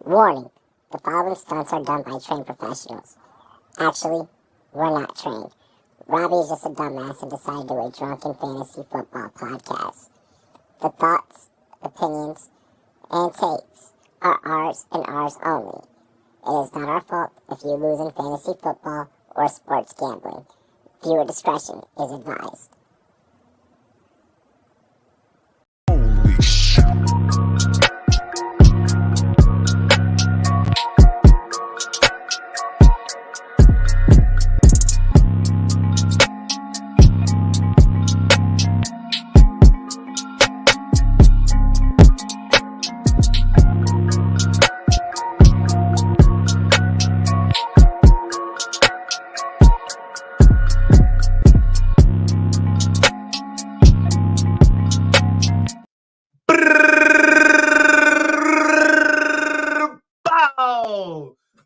Warning, the following stunts are done by trained professionals. Actually, we're not trained. Robbie is just a dumbass and decided to do a drunken fantasy football podcast. The thoughts, opinions, and takes are ours and ours only. It is not our fault if you lose in fantasy football or sports gambling. Viewer discretion is advised. Holy shit.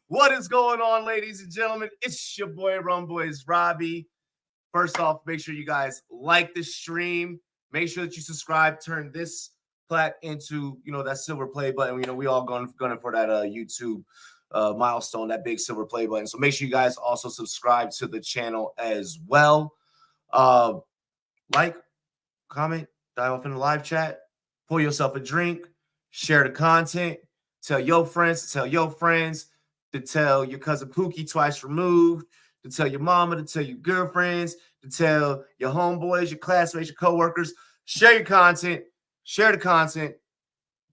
What is going on, ladies and gentlemen? It's your boy Rumboyz Robbie. First off, make sure you guys like the stream. Make sure that you subscribe. Turn this plaque into, that silver play button. We all going for that YouTube milestone, that big silver play button. So make sure you guys also subscribe to the channel as well. Like, comment, dive off in the live chat, pour yourself a drink, share the content, tell your friends, to tell your cousin Pookie twice removed, to tell your mama, to tell your girlfriends, to tell your homeboys, your classmates, your coworkers. Share your content, share the content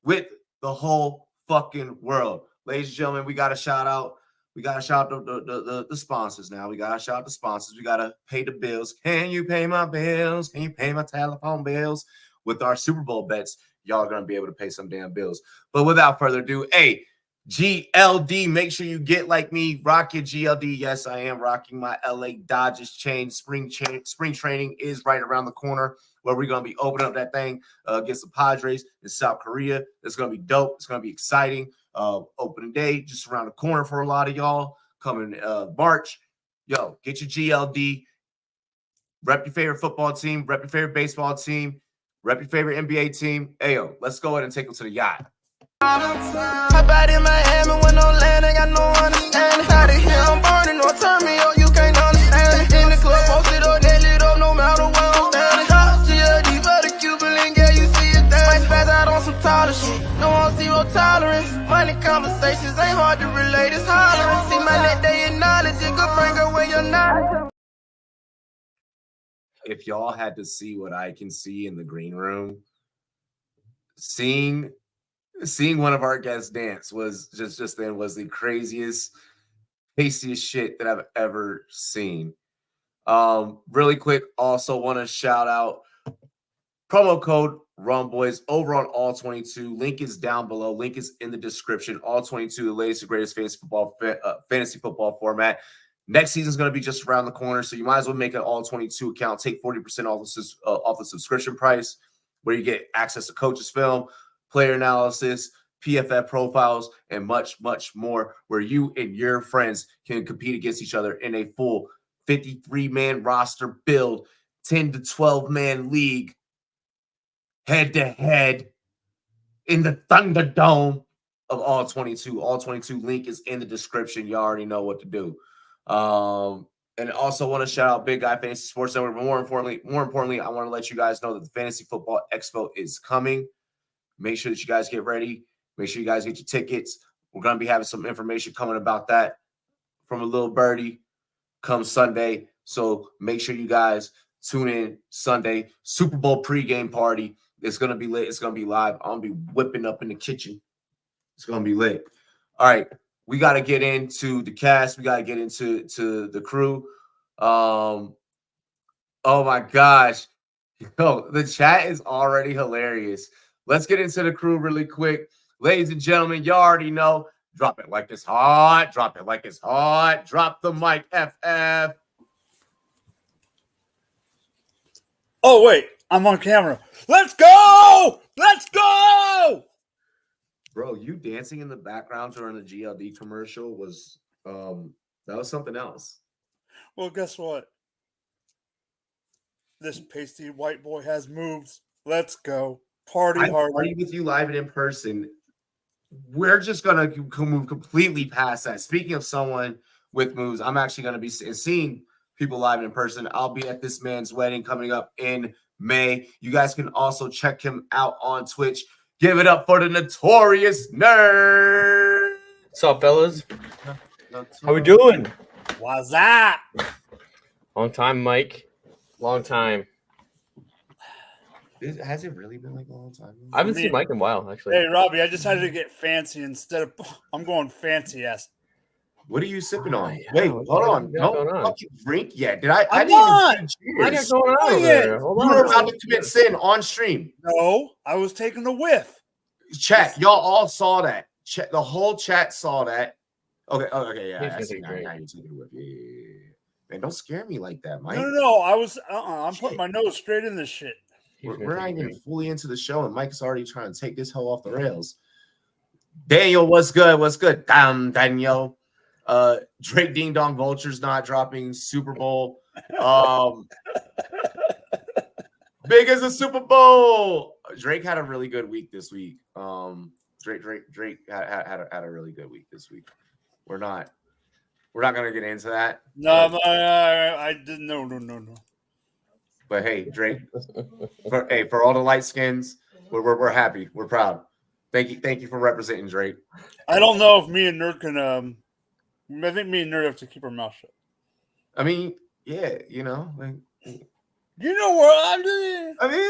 with the whole fucking world. Ladies and gentlemen, we got to shout out. We got to shout out the sponsors now. We got to shout out the sponsors. We got to pay the bills. Can you pay my bills? Can you pay my telephone bills? With our Super Bowl bets, y'all are going to be able to pay some damn bills. But without further ado, hey, GLD, make sure you get like me. Rock your GLD. Yes, I am rocking my LA Dodgers chain. Spring training is right around the corner where we're going to be opening up that thing against the Padres in South Korea. It's going to be dope. It's going to be exciting. Opening day just around the corner for a lot of y'all coming March. Yo, get your GLD. Rep your favorite football team. Rep your favorite baseball team. Rep your favorite NBA team. Ayo, let's go ahead and take them to the yacht. Hop out in Miami when no land, ain't got no understanding. Out of here, I'm burning, no turn me on, you can't understand it. In the club, posted up, they lit up, no matter where I'm standing. Drop GLD for the Cuban link, yeah, you see it there. Might spaz out on some taller shit, no on zero tolerance. Money conversations ain't hard to relate, it's hollering. See my net, they acknowledge it, good friend, go where you're not. If y'all had to see what I can see in the green room, seeing one of our guests dance was just then was the craziest, tastiest shit that I've ever seen. Really quick, also want to shout out promo code Rumboyz over on All 22. Link is down below. Link is in the description. All 22, the latest and greatest fantasy football format. Next season is going to be just around the corner, so you might as well make an All 22 account. Take 40% off the subscription price, where you get access to coaches' film, player analysis, PFF profiles, and much, much more, where you and your friends can compete against each other in a full 53-man roster build, 10 to 12-man league, head-to-head in the Thunderdome of All 22. All 22 link is in the description. You already know what to do. And also want to shout out Big Guy Fantasy Sports Network. But more importantly, I want to let you guys know that the Fantasy Football Expo is coming. Make sure that you guys get ready. Make sure you guys get your tickets. We're going to be having some information coming about that from a little birdie come Sunday. So make sure you guys tune in Sunday. Super Bowl pregame party. It's going to be lit. It's going to be live. I'm going to be whipping up in the kitchen. It's going to be lit. All right. We got to get into the cast. We got to get into the crew. Oh, my gosh. The chat is already hilarious. Let's get into the crew really quick. Ladies and gentlemen, you already know. Drop it like it's hot. Drop it like it's hot. Drop the mic, FF. Oh, wait. I'm on camera. Let's go! Let's go! Bro, you dancing in the background during the GLD commercial was that was something else. Well, guess what? This pasty white boy has moves. Let's go. Party hard. Party with you live and in person we're just gonna move completely past that. Speaking of someone with moves, I'm actually gonna be seeing people live and in person. I'll be at this man's wedding coming up in May. You guys can also check him out on Twitch. Give it up for the Notorious Nerd. What's up, fellas? How we doing? What's that? Long time, Mike. Long time. Has it really been like a long time? I haven't seen Mike in a while, actually. Hey, Robbie, I decided to get fancy instead of I'm going fancy ass. What are you sipping on? Yeah, Wait, what's hold on. going Don't on? fucking drink yet. Did I? I'm I not. didn't even What cheers. is going on over there? Hold You on. were about to commit sin on stream. No, I was taking a whiff. Chat, y'all all saw that. Chat, the whole chat saw that. Okay, yeah. He's I gonna see take a now. drink. Now you're taking it with yeah. Man, don't scare me like that, Mike. No. I was. I'm putting my nose straight in this shit. We're not even fully into the show, and Mike's already trying to take this hoe off the rails. Daniel, what's good? What's good? Damn, Daniel. Drake Ding Dong Vulture's not dropping Super Bowl. Big as a Super Bowl. Drake had a really good week this week. Drake had a really good week this week. We're not gonna get into that. No, I didn't. No. But hey, Drake, for all the light skins, we're happy. We're proud. Thank you for representing Drake. I don't know if me and Nerd can. I think me and Nerd have to keep our mouth shut. I mean, yeah, you know. Like, You know what I'm doing? I mean,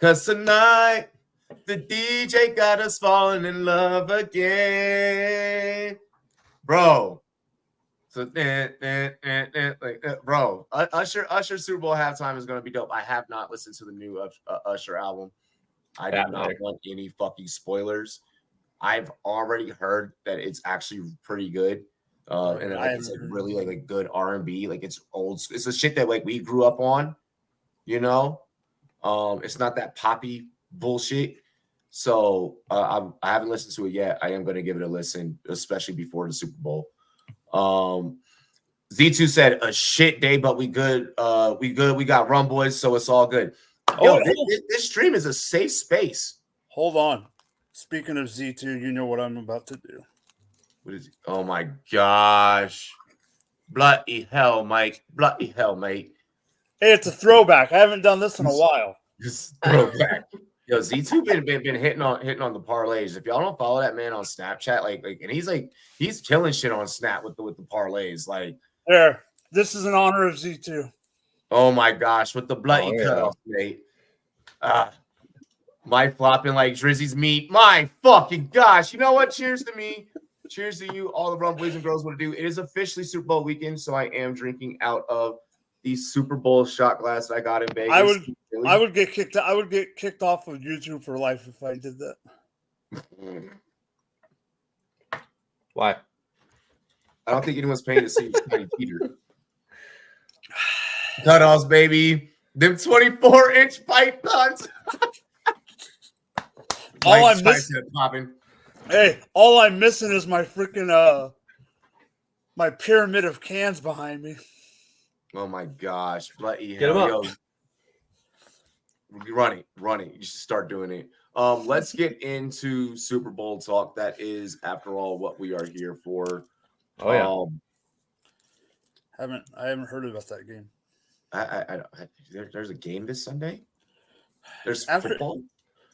cause tonight the DJ got us falling in love again, bro. So, bro, Usher Super Bowl halftime is gonna be dope. I have not listened to the new Usher album. I do not want any fucking spoilers. I've already heard that it's actually pretty good. And it's like really like good R&B. Like it's old. It's the shit that like we grew up on, you know. It's not that poppy bullshit. So I haven't listened to it yet. I am going to give it a listen, especially before the Super Bowl. Z2 said a shit day, but we good. We got Rumboyz, so it's all good. Yo, this stream is a safe space. Hold on. Speaking of Z2, you know what I'm about to do. What is it? Oh my gosh. Bloody hell, Mike. Bloody hell, mate. Hey, it's a throwback. I haven't done this in a while. Just throwback. Yo, Z2 been hitting on the parlays. If y'all don't follow that man on Snapchat, like and he's killing shit on Snap with the parlays. Like there. This is in honor of Z2. Oh my gosh, with the bloody cutoff, mate. My flopping like Drizzy's meat. My fucking gosh. You know what? Cheers to me. Cheers to you, all the rum boys and girls want to do. It is officially Super Bowl weekend, so I am drinking out of the Super Bowl shot glass that I got in Vegas. I would get kicked. I would get kicked off of YouTube for life if I did that. Why? I don't think anyone's paying to see Tiny Peter. Cutoffs, baby. Them 24-inch pythons. All I'm missing. Hey, all I'm missing is my freaking my pyramid of cans behind me. Oh my gosh. Bloody Get hell. him up. Run it. You should start doing it. Let's get into Super Bowl talk. That is, after all, what we are here for. Oh yeah. I haven't heard about that game. There's a game this Sunday. There's football.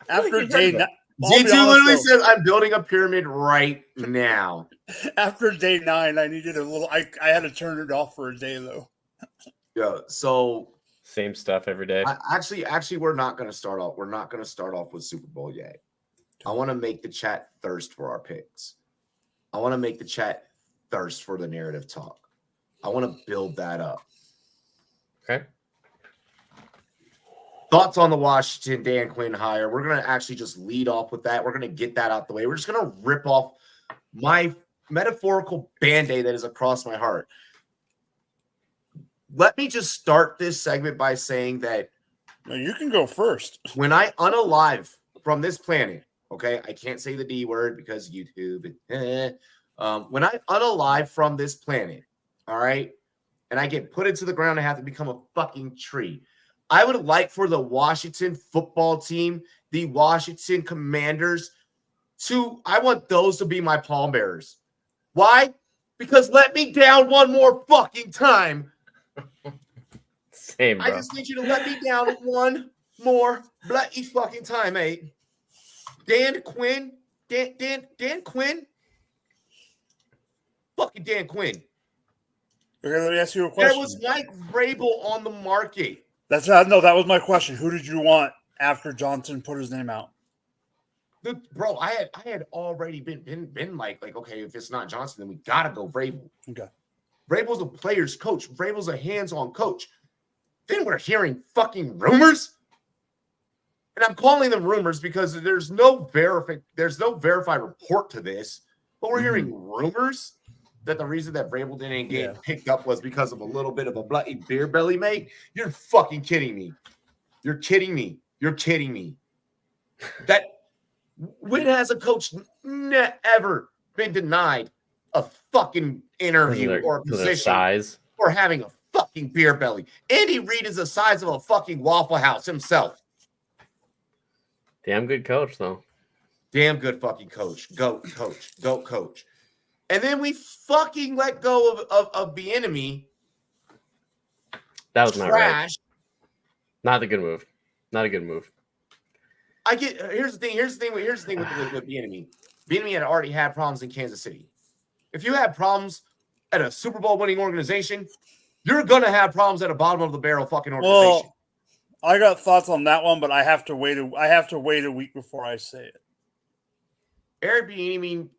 After day 9, Z2 literally says, "I'm building a pyramid right now." After day 9, I needed a little. I had to turn it off for a day though. Yeah. So same stuff every day. Actually, we're not going to start off. We're not going to start off with Super Bowl yet. I want to make the chat thirst for our picks. I want to make the chat thirst for the narrative talk. I want to build that up. Okay. Thoughts on the Washington Dan Quinn hire? We're going to actually just lead off with that. We're going to get that out the way. We're just going to rip off my metaphorical Band-Aid that is across my heart. Let me just start this segment by saying that No, you can go first. when I unalive from this planet, okay, I can't say the D word because YouTube. When I unalive from this planet, all right, and I get put into the ground, I have to become a fucking tree. I would like for the Washington football team, the Washington Commanders, I want those to be my pallbearers. Why? Because let me down one more fucking time. Same, bro. I just need you to let me down one more bloody fucking time, mate. Dan Quinn. Dan Quinn. Fucking Dan Quinn. Okay, let me ask you a question. There was Mike Vrabel on the market. That was my question. Who did you want after Johnson put his name out? Bro, I had already been like, okay, if it's not Johnson, then we gotta go Vrabel. Okay. Vrabel's a player's coach. Vrabel's a hands-on coach. Then we're hearing fucking rumors. And I'm calling them rumors because there's no verified report to this. But we're hearing rumors that the reason that Vrabel didn't get picked up was because of a little bit of a bloody beer belly, mate. You're fucking kidding me. You're kidding me. You're kidding me. That when has a coach ever been denied a fucking interview or a position size for having a fucking beer belly? Andy Reid is the size of a fucking Waffle House himself. Damn good coach, though. Damn good fucking coach. Goat coach. And then we fucking let go of the enemy. That was trash. not right. Not a good move. Not a good move. Here's the thing with the enemy. The enemy had already had problems in Kansas City. If you had problems at a Super Bowl winning organization, you're gonna have problems at a bottom of the barrel fucking organization. Well, I got thoughts on that one, but I have to wait a week before I say it. Eric Bieniemy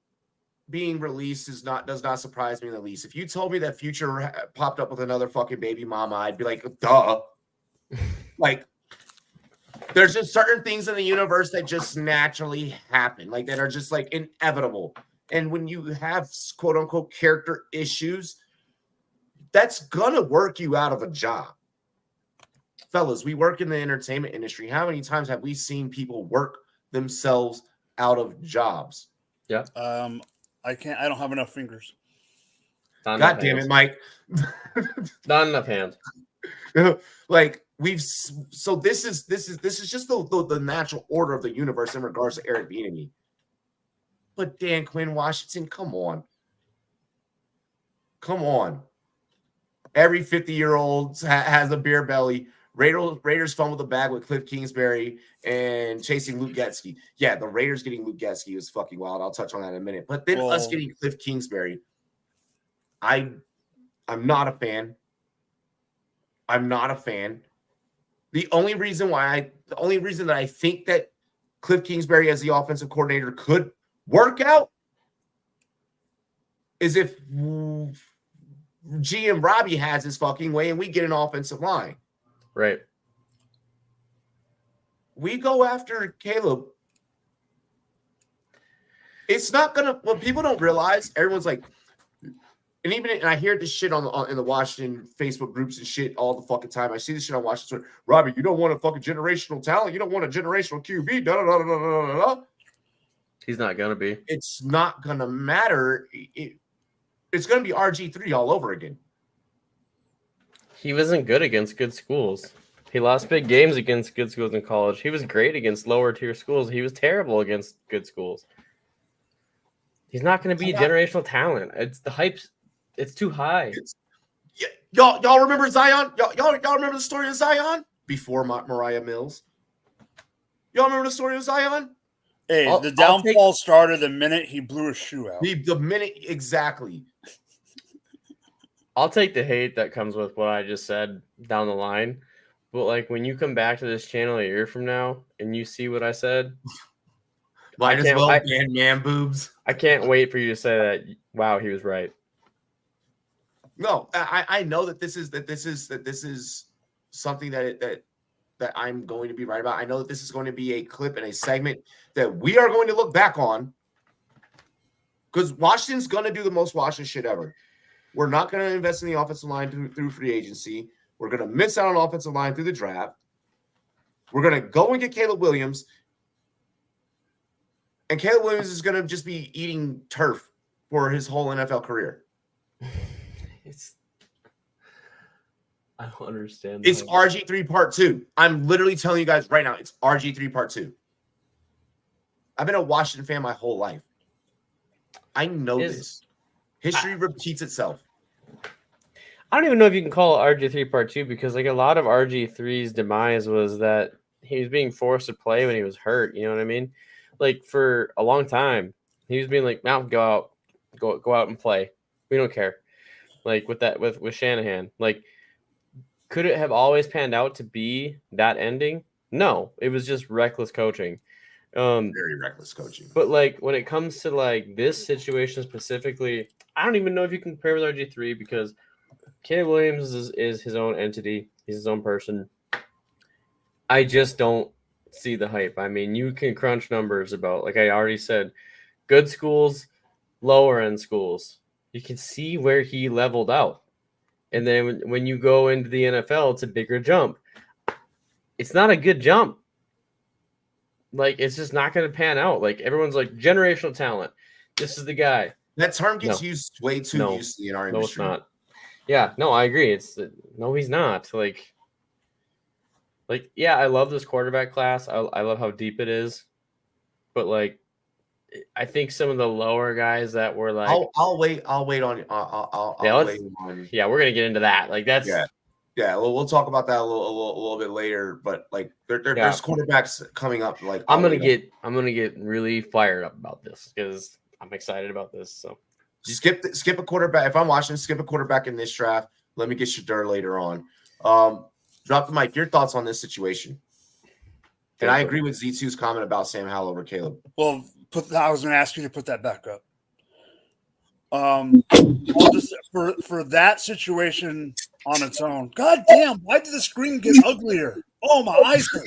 being released does not surprise me in the least. If you told me that Future popped up with another fucking baby mama, I'd be like, duh. Like, there's just certain things in the universe that just naturally happen, like that are just like inevitable. And when you have quote unquote character issues, that's gonna work you out of a job. Fellas, we work in the entertainment industry. How many times have we seen people work themselves out of jobs? Yeah. I don't have enough fingers. God damn it, Mike. Not enough hands. Like this is just the natural order of the universe in regards to Eric Bieniemy. But Dan Quinn, Washington, come on. Every 50-year-old has a beer belly. Raiders fumbled the bag with Cliff Kingsbury and chasing Luke Getsky. Yeah, the Raiders getting Luke Getsky was fucking wild. I'll touch on that in a minute. But then us getting Cliff Kingsbury, I'm not a fan. The only reason that I think that Cliff Kingsbury as the offensive coordinator could work out is if GM Robbie has his fucking way and we get an offensive line. Right. We go after Caleb. It's not gonna. What people don't realize, everyone's like, and I hear this shit in the Washington Facebook groups and shit all the fucking time. I see this shit on Washington. Robbie, you don't want a fucking generational talent. You don't want a generational QB. Da da da da da da da. He's not gonna be. It's not gonna matter. It's gonna be RG3 all over again. He wasn't good against good schools. He lost big games against good schools in college. He was great against lower tier schools. He was terrible against good schools. He's not going to be generational talent. It's the hype. It's too high. Y'all remember Zion? Y'all remember the story of Zion before Mariah Mills? Y'all remember the story of Zion? Hey, the downfall started the minute he blew his shoe out. The minute exactly. I'll take the hate that comes with what I just said down the line. But like when you come back to this channel a year from now and you see what I said, might as well man boobs. I can't wait for you to say that. Wow, he was right. No, I know that this is something that I'm going to be right about. I know that this is going to be a clip and a segment that we are going to look back on because Washington's going to do the most Washington shit ever. We're not going to invest in the offensive line through free agency. We're going to miss out on offensive line through the draft. We're going to go and get Caleb Williams. And Caleb Williams is going to just be eating turf for his whole NFL career. I don't understand. It's RG3 Part 2. I'm literally telling you guys right now, it's RG3 Part 2. I've been a Washington fan my whole life. I know this. History repeats itself. I don't even know if you can call it RG3 Part 2 because like a lot of RG3's demise was that he was being forced to play when he was hurt. You know what I mean? Like for a long time, he was being like, "Now go out and play. We don't care." Like with Shanahan, like could it have always panned out to be that ending? No, it was just reckless coaching. Very reckless coaching. But like when it comes to like this situation specifically, I don't even know if you can compare with RG3 because Caleb Williams is his own entity. He's his own person. I just don't see the hype. I mean, you can crunch numbers about, like I already said, good schools, lower end schools. You can see where he leveled out. And then when you go into the NFL, it's a bigger jump. It's not a good jump. Like, it's just not going to pan out. Like, everyone's like, generational talent. This is the guy. That term gets used way too loosely in our industry. No, it's not. Yeah, no, I agree. No, he's not. Like, yeah, I love this quarterback class. I love how deep it is. But, like, I think some of the lower guys that were like, I'll wait on. Yeah, we're gonna get into that. Like that's yeah. We'll talk about that a little bit later. But like, there's quarterbacks coming up. Like I'm gonna get really fired up about this because I'm excited about this. So skip a quarterback. If I'm watching, skip a quarterback in this draft. Let me get Shedeur later on. Drop the mic. Your thoughts on this situation? And I agree with Z2's comment about Sam Howell over Caleb. Well, I was going to ask you to put that back up. For that situation on its own. God damn! Why did the screen get uglier? Oh, my eyes hurt.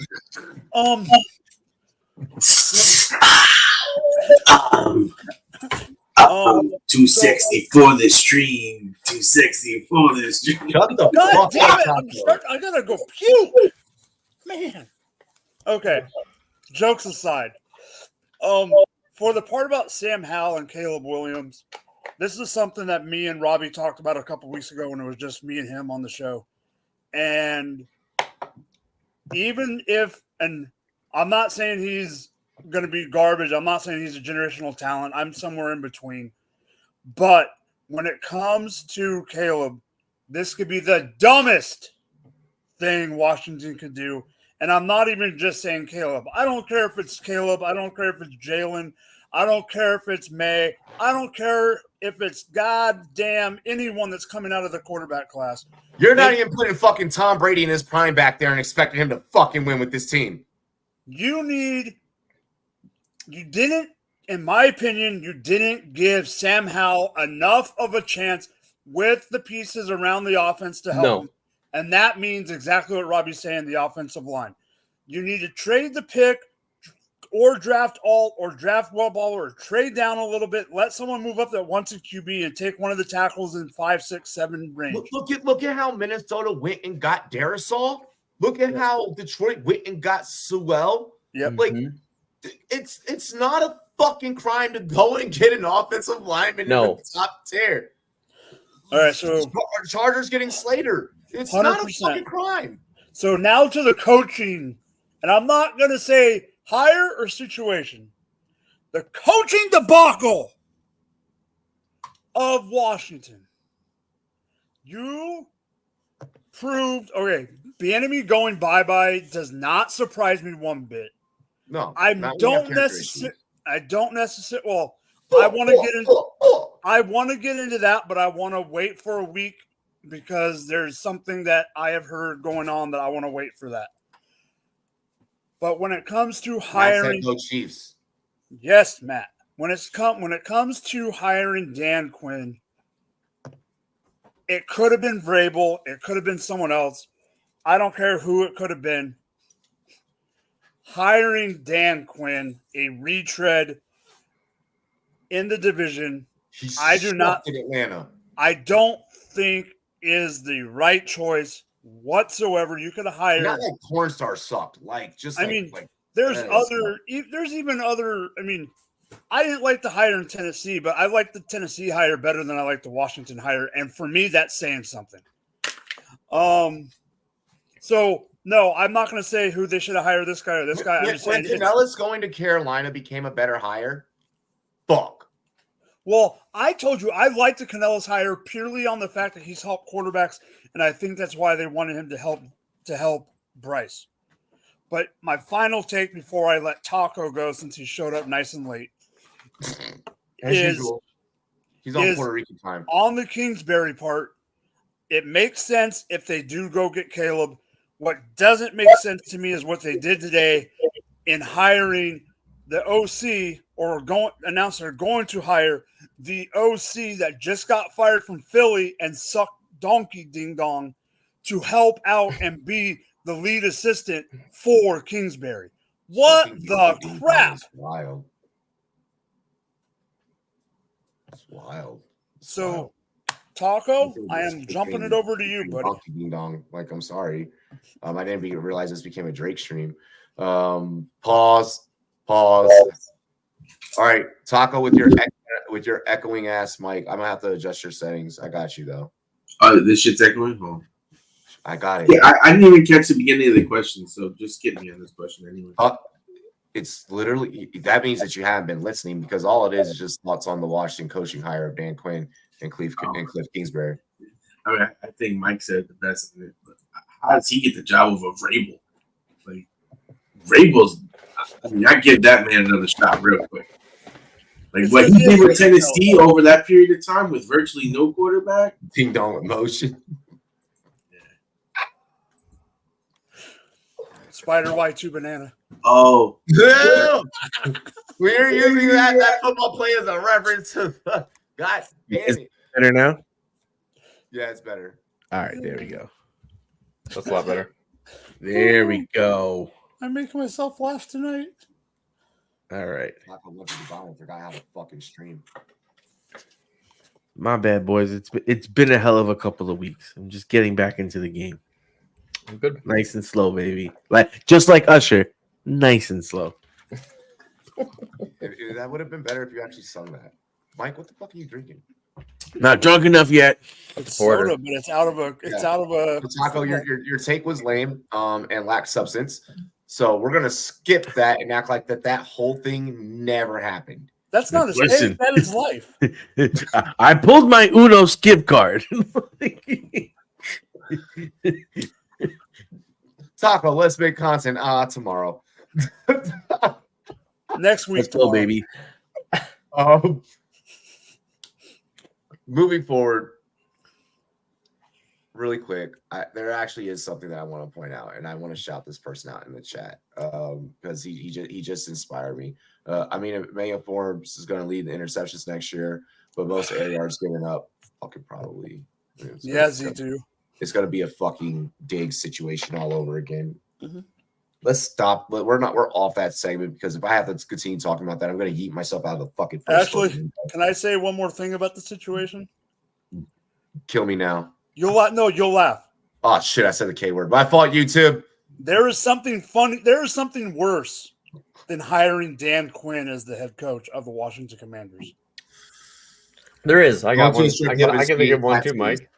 260 for the stream. 260 for the stream. Shut the God fuck damn it! up. I gotta go puke. Man. Okay. Jokes aside. For the part about Sam Howell and Caleb Williams, this is something that me and Robbie talked about a couple weeks ago when it was just me and him on the show. And even if, and I'm not saying he's going to be garbage. I'm not saying he's a generational talent. I'm somewhere in between. But when it comes to Caleb, this could be the dumbest thing Washington could do. And I'm not even just saying Caleb. I don't care if it's Caleb. I don't care if it's Jalen. I don't care if it's May. I don't care if it's goddamn anyone that's coming out of the quarterback class. You're not even putting fucking Tom Brady in his prime back there and expecting him to fucking win with this team. You didn't, in my opinion, you didn't give Sam Howell enough of a chance with the pieces around the offense to help him. And that means exactly what Robbie's saying, the offensive line. You need to trade the pick or draft alt or draft well ball or trade down a little bit. Let someone move up that wants a QB and take one of the tackles in 5, 6, 7 range. Look at how Minnesota went and got Darisaw. Look at how Detroit went and got Sewell. Yep. Like, it's not a fucking crime to go and get an offensive lineman in the top tier. All right, so Chargers getting Slater. It's 100%. not a fucking crime. So now to the coaching, and I'm not going to say hire or situation. The coaching debacle of Washington. You proved, okay, Bieniemy going bye-bye does not surprise me one bit. No. I don't necessarily, well, I want to get into that, but I want to wait for a week because there's something that I have heard going on that I want to wait for that. But when it comes to hiring, no Chiefs. Yes, Matt. When it comes to hiring Dan Quinn, it could have been Vrabel. It could have been someone else. I don't care who it could have been. Hiring Dan Quinn, a retread in the division, I don't think is the right choice whatsoever. You could have hired. Not like Cornstar sucked. There's even other. I mean, I didn't like the hire in Tennessee, but I like the Tennessee hire better than I like the Washington hire, and for me, that's saying something. So no, I'm not going to say who they should have hired, this guy or this guy. I'm just When saying Canella's going to Carolina became a better hire, fuck. Well, I told you I like the Canella's hire purely on the fact that he's helped quarterbacks, and I think that's why they wanted him to help Bryce. But my final take before I let Taco go, since he showed up nice and late, As usual, he's on Puerto Rican time. On the Kingsbury part, it makes sense if they do go get Caleb. What doesn't make sense to me is what they did today in hiring the OC, or announced they're going to hire the OC that just got fired from Philly and sucked donkey ding dong to help out and be the lead assistant for Kingsbury. What the crap? That's wild. That's wild. So, Taco, I am jumping it over to you, buddy. Ding dong. Like, I'm sorry. I didn't realize this became a Drake stream. Pause. All right, Taco, with your echoing ass mic, I'm gonna have to adjust your settings. I got you though. This shit's echoing. Oh. I got it. Yeah, I didn't even catch the beginning of the question, so just get me on this question anyway. It's literally, that means that you haven't been listening, because all it is just thoughts on the Washington coaching hire of Dan Quinn and Cliff Kingsbury. I mean, I think Mike said the best of it, but how does he get the job over Vrabel? Like, Vrabel's, I mean, I give that man another shot real quick. Like, what he did with Tennessee over that period of time with virtually no quarterback. Ding dong emotion. Spider Y2 banana. Oh. We're using that football play as a reference to the God damn it. Better now? Yeah, it's better. All right, there we go. That's a lot better. There we go. I'm making myself laugh tonight. All right. I forgot how to fucking stream. My bad, boys. It's been a hell of a couple of weeks. I'm just getting back into the game. I'm good. Nice and slow, baby. Just like Usher, nice and slow. That would have been better if you actually sung that. Mike, what the fuck are you drinking? Not drunk enough yet. It's soda, but it's out of a. Taco, your take was lame and lacked substance. So we're gonna skip that and act like that whole thing never happened. That's not his take. That is life. I pulled my Uno skip card. Taco, let's make content tomorrow. Next week, let's go, baby. Moving forward, really quick, there actually is something that I want to point out, and I want to shout this person out in the chat because he just inspired me. I mean, Emmanuel Forbes is going to lead the interceptions next year, but most air yards given up, fucking probably. Yes, he do. It's going to be a fucking Diggs situation all over again. Mm-hmm. Let's stop. We're off that segment, because if I have to continue talking about that, I'm going to yeet myself out of the fucking first. Actually, can I say one more thing about the situation? Kill me now. You'll laugh. Oh shit! I said the K word. My fault, YouTube. There is something funny. There is something worse than hiring Dan Quinn as the head coach of the Washington Commanders. There is. I got one. I can think of one too, Mike.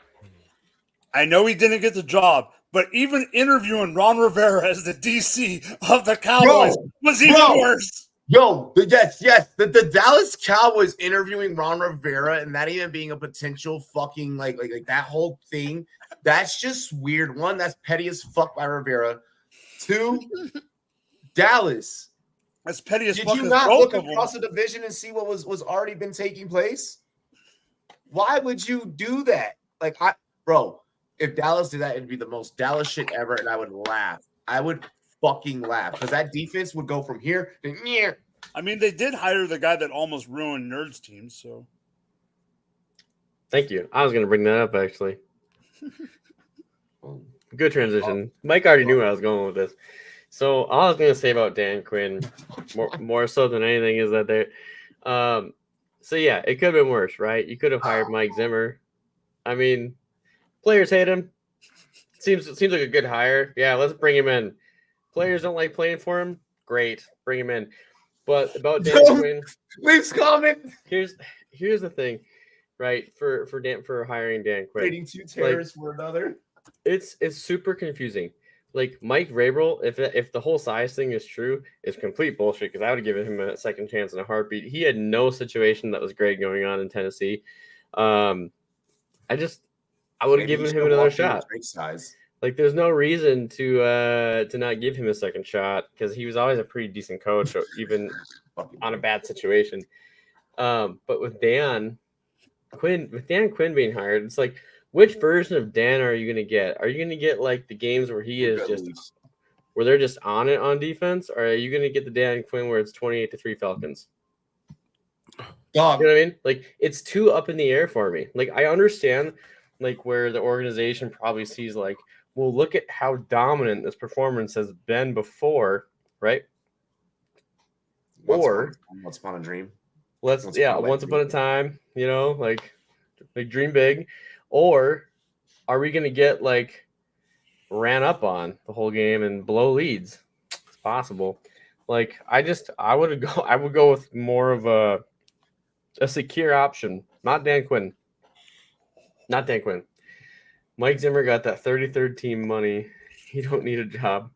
I know he didn't get the job, but even interviewing Ron Rivera as the DC of the Cowboys was even worse. Yes. The Dallas Cowboys interviewing Ron Rivera and that even being a potential fucking like that whole thing. That's just weird. One, that's petty as fuck by Rivera. Two, Dallas. That's petty as fuck. Did you not look across the division and see what was already been taking place? Why would you do that? Bro, if Dallas did that, it'd be the most Dallas shit ever, and I would laugh. I would fucking laugh, because that defense would go from here to here. I mean, they did hire the guy that almost ruined Nerds teams, so. Thank you. I was going to bring that up, actually. Good transition. Mike already knew where I was going with this. So all I was going to say about Dan Quinn, more so than anything, is that they so yeah, it could have been worse, right? You could have hired Mike Zimmer. I mean, players hate him. Seems like a good hire. Yeah, let's bring him in. Players don't like playing for him. Great, bring him in. But about Dan Quinn, leave comment. Here's the thing, right? For hiring Dan Quinn, trading two terrorists for another. It's super confusing. Like Mike Vrabel, if the whole size thing is true, is complete bullshit. Because I would have given him a second chance in a heartbeat. He had no situation that was great going on in Tennessee. I would have given him another shot. Size. Like, there's no reason to not give him a second shot because he was always a pretty decent coach, even on a bad situation. But with Dan Quinn being hired, it's like, which version of Dan are you going to get? Are you going to get like the games where he is just where they're just on it on defense, or are you going to get the Dan Quinn where it's 28-3 Falcons? Dog. You know what I mean? Like, it's too up in the air for me. Like, I understand like where the organization probably sees like, well, look at how dominant this performance has been before, right? Once upon a dream. Once upon a time, you know, like dream big. Or are we going to get like ran up on the whole game and blow leads? It's possible. Like, I would go with more of a secure option. Not Dan Quinn. Mike Zimmer got that 33rd team money. He don't need a job.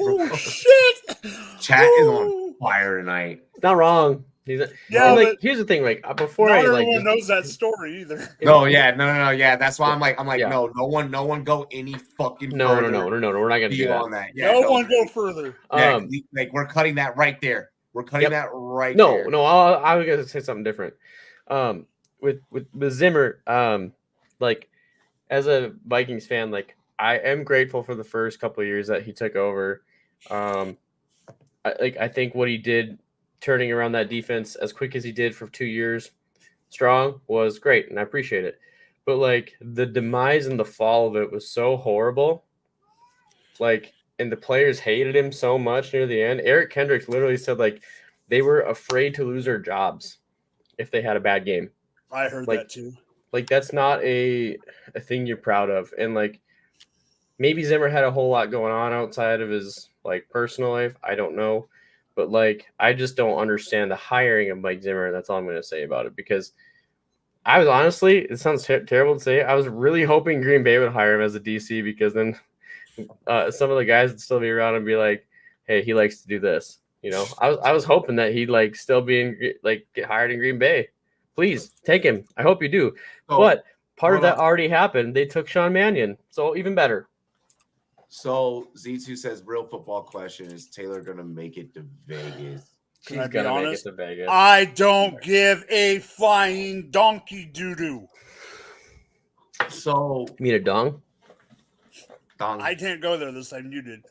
Oh shit! Chat is on fire tonight. Not wrong. Here's the thing. Like, before not I everyone knows that story either. No. Yeah, that's why I'm like, yeah. no one go any fucking no. We're not gonna do that. On that. Yeah, no one go further. Yeah, like we're cutting that right there. We're cutting that right there. No. I was gonna say something different. With Zimmer, like, as a Vikings fan, like, I am grateful for the first couple of years that he took over. I think what he did, turning around that defense as quick as he did for 2 years strong, was great, and I appreciate it. But like, the demise and the fall of it was so horrible. Like, and the players hated him so much near the end. Eric Kendricks literally said like they were afraid to lose their jobs if they had a bad game. I heard that too. Like, that's not a thing you're proud of. And like, maybe Zimmer had a whole lot going on outside of his like personal life. I don't know. But like, I just don't understand the hiring of Mike Zimmer. That's all I'm going to say about it, because I was honestly, it sounds terrible to say, I was really hoping Green Bay would hire him as a DC, because then some of the guys would still be around and be like, hey, he likes to do this. You know, I was hoping that he'd like still be get hired in Green Bay. Please take him. I hope you do. But part of that already happened. They took Sean Mannion, so even better. So Z2 says, real football question, is Taylor gonna make it to Vegas? Can I be honest? Make it to Vegas. I don't give a flying donkey doo-doo. So You mean a dong? I didn't go there this time. You did.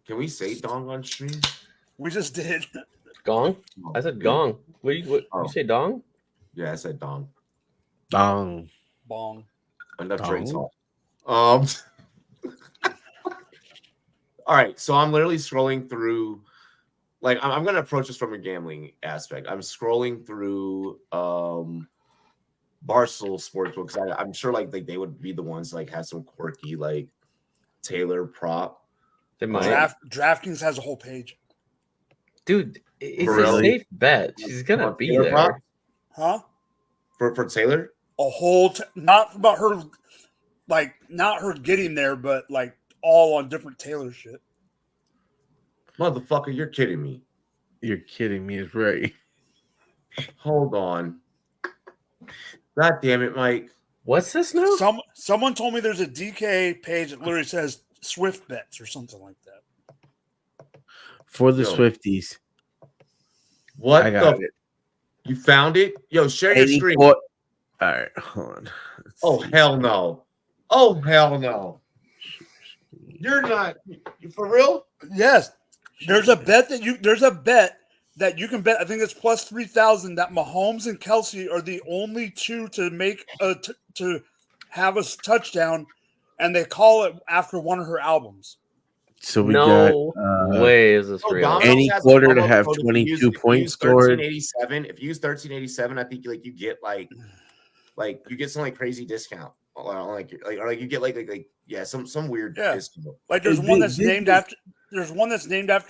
Can we say dong on stream? We just did. Gong? I said gong. You say dong? Yeah, I said dong. Dong. Bong. Enough Dong. Drake's all. All right, so I'm literally scrolling through. Like, I'm gonna approach this from a gambling aspect. I'm scrolling through Barstool Sportsbook, because I'm sure like they would be the ones like have some quirky like Taylor prop. They might. DraftKings has a whole page. Dude, it's Really? a safe bet. She's gonna be Taylor there. prop? Huh? For Taylor? A whole not about her, like, not her getting there, but like all on different Taylor shit. Motherfucker, you're kidding me. You're kidding me, it's right. Hold on. God damn it, Mike. What's this now? Someone told me there's a DK page that literally says Swift bets or something like that. For the Yo. Swifties. What I got the? it. You found it? Yo, share your screen. All right, hold on. Let's Oh, see. hell no. Oh, hell no. You're not. You for real? Yes, there's a bet that you can bet. I think it's plus 3,000 that Mahomes and Kelsey are the only two to make to have a touchdown, and they call it after one of her albums. So we No got way is this real. Domino's any has a quarter to promo have code. If you 22 use points scored. 1387. If you use 1387, I think you get like you get some like crazy discount. Or you get like some weird discount. Like there's one that's named after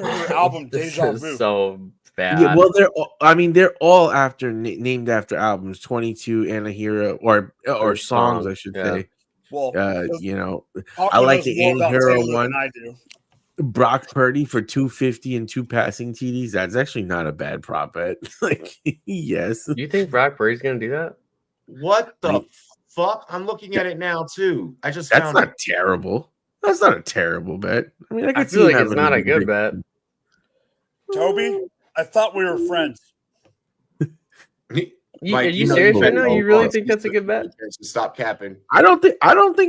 her album This Deja is Vu. so bad. Yeah, well, they're all named after albums. 22 and a Hero, or songs, I should say. Well, I like the more about Anti-Hero Taylor one. than I do. Brock Purdy for 250 and 2 passing TDs. That's actually not a bad prop bet. Like, yes. You think Brock Purdy's gonna do that? What the fuck? I'm looking at it now too. I just That's found not it. terrible. That's not a terrible bet. I mean, I I could feel see like him it's having not a big good bet. Toby, I thought we were friends. Are you serious right now? You really think that's a good bet? Stop capping. I don't think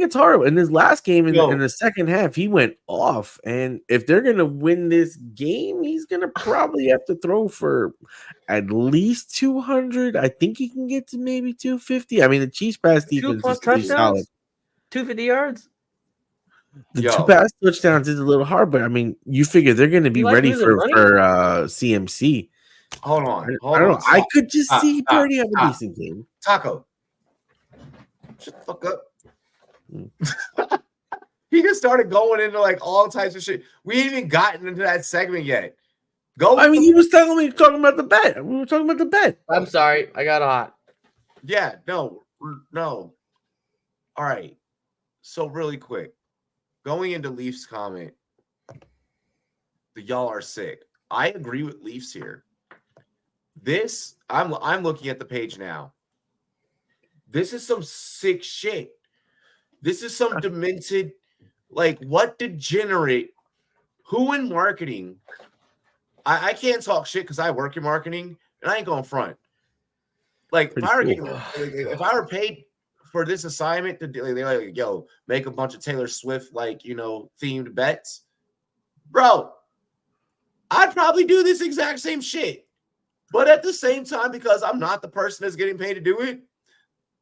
it's horrible. In his last game in No. the second half, he went off. And if they're gonna win this game, he's gonna probably have to throw for at least 200. I think he can get to maybe 250. I mean, the Chiefs pass 2 defense plus is pretty touchdowns, solid. 250 yards. The 2 pass touchdowns is a little hard, but I mean, you figure they're going to be You like ready losing for money? CMC. Hold on. I don't know. I could just see Purdy have a stop. decent game. Taco. Shut the fuck up. He just started going into like all types of shit. We ain't even gotten into that segment yet. Go. I mean, he was talking about the bet. We were talking about the bet. I'm sorry, I got hot. Yeah, no. All right. So really quick, going into Leafs comment, y'all are sick. I agree with Leafs here. This, I'm looking at the page now. This is some sick shit. This is some demented, like, what degenerate? Who in marketing? I can't talk shit because I work in marketing and I ain't going front. Like, if I were paid for this assignment to do, they're like, yo, make a bunch of Taylor Swift, like, themed bets, bro, I'd probably do this exact same shit. But at the same time, because I'm not the person that's getting paid to do it,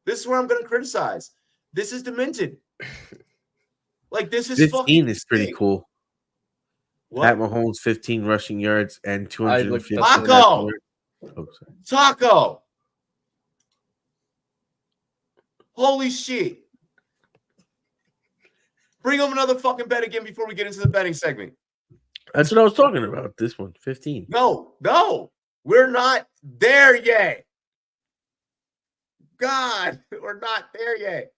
this is where I'm going to criticize. This is demented. Like, this is 15 is pretty cool. What? Pat Mahomes 15 rushing yards and 250. Taco. Taco. Holy shit. Bring up another fucking bet again before we get into the betting segment. That's what I was talking about. This one, 15. No. We're not there yet. God, we're not there yet.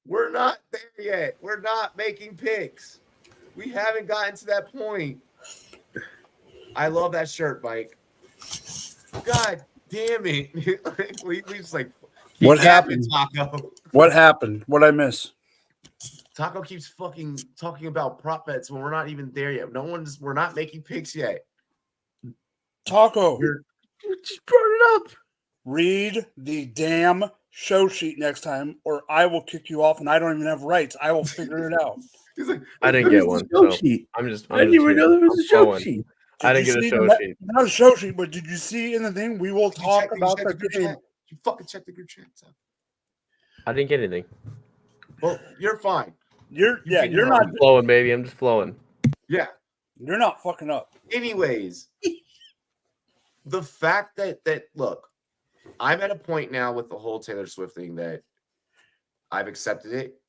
We're not there yet. We're not making picks. We haven't gotten to that point. I love that shirt, Mike. God damn it. we just like what happened, Taco? What happened? What'd I miss? Taco keeps fucking talking about prop bets when we're not even there yet. We're not making picks yet. Taco, you just brought it up. Read the damn show sheet next time, or I will kick you off, and I don't even have rights. I will figure it out. He's like, I didn't get one. So I'm just. I didn't even know there was a show sheet. I didn't get a show sheet. Not a show sheet, but did you see in the thing? We will talk about the game. You fucking check the group chat. I didn't get anything. Well, you're fine. You're not flowing, baby. I'm just flowing. Yeah. You're not fucking up. Anyways, the fact that look, I'm at a point now with the whole Taylor Swift thing that I've accepted it.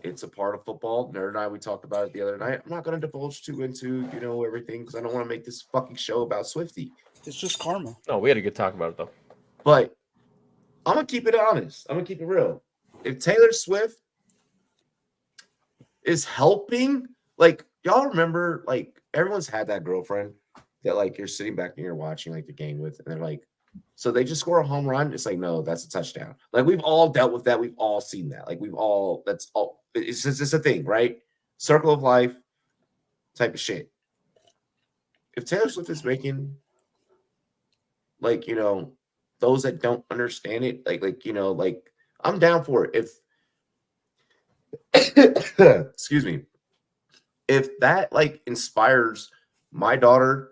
It's a part of football. Nerd and I, we talked about it the other night. I'm not going to divulge into everything because I don't want to make this fucking show about Swiftie. It's just karma. No, we had a good talk about it though. But I'm gonna keep it honest. I'm gonna keep it real. If Taylor Swift is helping, like, y'all remember, like, everyone's had that girlfriend that, like, you're sitting back and you're watching, like, the game with, and they're like, so they just score a home run. It's like, no, that's a touchdown. Like, we've all dealt with that. We've all seen that. Like, that's all. It's just a thing, right? Circle of life type of shit. If Taylor Swift is making, like, those that don't understand it, like I'm down for it. If excuse me, if that, like, inspires my daughter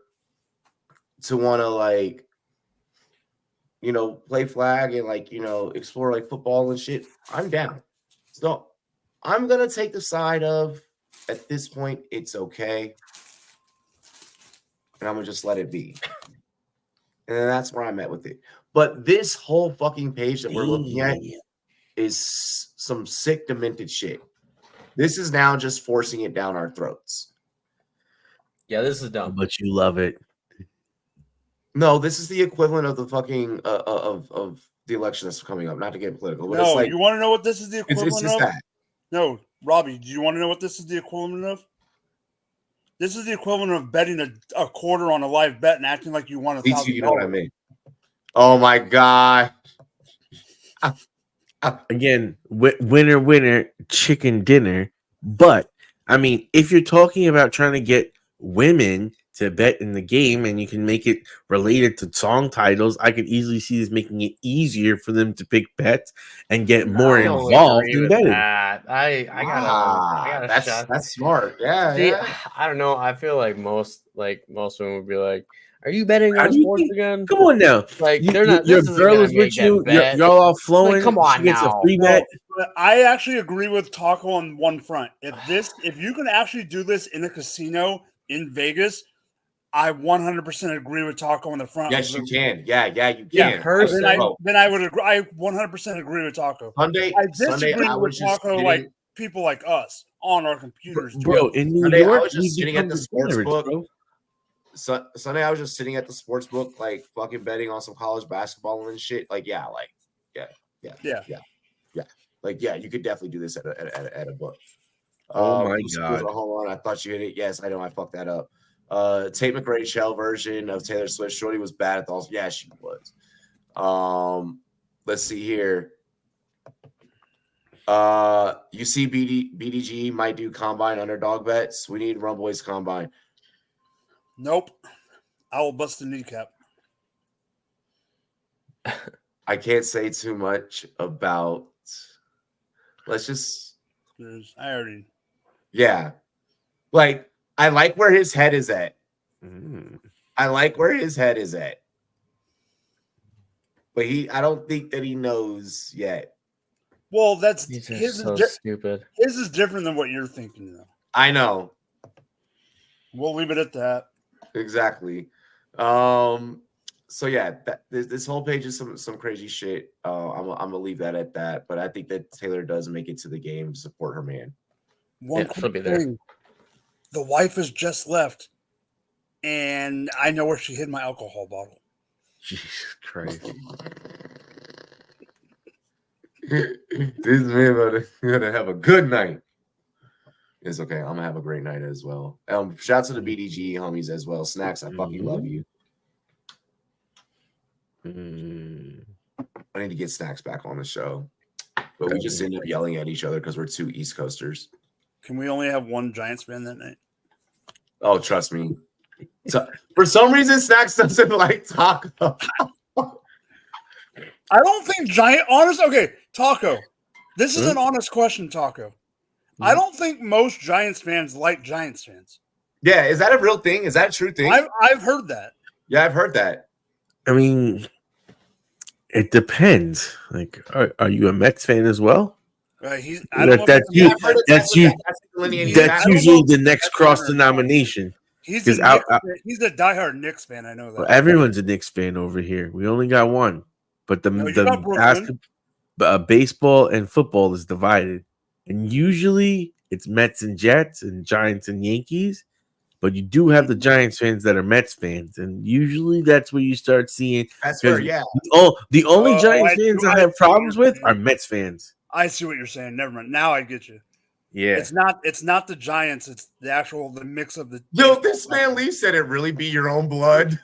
to want to, like, play flag and, like, explore, like, football and shit, I'm down. So I'm gonna take the side of, at this point, it's okay, and I'm gonna just let it be. And then that's where I'm at with it. But this whole fucking page that we're looking at is some sick, demented shit. This is now just forcing it down our throats. Yeah, this is dumb. But you love it. No, this is the equivalent of the fucking of the election that's coming up. Not to get political, but it's No, like you want to know what this is the it's equivalent just of? that. No, Robbie, do you want to know what this is the equivalent of? This is the equivalent of betting a quarter on a live bet and acting like you won $1,000. You know what I mean? Oh my god! Again, winner, winner, chicken dinner. But I mean, if you're talking about trying to get women to bet in the game and you can make it related to song titles, I could easily see this making it easier for them to pick bets and get more I don't involved agree in with betting. that. I gotta That's smart. Yeah, See, yeah. I don't know. I feel like most women would be like, "Are you betting How on do you sports think- again?" Come on now. Like You- they're not. your This isn't girl gonna is make with that you. bet. Y'all all flowing. come on she gets now. a free No, bet. but I actually agree with Taco on one front. If you can actually do this in a casino in Vegas, I 100% agree with Taco on the front. Yes, you can. Yeah, you Yeah, can. then I would agree. I 100% agree with Taco. Sunday, I disagree I with was just Taco sitting, like people like us on our computers. Bro, in New Sunday, I York, was just we sitting at become the sports degenerates, book. bro. Sunday, I was just sitting at the sports book, like fucking betting on some college basketball and shit. Like, yeah. Like, yeah, you could definitely do this at a book. Oh my who God. scores a home run? I thought you hit it. Yes, I know. I fucked that up. Tate McRae shell version of Taylor Swift. Shorty was bad at those. Yeah, she was. Let's see here. You see BDG might do combine underdog bets. We need Rumboyz combine. Nope. I will bust the kneecap. I can't say too much about. Let's just. I already. Yeah. Like, I like where his head is at. I like where his head is at. But I don't think that he knows yet. Well, that's These his are so stupid. His is different than what you're thinking, though. I know. We'll leave it at that. Exactly. So yeah, this whole page is some crazy shit. I'm gonna leave that at that. But I think that Taylor does make it to the game to support her man. One she'll be quick there. thing. The wife has just left, and I know where she hid my alcohol bottle. Jesus Christ. This man gonna have a good night. It's okay. I'm gonna have a great night as well. Shout out to the BDG homies as well. Snacks, I fucking love you. I need to get Snacks back on the show, but we just end up yelling at each other because we're two East Coasters. Can we only have one Giants fan that night? Oh, trust me. So, for some reason, Snacks doesn't like Taco. I don't think okay, Taco. This is an honest question, Taco. I don't think most Giants fans like Giants fans. Yeah, is that a real thing? Is that a true thing? I've heard that. Yeah, I've heard that. I mean, it depends. Like, are you a Mets fan as well? That's usually the next cross denomination. He's a diehard Knicks fan. I know that. Well, everyone's a Knicks fan over here. We only got one, but baseball and football is divided, and usually it's Mets and Jets and Giants and Yankees. But you do have the Giants fans that are Mets fans, and usually that's where you start seeing. That's fair, yeah. The only Giants fans I have problems with are Mets fans. I see what you're saying. Never mind. Now I get you. Yeah, it's not the Giants. It's the mix of the. Yo, this man Lee said it really be your own blood.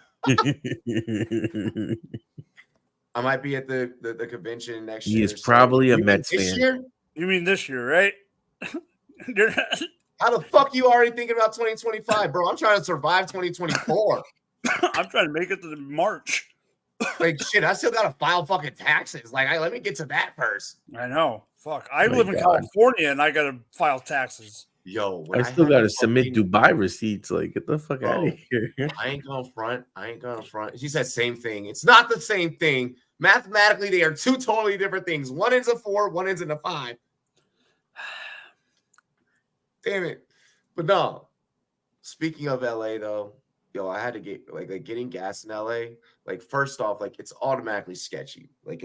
I might be at the convention next year. He is probably a Mets this fan. Year? You mean this year, right? How the fuck you already thinking about 2025, bro? I'm trying to survive 2024. I'm trying to make it to March. Like shit, I still gotta file fucking taxes. Like, let me get to that first. I know. Fuck. I live in California and I gotta file taxes. Yo, I still gotta submit Dubai receipts. Like, get the fuck out of here. I ain't gonna front. She said same thing. It's not the same thing. Mathematically, they are two totally different things. One ends in 4, one ends in a 5. Damn it. But no. Speaking of LA though, yo, I had to get like getting gas in LA. Like, first off, like it's automatically sketchy. And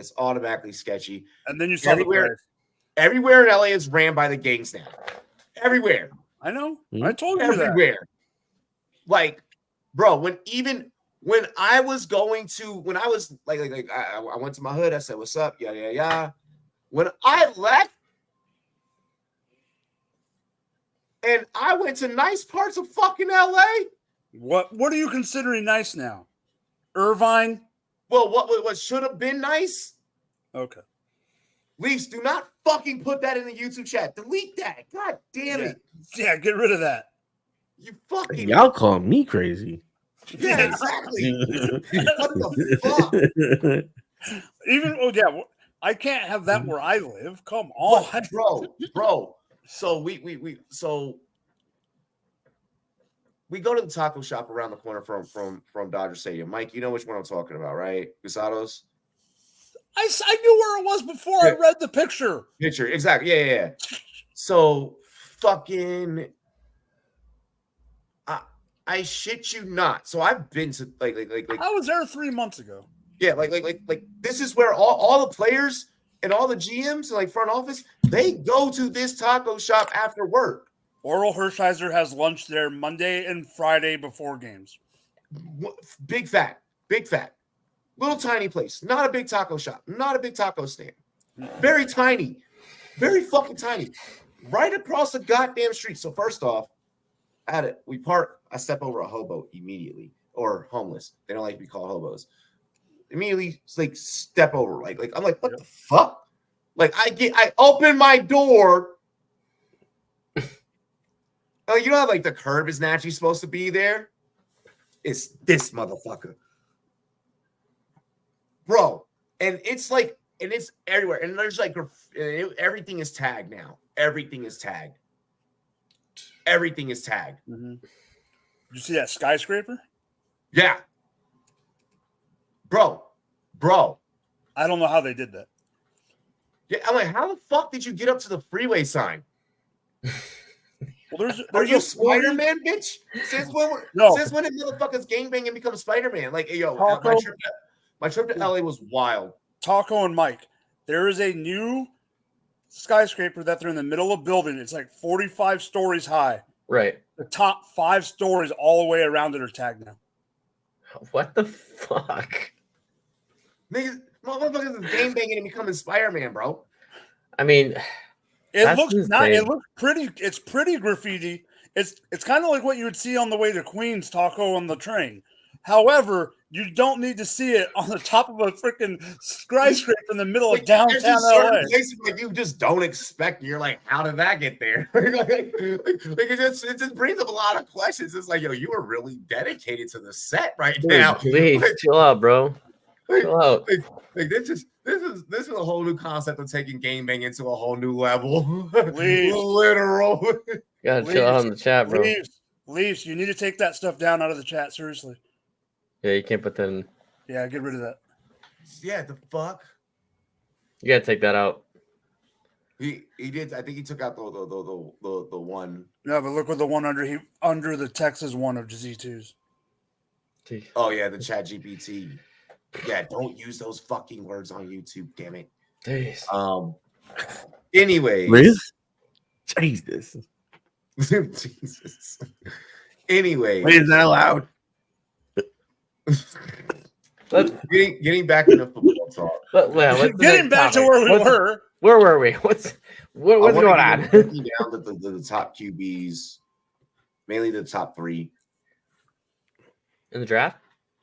then you saw everywhere in LA is ran by the gangs now. Everywhere. I know. I told you everywhere. Like, bro, when even when I was like I went to my hood, I said, "What's up?" Yeah. When I left, and I went to nice parts of fucking LA. What are you considering nice now? Irvine? Well, what should have been nice? Okay. Leafs, do not fucking put that in the YouTube chat. Delete that. God damn it. Yeah, get rid of that. You fucking Y'all call me crazy. Yeah, exactly. What the fuck? I can't have that where I live. Come on, bro. So we go to the taco shop around the corner from Dodger Stadium. Mike, you know which one I'm talking about, right? Gusados. I knew where it was before I read the picture. Exactly. Yeah. So fucking, I shit you not. So I've been to like I was there 3 months ago. Yeah, like this is where all the players and all the GMs, like front office, they go to this taco shop after work. Oral Hershiser has lunch there Monday and Friday before games. Big fat. Little tiny place. Not a big taco shop. Not a big taco stand. Very tiny. Very fucking tiny. Right across the goddamn street. So first off, we park. I step over a hobo immediately. Or homeless. They don't like to be called hobos. Immediately, like, step over. Like I'm like, what the fuck? Like, I open my door. Oh, you know how, like, the curb is naturally supposed to be there? It's this motherfucker. Bro. And it's like, and it's everywhere. And there's like, everything is tagged now. Everything is tagged. Mm-hmm. Did you see that skyscraper? Yeah. Bro. I don't know how they did that. Yeah, I'm like, how the fuck did you get up to the freeway sign? Well, Are you Spider-Man, bitch? Since when did motherfuckers gangbang and become Spider-Man? Like, yo, my trip to LA was wild. Taco and Mike, there is a new skyscraper that they're in the middle of building. It's like 45 stories high. Right. The top 5 stories all the way around it are tagged now. What the fuck? Niggas, motherfuckers is gangbanging and becoming Spider-Man, bro. I mean, it looks pretty. It's pretty graffiti. It's kind of like what you would see on the way to Queens, Taco on the train. However, you don't need to see it on the top of a freaking skyscraper in the middle of downtown LA. Places like you just don't expect. You're like, how did that get there? it just brings up a lot of questions. It's like, yo, you are really dedicated to the set right now. Please chill out, bro. Chill out. This is a whole new concept of taking gangbang into a whole new level. Literal. Gotta chill out in the chat, bro. Leafs, you need to take that stuff down out of the chat, seriously. Yeah, you can't put that in. Yeah, get rid of that. Yeah, the fuck. You gotta take that out. He did. I think he took out the one. No, but look what the one under the Texas one of Z2s. Oh yeah, the Chat GPT. Yeah, don't use those fucking words on YouTube, damn it. Jeez. Anyways. Liz? Jesus. Jesus. Anyway. Is that allowed? Getting back into football talk. Getting back to where we were. Where were we? What's going on? Breaking down the top QBs, mainly the top 3 in the draft.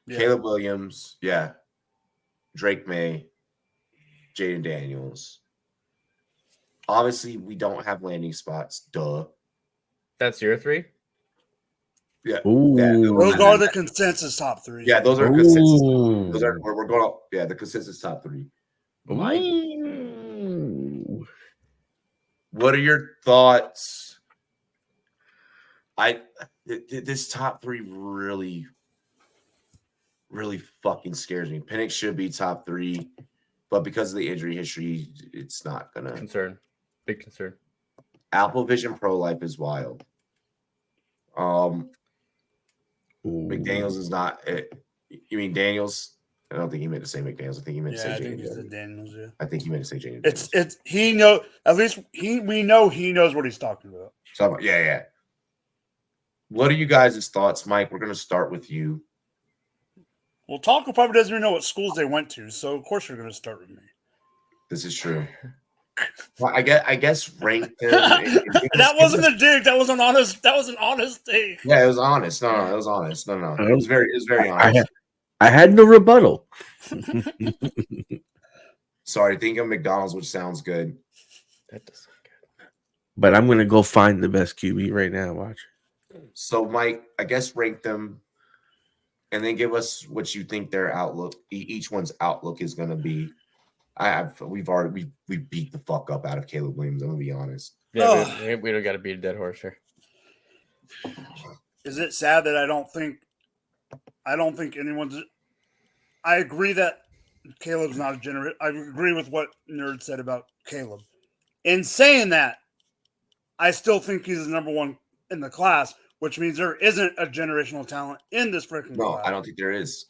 Yeah. Caleb Williams, yeah. Drake May, Jaden Daniels. Obviously, we don't have landing spots. Duh. That's your 3? Yeah. Those are the consensus top 3. Yeah, those are consensus. Those are we're going up. Yeah, the consensus top 3. Mike, what are your thoughts? This top 3 really fucking scares me. Penix should be top 3, but because of the injury history, it's not gonna. Big concern. Apple Vision Pro Life is wild. McDaniels is not. You mean Daniels? I don't think he meant to say McDaniels. I think he meant to say Daniels. Yeah, I think he meant to say Jaden. It's he know at least we know he knows what he's talking about. So yeah. What are you guys' thoughts, Mike? We're gonna start with you. Well, Taco probably doesn't even know what schools they went to, so of course you're going to start with me. This is true. Well, I guess rank them. That wasn't a dig. That was an honest. That was an honest dig. Yeah, it was honest. No, it was honest. No. It was very honest. I had no rebuttal. Sorry, think of McDonald's, which sounds good. That does sound good. But I'm gonna go find the best QB right now. Watch. So, Mike, I guess rank them, and then give us what you think their outlook, each one's outlook is going to be. We beat the fuck up out of Caleb Williams. I'm gonna be honest. Yeah, we don't got to beat a dead horse here. Is it sad that I don't think anyone's. I agree that Caleb's not a generation. I agree with what Nerd said about Caleb. In saying that, I still think he's the number one in the class, which means there isn't a generational talent in this freaking class. No, I don't think there is.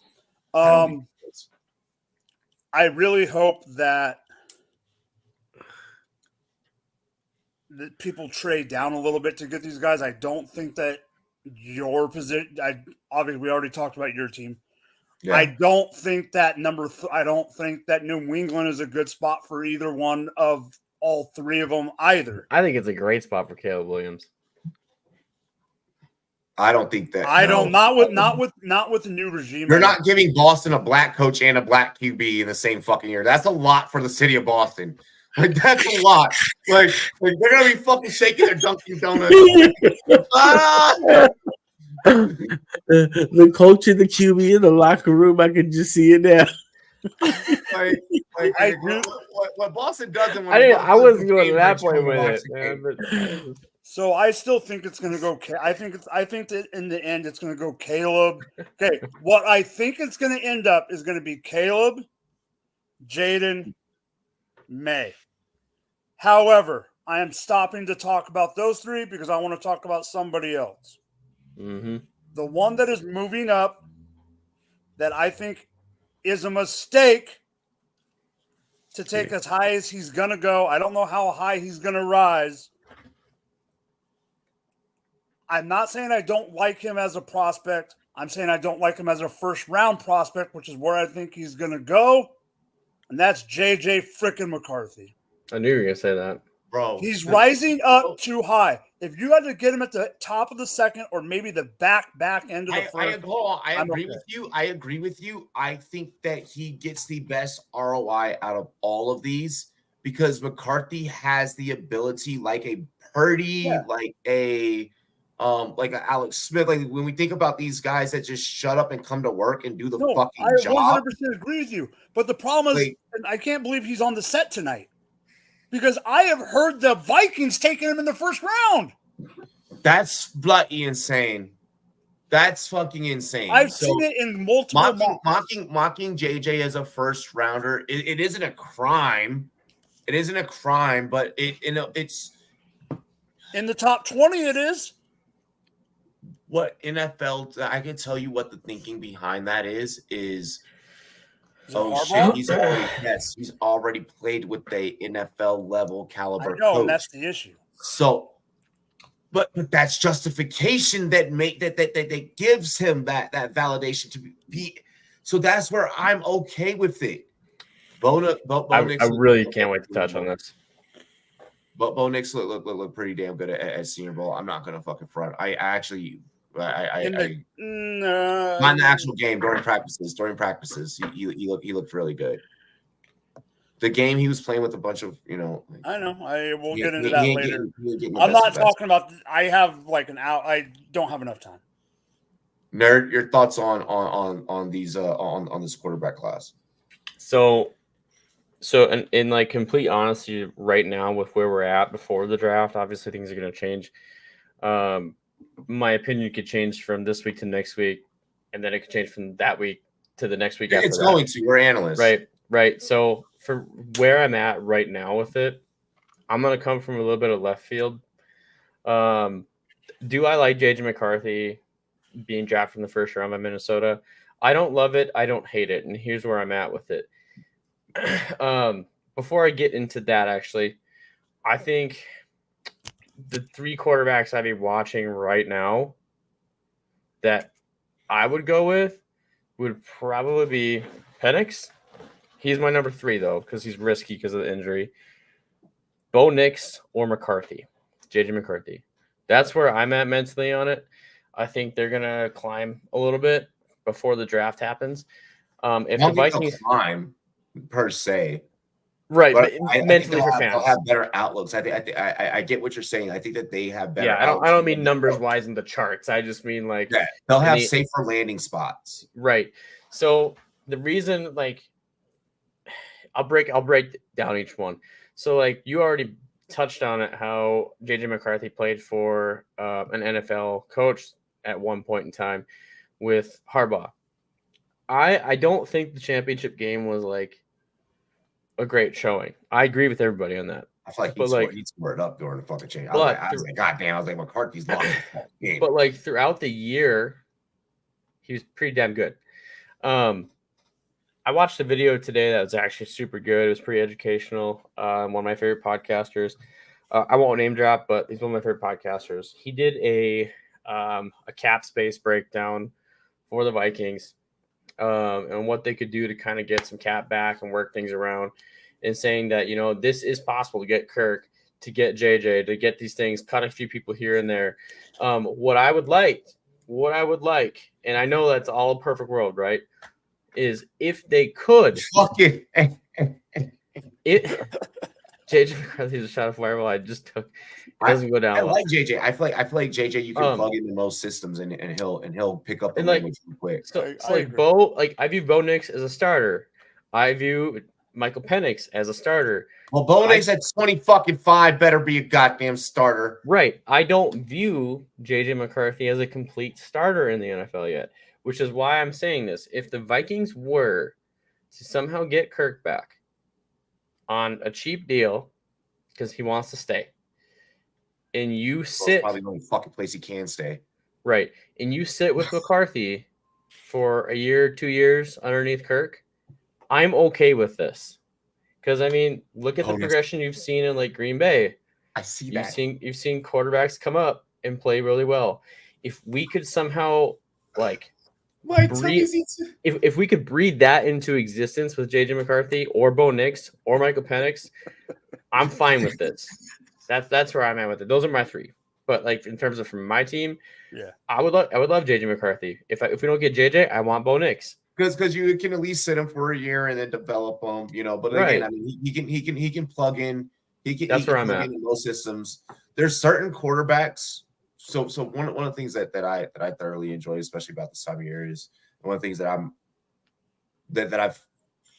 I really hope that people trade down a little bit to get these guys. I don't think that your position. Obviously, we already talked about your team. Yeah. I don't think that I don't think that New England is a good spot for either one of all three of them either. I think it's a great spot for Caleb Williams. I don't think that. Not with the new regime. You're not giving Boston a black coach and a black QB in the same fucking year. That's a lot for the city of Boston. Like, that's a lot. Like they're gonna be fucking shaking their Dunkin' Donuts. The coach and the QB in the locker room, I can just see it now. What Boston doesn't. I wasn't going to that point with it. So I still think it's going to go. I think that in the end it's going to go Caleb. Okay, what I think it's going to end up is going to be Caleb, Jaden, May. However, I am stopping to talk about those three because I want to talk about somebody else. Mm-hmm. The one that is moving up that I think is a mistake to take as high as he's going to go. I don't know how high he's going to rise. I'm not saying I don't like him as a prospect. I'm saying I don't like him as a first-round prospect, which is where I think he's going to go. And that's J.J. frickin' McCarthy. I knew you were going to say that. Bro. He's rising up too high. If you had to get him at the top of the second or maybe the back end of the first. I agree with you. I agree with you. I think that he gets the best ROI out of all of these because McCarthy has the ability, like a Purdy, like a Alex Smith. Like when we think about these guys that just shut up and come to work and do the fucking job. I 100% agree with you. But the problem is, I can't believe he's on the set tonight. Because I have heard the Vikings taking him in the first round. That's bloody insane. That's fucking insane. I've seen it in multiple mocking JJ as a first rounder. It isn't a crime. It isn't a crime, but it's in the top 20. It is. What NFL? I can tell you what the thinking behind that is. Oh shit! He's already played with a NFL level caliber coach. And that's the issue. So, but that's justification that gives him that validation to be. So that's where I'm okay with it. I really can't wait to touch on this. But Bo Nix look pretty damn good at Senior Bowl. I'm not gonna fucking front. I on the actual game during practices, he looked really good. The game he was playing with a bunch of, I know. We'll get into that later. I'm not talking about. I have like an out. I don't have enough time. Nerd, your thoughts on these on this quarterback class? So in like complete honesty, right now with where we're at before the draft, obviously things are going to change. My opinion could change from this week to next week, and then it could change from that week to the next week. It's going to. We're analysts, right. So for where I'm at right now with it, I'm going to come from a little bit of left field. Do I like JJ McCarthy being drafted in the first round by Minnesota? I don't love it. I don't hate it, and here's where I'm at with it. Before I get into that, actually, I think the three quarterbacks I'd be watching right now that I would go with would probably be Penix. He's my number 3 though, because he's risky because of the injury. Bo Nix or McCarthy, JJ McCarthy. That's where I'm at mentally on it. I think they're gonna climb a little bit before the draft happens. If I the don't think Vikings they'll climb per se, right, but but I think mentally for they'll fans, have better outlooks. I get what you're saying. I think that they have better. yeah. I outlooks don't mean than numbers wise in the charts. I just mean like Yeah, they'll have the- safer landing spots. right. So the reason, like, I'll break down each one. So like you already touched on it, how JJ McCarthy played for an NFL coach at one point in time with Harbaugh. I don't think the championship game was like a great showing. I agree with everybody on that. I feel like But, he'd square it up during the fucking change. but I was like, God damn, I was like, McCarthy's lost the game. But like throughout the year, he was pretty damn good. I watched a video today that was actually super good. It was pretty educational. One of my favorite podcasters. I won't name drop, but he's one of my favorite podcasters. He did a cap space breakdown for the Vikings and what they could do to kind of get some cap back and work things around, and saying that, you know, this is possible to get Kirk, to get JJ, to get these things, cut a few people here and there. What I would like, and I know that's all a perfect world, right? Is if they could Fucking it JJ McCarthy's a shot of fireball I just took. It doesn't go down. I like JJ. I feel like JJ you can Um, plug into most systems and he'll pick up the and, like, language real quick. So, I like agree. Bo, like I view Bo Nix as a starter. I view Michael Penix as a starter. Well, Bo Nix at 20 better be a goddamn starter. Right. I don't view JJ McCarthy as a complete starter in the NFL yet, which is why I'm saying this. If the Vikings were to somehow get Kirk back on a cheap deal because he wants to stay, and you Well, it's sit probably the only fucking place he can stay. right, and you sit with McCarthy for a year, 2 years underneath Kirk, I'm okay with this. Because I mean, look at the Bonus. progression you've seen in like Green Bay. I see You've that. seen quarterbacks come up and play really well. If we could somehow like breed, if we could breed that into existence with JJ McCarthy or Bo Nix or Michael Penix, I'm fine with this. That's where I'm at with it. Those are my 3. But like in terms of from my team, Yeah. I would love JJ McCarthy. If we don't get JJ, I want Bo Nix. Because you can at least sit him for a year and then develop him, you know. But again, Right. I mean, he can plug in. That's where I'm plug at. into most systems. There's certain quarterbacks. So one of the things that I thoroughly enjoy, especially about this time of year, is one of the things that I've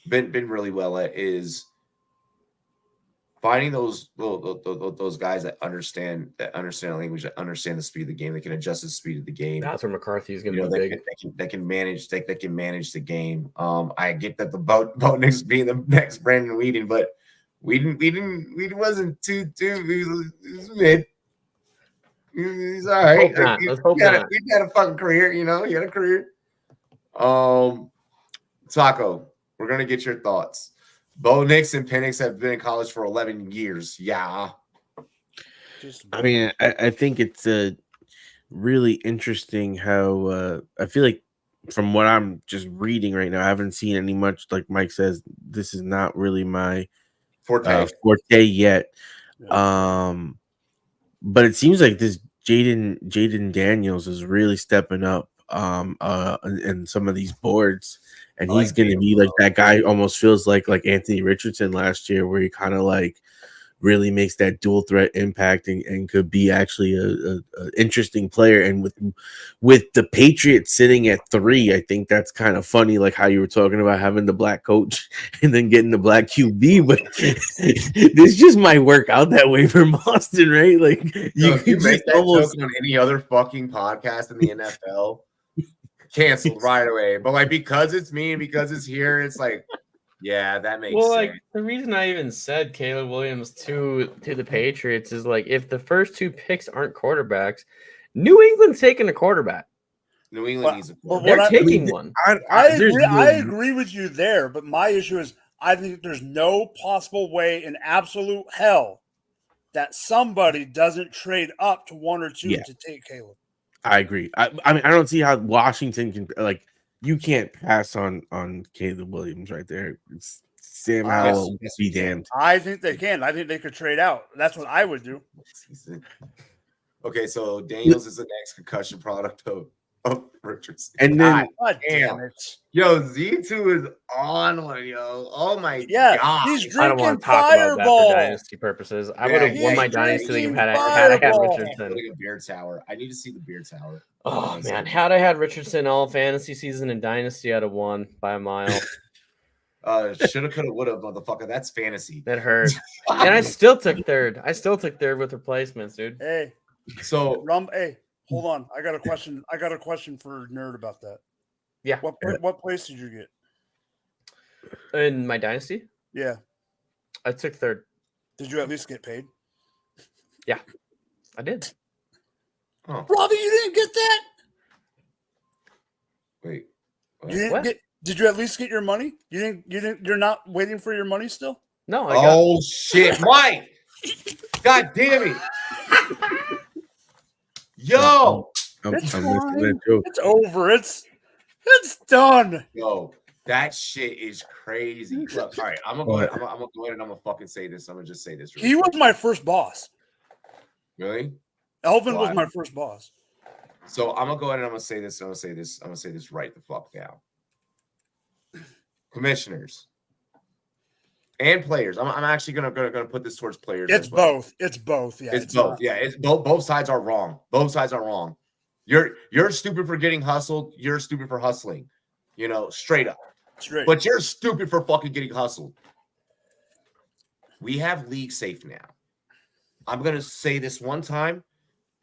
been really well at is finding those guys that understand the language, that understand the speed of the game, that can adjust the speed of the game. That's where McCarthy is going You to know, be big. that can manage the game. I get that the Bo Nix being the next Brandon Whedon, but Whedon wasn't too he was mid. He's all right. Let's hope not. Let's hope not. He had a fucking career, you know. He had a career. Taco, we're gonna get your thoughts. Bo Nix and Penix have been in college for 11 years. Yeah. I mean, I think it's really interesting how I feel like from what I'm just reading right now, I haven't seen any much, like Mike says, this is not really my Forte. forte yet. But it seems like this Jaden Daniels is really stepping up in some of these boards. And he's going to be like that guy. Almost feels like Anthony Richardson last year, where he kind of like really makes that dual threat impact and could be actually a interesting player. And with the Patriots sitting at 3, I think that's kind of funny, like how you were talking about having the black coach and then getting the black QB. But this just might work out that way for Boston, right? Like you could make that joke on any other fucking podcast in the NFL. Canceled right away, but like because it's me and because it's here, it's like, yeah, that makes sense. Like the reason I even said Caleb Williams to the Patriots is like if the first 2 picks aren't quarterbacks, New England's taking a quarterback. New England needs a They're taking one. I agree with you there, but my issue is I think there's no possible way in absolute hell that somebody doesn't trade up to 1 or 2 to take Caleb. I agree. I mean, I don't see how Washington can like you can't pass on Caleb Williams right there. Sam Wow. Howell, be damned. I think they can. I think they could trade out. That's what I would do. Okay, so Daniels is the next concussion product of Richardson. And then God damn it. Yo, Z2 is on one, yo. Oh my Yeah, god. he's I don't want drinking to talk about that Fireball. for dynasty purposes. I would have Yeah, won my he's dynasty league drinking had I had Fireball. Richardson. Putting a beer tower. I need to see the beer tower. Oh man, had I had Richardson all fantasy season and dynasty, I'd have won by a mile. Shoulda, coulda, woulda, motherfucker. That's fantasy. That hurt. And I still took third. I still took third with replacements, dude. Hey, So hey, hold on. I got a question. I got a question for Nerd about that. Yeah. What place did you get? In my dynasty, Yeah. I took third. Did you at least get paid? Yeah, I did. oh, Robbie, you didn't get that? wait. What? You didn't What? get Did you at least get your money? You're not waiting for your money still? No, I got. Oh shit, Mike! God damn it! Yo, I'm It's missing fine. that joke. It's over. It's done. yo, that shit is crazy. Look, all right, I'm gonna go ahead and I'm gonna fucking say this. I'm gonna just say this. Really He quick. was my first boss. Really? Elvin Why? was my first boss. So I'm gonna go ahead and I'm gonna say this. I'm gonna say this right the fuck now. Commissioners and players. I'm actually gonna put this towards players. It's as well. both. It's both. Yeah. It's both. not- Yeah, it's both sides are wrong. Both sides are wrong. You're stupid for getting hustled. You're stupid for hustling. You know, straight up. Straight. But you're stupid for fucking getting hustled. We have league safe now. I'm gonna say this one time,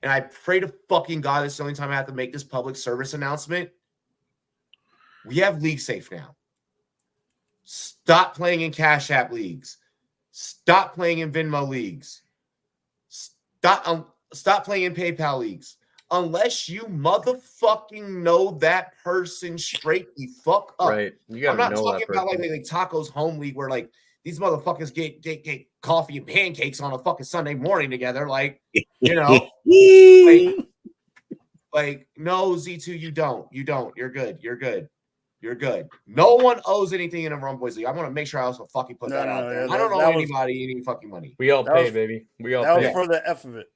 and I pray to fucking God this is the only time I have to make this public service announcement. We have league safe now. Stop playing in Cashapp leagues. Stop playing in Venmo leagues. Stop playing in PayPal leagues. Unless you motherfucking know that person straight the fuck up. Right. You I'm gotta not know talking that about person. like Tacos Home League where like these motherfuckers get coffee and pancakes on a fucking Sunday morning together. Like, you know, like no, Z2, you don't. You're good. You're good. No one owes anything in a Rumboyz League. I want to make sure I also fucking put that out there. yeah, I don't that owe was- anybody any fucking money. We all That pay, was- baby. We all That was pay. for the F of it.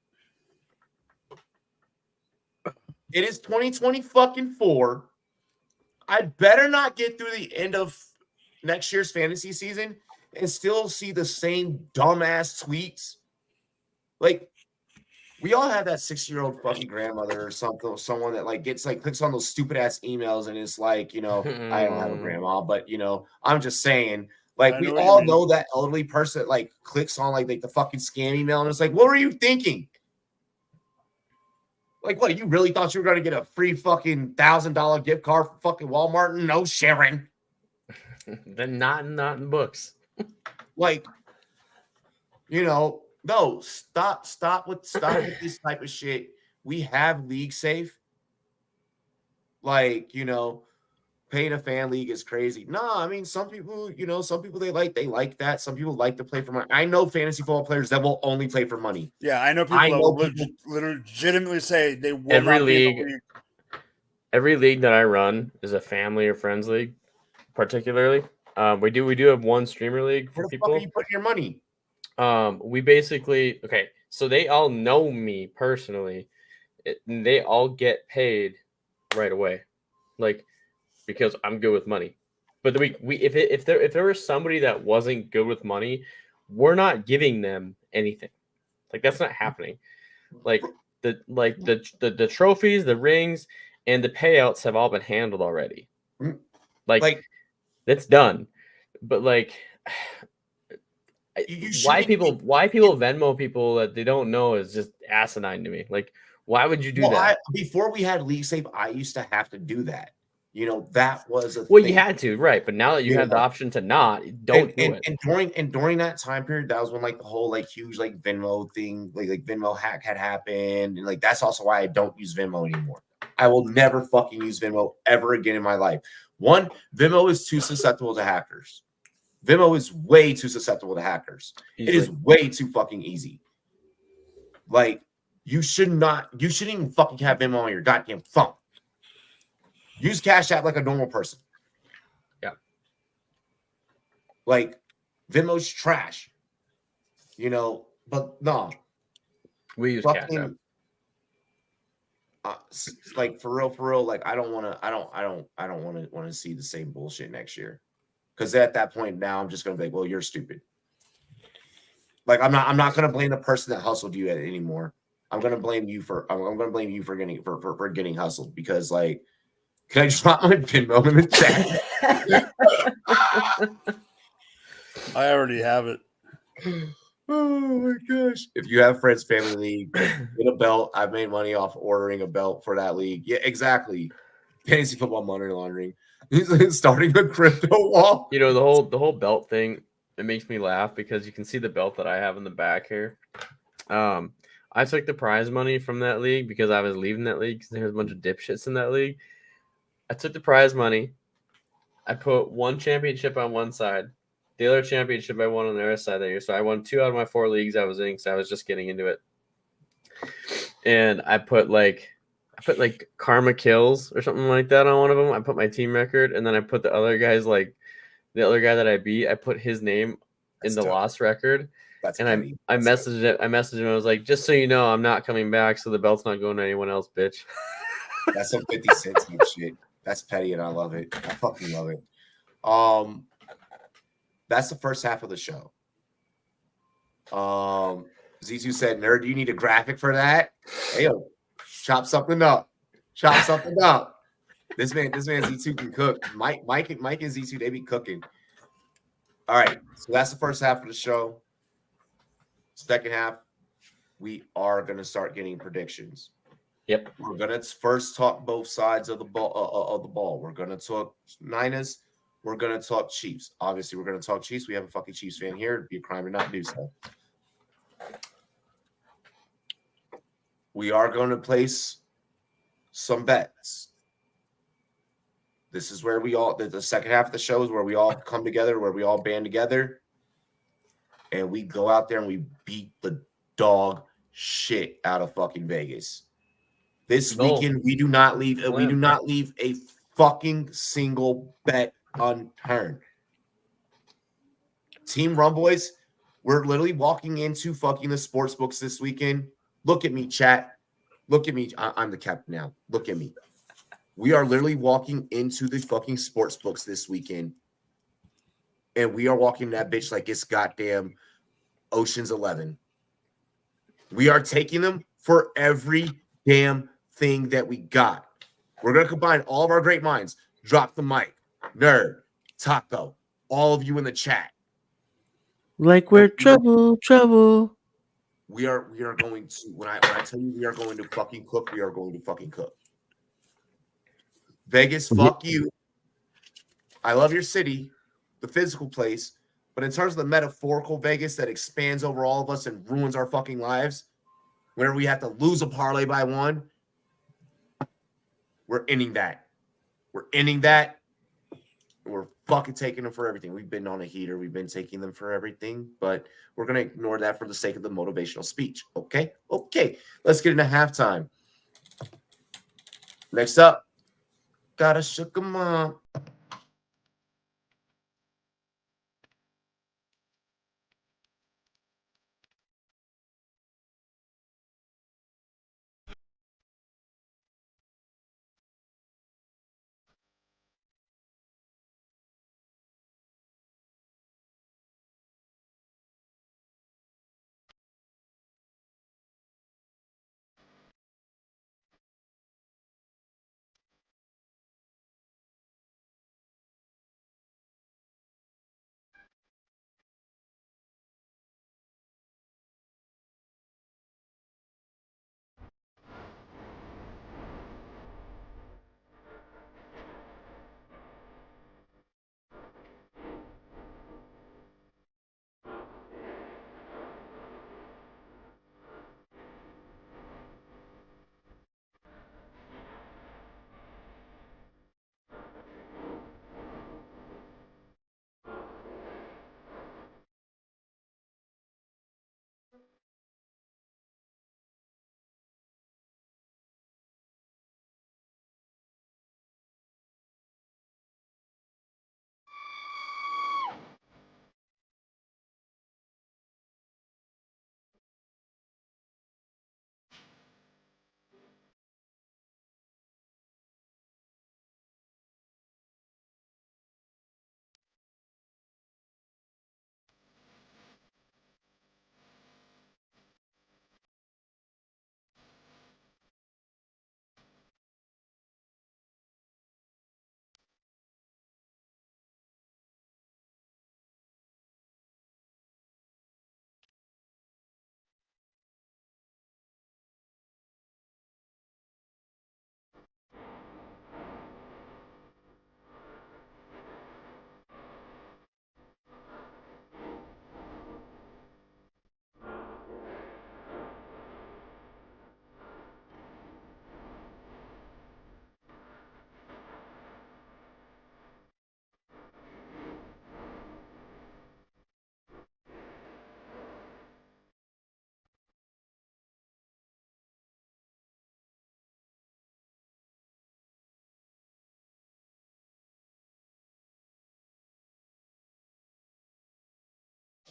It is 2020 fucking 4. I better not get through the end of next year's fantasy season and still see the same dumbass tweets. Like, we all have that 60-year-old fucking grandmother or something, someone that like gets like clicks on those stupid ass emails and it's like, you know, I don't have a grandma, but you know, I'm just saying, like, I we know what you all mean. know that elderly person that like clicks on like the fucking scam email and it's like, what were you thinking? Like, what, you really thought you were going to get a free fucking $1,000 gift card for fucking Walmart? No, Sharon. Then not in books. Like, you know, no, stop with this type of shit. We have league safe. Like, you know, paying a fan league is crazy. No, I mean, some people, you know, they like that. Some people like to play for money. I know fantasy football players that will only play for money. Yeah, I know people I that know will people- legitimately say they will Every not be in the league- league. Every league that I run is a family or friends league, particularly. We do have one streamer league for Where the people. fuck are you putting your money? We basically so they all know me personally. They all get paid right away, like because I'm good with money. But if there was somebody that wasn't good with money, we're not giving them anything. Like that's not happening. Like the trophies, the rings, and the payouts have all been handled already. Like that's done. But like. Why people Venmo people that they don't know is just asinine to me. Like, why would you do that? Before we had league safe, I used to have to do that. You know, that was a Well, thing. you had to, right? But now that you have the option to not, don't do it. And during that time period, that was when like the whole like huge like Venmo thing, like Venmo hack had happened, and like that's also why I don't use Venmo anymore. I will never fucking use Venmo ever again in my life. One, Venmo is too susceptible to hackers. Venmo is way too susceptible to hackers. It is way too fucking easy. Like, you shouldn't even fucking have Venmo on your goddamn phone. Use Cash App like a normal person. Yeah. Like Venmo's trash. You know, but no. We use Cash App. Fucking like for real, like I don't want to see the same bullshit next year. Because at that point now, I'm just gonna be like, well, you're stupid. Like I'm not gonna blame the person that hustled you anymore. I'm gonna blame you for getting hustled because like, can I drop my Venmo in the chat? I already have it. Oh my gosh! If you have friends, family league, get a belt. I've made money off ordering a belt for that league. Yeah, exactly. Fantasy football money laundering. He's starting a crypto wall. You know, the whole belt thing, it makes me laugh because you can see the belt that I have in the back here. I took the prize money from that league because I was leaving that league because there was a bunch of dipshits in that league. I took the prize money. I put one championship on one side. The other championship I won on the other side that year. So I won 2 out of my 4 leagues I was in because I was just getting into it. And I put like Karma Kills or something like that on one of them. I put my team record, and then I put the other guy that I beat, I put his name in the loss record. And I messaged it. I messaged him. I was like, just so you know, I'm not coming back, so the belt's not going to anyone else, bitch. That's some 50 Cent type shit. That's petty, and I love it. I fucking love it. That's the first half of the show. Z2 said, "Nerd, do you need a graphic for that?" Hey, yo, chop something up. Chop something up. This man Z2 can cook. Mike and Z2, they be cooking. All right, so that's the first half of the show. Second half, we are gonna start getting predictions. Yep. We're gonna first talk both sides of the ball. We're gonna talk Niners. We're gonna talk Chiefs. Obviously, we're gonna talk Chiefs. We have a fucking Chiefs fan here. It'd be a crime to not do so. We are going to place some bets. This is where we all, the second half of the show is where we all come together, where we all band together, and we go out there and we beat the dog shit out of fucking Vegas. This weekend, we do not leave a fucking single bet unturned. Team Rumboyz, we're literally walking into fucking the sports books this weekend. Look at me, chat. Look at me. I'm the captain now. Look at me. We are literally walking into the fucking sports books this weekend, and we are walking that bitch like it's goddamn Ocean's 11. We are taking them for every damn thing that we got. We're going to combine all of our great minds. Drop the mic. Nerd. Taco. All of you in the chat. Like we're trouble. We are going to, when I tell you we are going to fucking cook, we are going to fucking cook. Vegas, fuck you. I love your city, the physical place, but in terms of the metaphorical Vegas that expands over all of us and ruins our fucking lives, where we have to lose a parlay by one, we're ending that. We're ending that. We're fucking taking them for everything. We've been on a heater. We've been taking them for everything, but we're going to ignore that for the sake of the motivational speech. Okay? Okay. Let's get into halftime. Next up, gotta shook 'em up.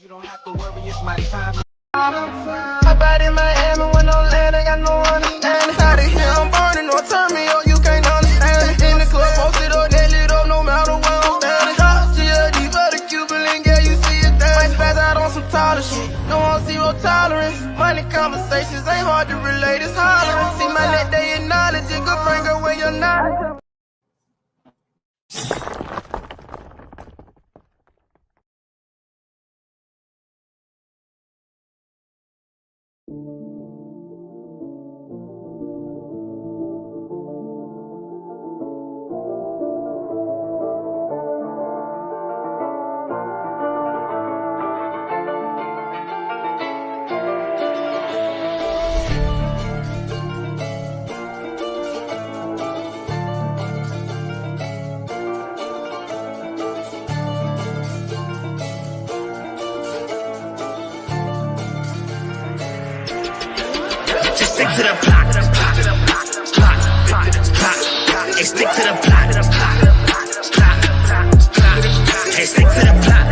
I bought in Miami when no land, I got no understanding. Out of here, I'm burning, don't turn me on, you can't understand. In the club, posted up, they lit up, no matter where I'm standing. Drop CLD for the Cuban link, yeah, you see it there. Might spaz out on some taller shit, don't want zero tolerance. Money conversations ain't hard to relate, it's hollering. See my net, they acknowledge it, good friend, girl, where you're not. Stick to the plot, hey, stick to the plot, hey, stick to the plot,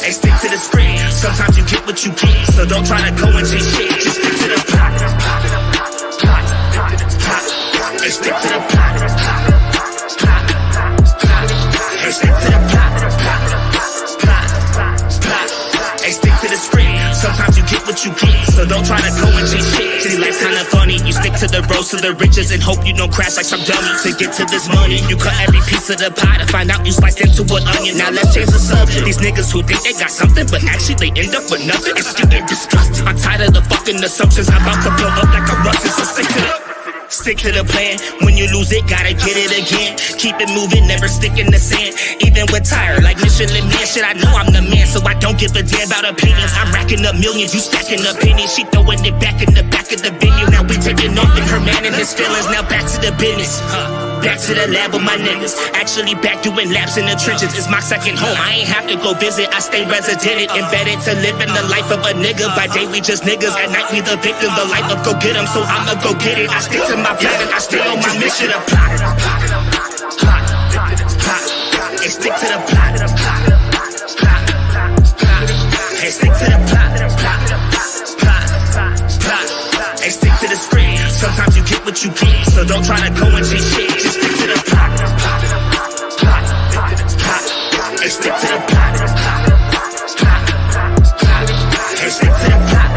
hey, stick to the script. Sometimes you get what you get, so don't try to go and chase shit. Just stick to the plot, hey, stick to the plot, hey, stick to the plot, hey, stick to the script. Sometimes you get what you get, so don't try to go and chase shit. See, life's kinda funny. You stick to the road to the riches and hope you don't crash like some dummy. To get to this money, you cut every piece of the pie to find out you sliced into an onion. Now let's change the subject. These niggas who think they got something, but actually they end up with nothing. It's getting disgusting. I'm tired of the fucking assumptions. I'm about to blow up like a Russian, so stick to the plan. When you lose it, gotta get it again. Keep it moving, never stick in the sand. Even with tired, like Michelin Man, shit, I know I'm the man, so I don't give a damn about opinions. I'm racking up millions, you stacking opinions. She throwing it back in the back of the venue. Now we taking off in her man and his feelings. Now back to the business. Back to the lab with my niggas. Actually back doing laps in the trenches. It's my second home. I ain't have to go visit. I stay resident, embedded to living the life of a nigga. By day we just niggas. At night we the victim. The life of go get 'em. So I'ma go get it. I stick to my plan and I stay on my mission. Plot. Hey, stick to the plot. Hey, stick to the plot. Hey, stick to the script. Sometimes you get what you get, so don't try to go and chase shit. Just stick to the plot. Hey, stick to the plot. Hey, stick to the plot.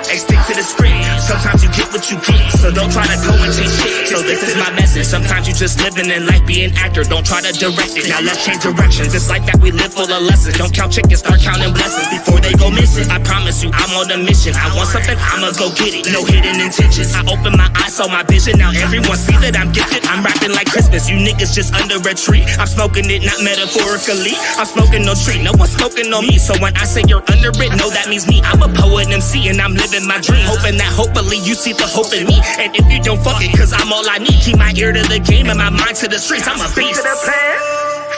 Hey, stick to the script. Sometimes you get what you get, so don't try to go and chase shit. So this is my message. Sometimes you just living in life, be an actor. Don't try to direct it. Now let's change directions. It's like that we live full of lessons. Don't count chickens, start counting blessings before they go missing. I promise you, I'm on a mission. I want something, I'ma go get it. No hidden intentions. I open my eyes, saw my vision. Now everyone see that I'm gifted. I'm rapping like Christmas. You niggas just under a tree. I'm smoking it, not metaphorically. I'm smoking no tree. No one's smoking on me. So when I say you're under it, no, that means me. I'm a poet MC and I'm living my dream. Hoping that hopefully you see the hope in me. And if you don't fuck it, cause I'm all I need. Keep my ear to the game and my mind to the streets. I'm a beast. Stick to the plan.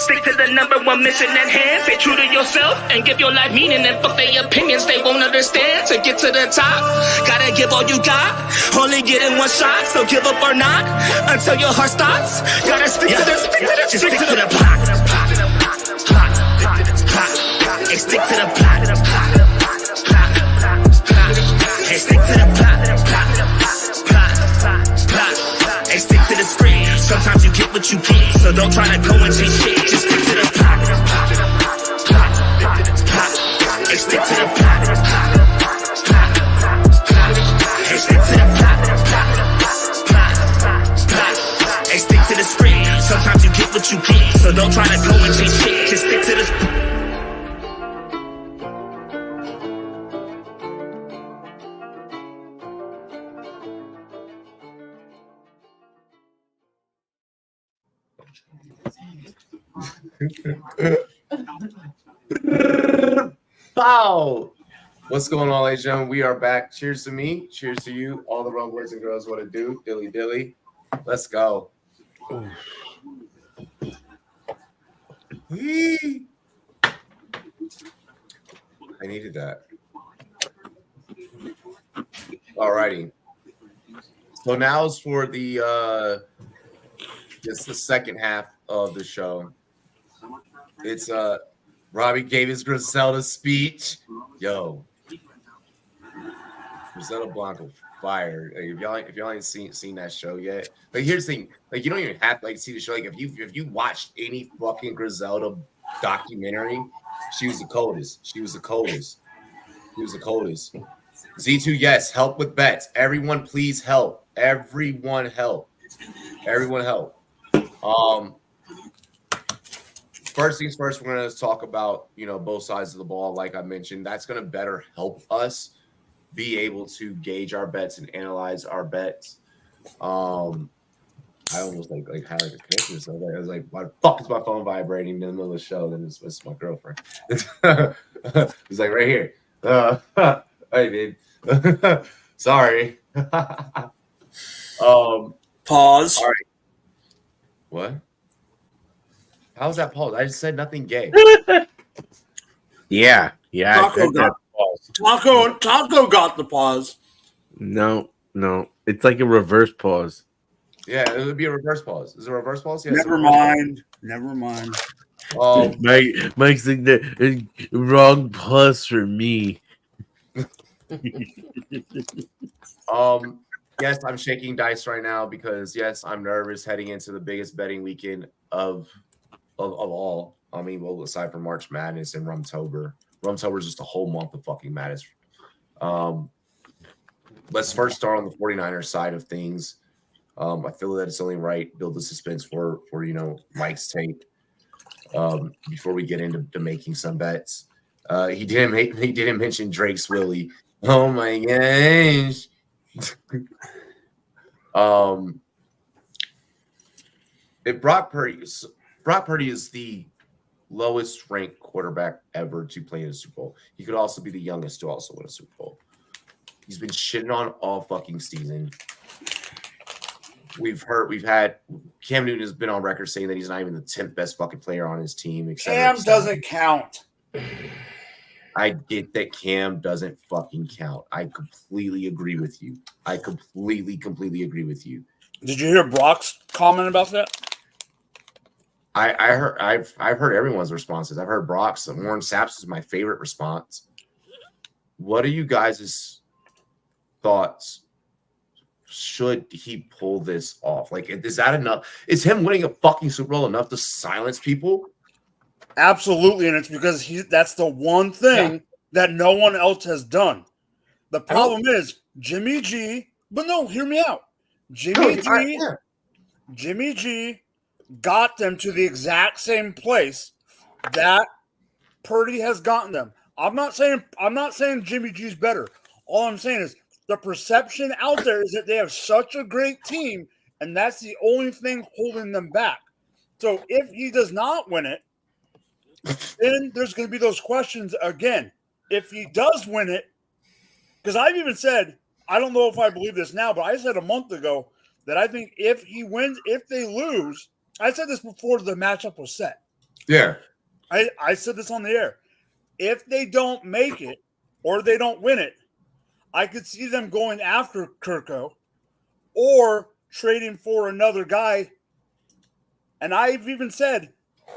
Stick to the #1 mission at hand. Stay true to yourself and give your life meaning. And fuck their opinions, they won't understand. To get to the top, gotta give all you got. Only getting one shot, so give up or not until your heart stops. Gotta stick to the plot. Hey, stick to the plot. Hey, stick to the plot. Hey, stick to the script. Sometimes you get what you get, so don't try to go and chase shit. Just stick to the plot. Hey, stick to the plot. Hey, stick to the plot. Hey, stick to the script. Sometimes you get what you get, so don't try to go and chase shit. Just stick to the Pow! What's going on, ladies and gentlemen? We are back. Cheers to me. Cheers to you. All the Rumboyz and girls, what it do? Dilly dilly. Let's go. Whee! I needed that. Alrighty. So now is for the it's the second half of the show. It's Robbie gave his Griselda speech. Yo, Griselda Blanco fire. Like, if y'all ain't seen that show yet, like here's the thing, like you don't even have to like see the show. Like if you watched any fucking Griselda documentary, she was the coldest. She was the coldest. She was the coldest. Z2, yes, help with bets. Everyone, please help. Everyone help. Everyone help. First things first, we're going to talk about, both sides of the ball. Like I mentioned, that's going to better help us be able to gauge our bets and analyze our bets. I almost like had like a connection. So I was like, why the fuck is my phone vibrating in the middle of the show? Then it's my girlfriend. It's like right here. Hey, babe. Sorry. Pause. All right. What? How's that pause? I just said nothing gay. Yeah. Taco got the pause. No. It's like a reverse pause. Yeah, it would be a reverse pause. Is it a reverse pause? Yeah, Never mind. Mike's like the wrong pause for me. Yes, I'm shaking dice right now because yes, I'm nervous heading into the biggest betting weekend of all. I mean, well, aside from March Madness and Rumtober. Rumtober is just a whole month of fucking madness. Let's first start on the 49ers side of things. I feel that it's only right build the suspense for Mike's tape before we get into making some bets. He didn't mention Drake's Willie. Oh my gosh. If Brock Purdy is the lowest ranked quarterback ever to play in a Super Bowl. He could also be the youngest to also win a Super Bowl. He's been shitting on all fucking season. We've had Cam Newton has been on record saying that he's not even the 10th best fucking player on his team. Cam doesn't count. I get that Cam doesn't fucking count. I completely agree with you. I completely agree with you. Did you hear Brock's comment about that? I've heard everyone's responses. I've heard Brock's. Warren Sapp's is my favorite response. What are you guys' thoughts? Should he pull this off? Like, is that enough? Is him winning a fucking Super Bowl enough to silence people? Absolutely, and it's because that's the one thing that no one else has done. The problem is Jimmy G, but no, hear me out. Jimmy G got them to the exact same place that Purdy has gotten them. I'm not saying Jimmy G's better. All I'm saying is the perception out there is that they have such a great team, and that's the only thing holding them back. So if he does not win it, then there's going to be those questions again. If he does win it, because I've even said, I don't know if I believe this now, but I said a month ago that I think if he wins, if they lose, I said this before the matchup was set. Yeah. I said this on the air. If they don't make it or they don't win it, I could see them going after Kirko or trading for another guy. And I've even said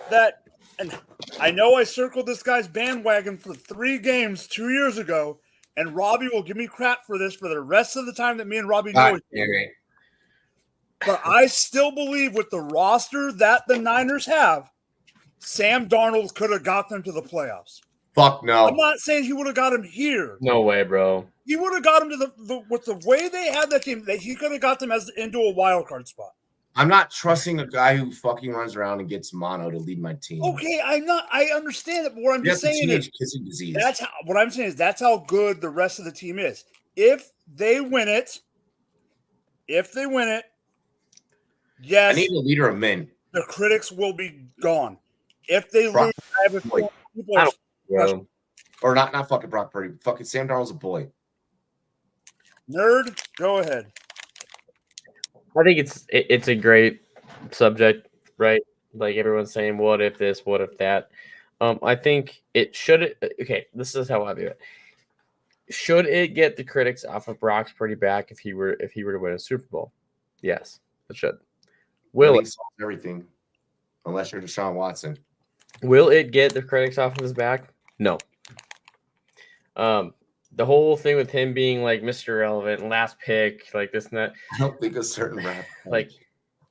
that, and I know I circled this guy's bandwagon for 3 games 2 years ago, and Robbie will give me crap for this for the rest of the time that me and Robbie know each other. But I still believe with the roster that the Niners have, Sam Darnold could have got them to the playoffs. Fuck no. I'm not saying he would have got him here. No way, bro. He would have got him to with the way they had that team, that he could have got them into a wild card spot. I'm not trusting a guy who fucking runs around and gets mono to lead my team. Okay, I understand it, but what I'm just saying is kissing disease. That's how good the rest of the team is. If they win it, yes, I need a leader of men. The critics will be gone. If they lose, I have a feeling people are or not fucking Brock Purdy. Fucking Sam Darnold's a boy. Nerd, go ahead. I think it's a great subject, right? Like everyone's saying, what if this, what if that? I think it should. Okay, this is how I view it. Should it get the critics off of Brock's Purdy back if he were to win a Super Bowl? Yes, it should. Will it? Everything. unless you're Deshaun Watson. Will it get the critics off of his back? No. The whole thing with him being like Mr. Relevant, last pick, like this and that. I don't think a certain rap Like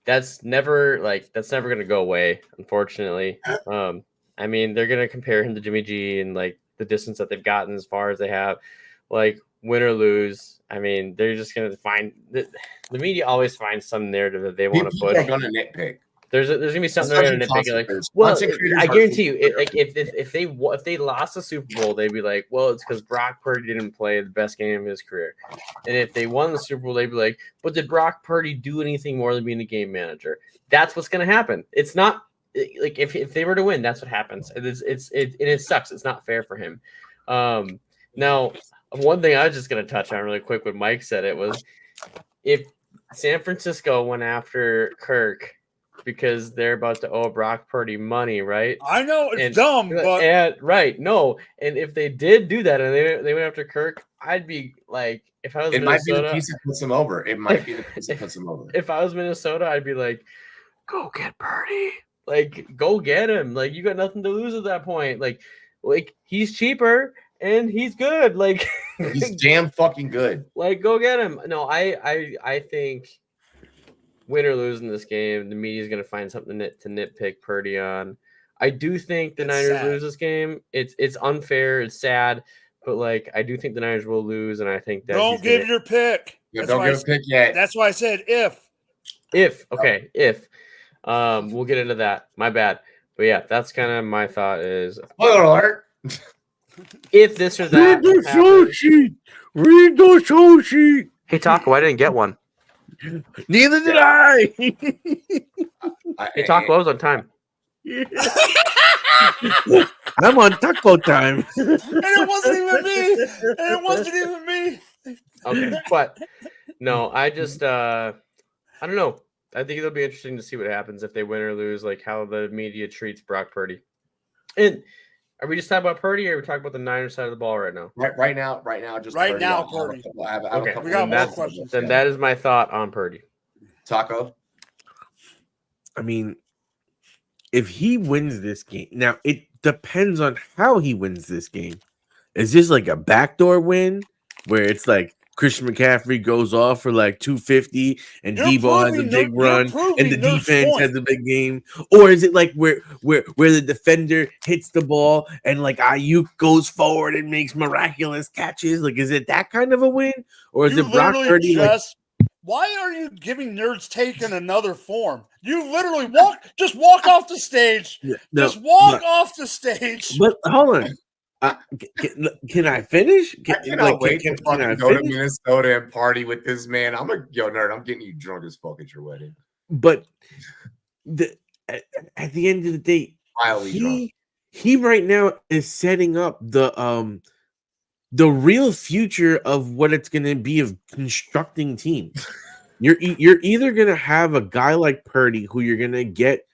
that's never gonna go away, unfortunately. I mean, they're gonna compare him to Jimmy G and like the distance that they've gotten as far as they have, like win or lose. I mean, they're just gonna find the media always finds some narrative that they want to people push. are gonna nitpick. There's gonna be something they're gonna nitpick. Like, well, I guarantee you, if they lost the Super Bowl, they'd be like, well, it's because Brock Purdy didn't play the best game of his career. And if they won the Super Bowl, they'd be like, but did Brock Purdy do anything more than being a game manager? That's what's gonna happen. It's not like if they were to win, that's what happens. It sucks. It's not fair for him. Now, one thing I was just gonna touch on really quick when Mike said it was if San Francisco went after Kirk because they're about to owe Brock Purdy money, right? I know it's dumb, but and if they did do that and they went after Kirk, I'd be like, if I was it Minnesota, might be the piece that puts him over. It might be the piece that puts him over. If I was Minnesota, I'd be like, go get Purdy, like go get him, like you got nothing to lose at that point, like he's cheaper and he's good, like he's damn fucking good, like go get him. No, I think. Win or lose in this game, the media is going to find something to nitpick Purdy on. I do think the Niners lose this game. It's unfair. It's sad, but like I do think the Niners will lose, and I think that don't give your pick. Yeah, don't give a pick yet. That's why I said if. If we'll get into that. My bad, but yeah, that's kind of my thought. Is spoiler alert. If this or that, read the show sheet. Hey Taco, I didn't get one. Neither did I. Hey Taco, I was on time. I'm on taco time. And it wasn't even me. Okay, but no, I just I don't know. I think it'll be interesting to see what happens if they win or lose, like how the media treats Brock Purdy. And are we just talking about Purdy, or are we talking about the Niners side of the ball right now? Right now, just right Purdy. now, Purdy. Okay, we got more questions. Then that is my thought on Purdy. Taco. I mean, if he wins this game, now it depends on how he wins this game. Is this like a backdoor win where it's like Christian McCaffrey goes off for like 250 and Debo has a big run and the defense has a big game? Or is it like where the defender hits the ball and like Ayuk goes forward and makes miraculous catches? Like, is it that kind of a win? Or is it Brock Purdy? Why are you giving Nerds Take in another form? You literally walk off the stage. Off the stage. But hold on. Can I finish? I cannot wait to fucking go to Minnesota and party with this man. I'm getting you drunk as fuck at your wedding. But at the end of the day, he right now is setting up the real future of what it's going to be of constructing teams. You're either going to have a guy like Purdy who you're going to get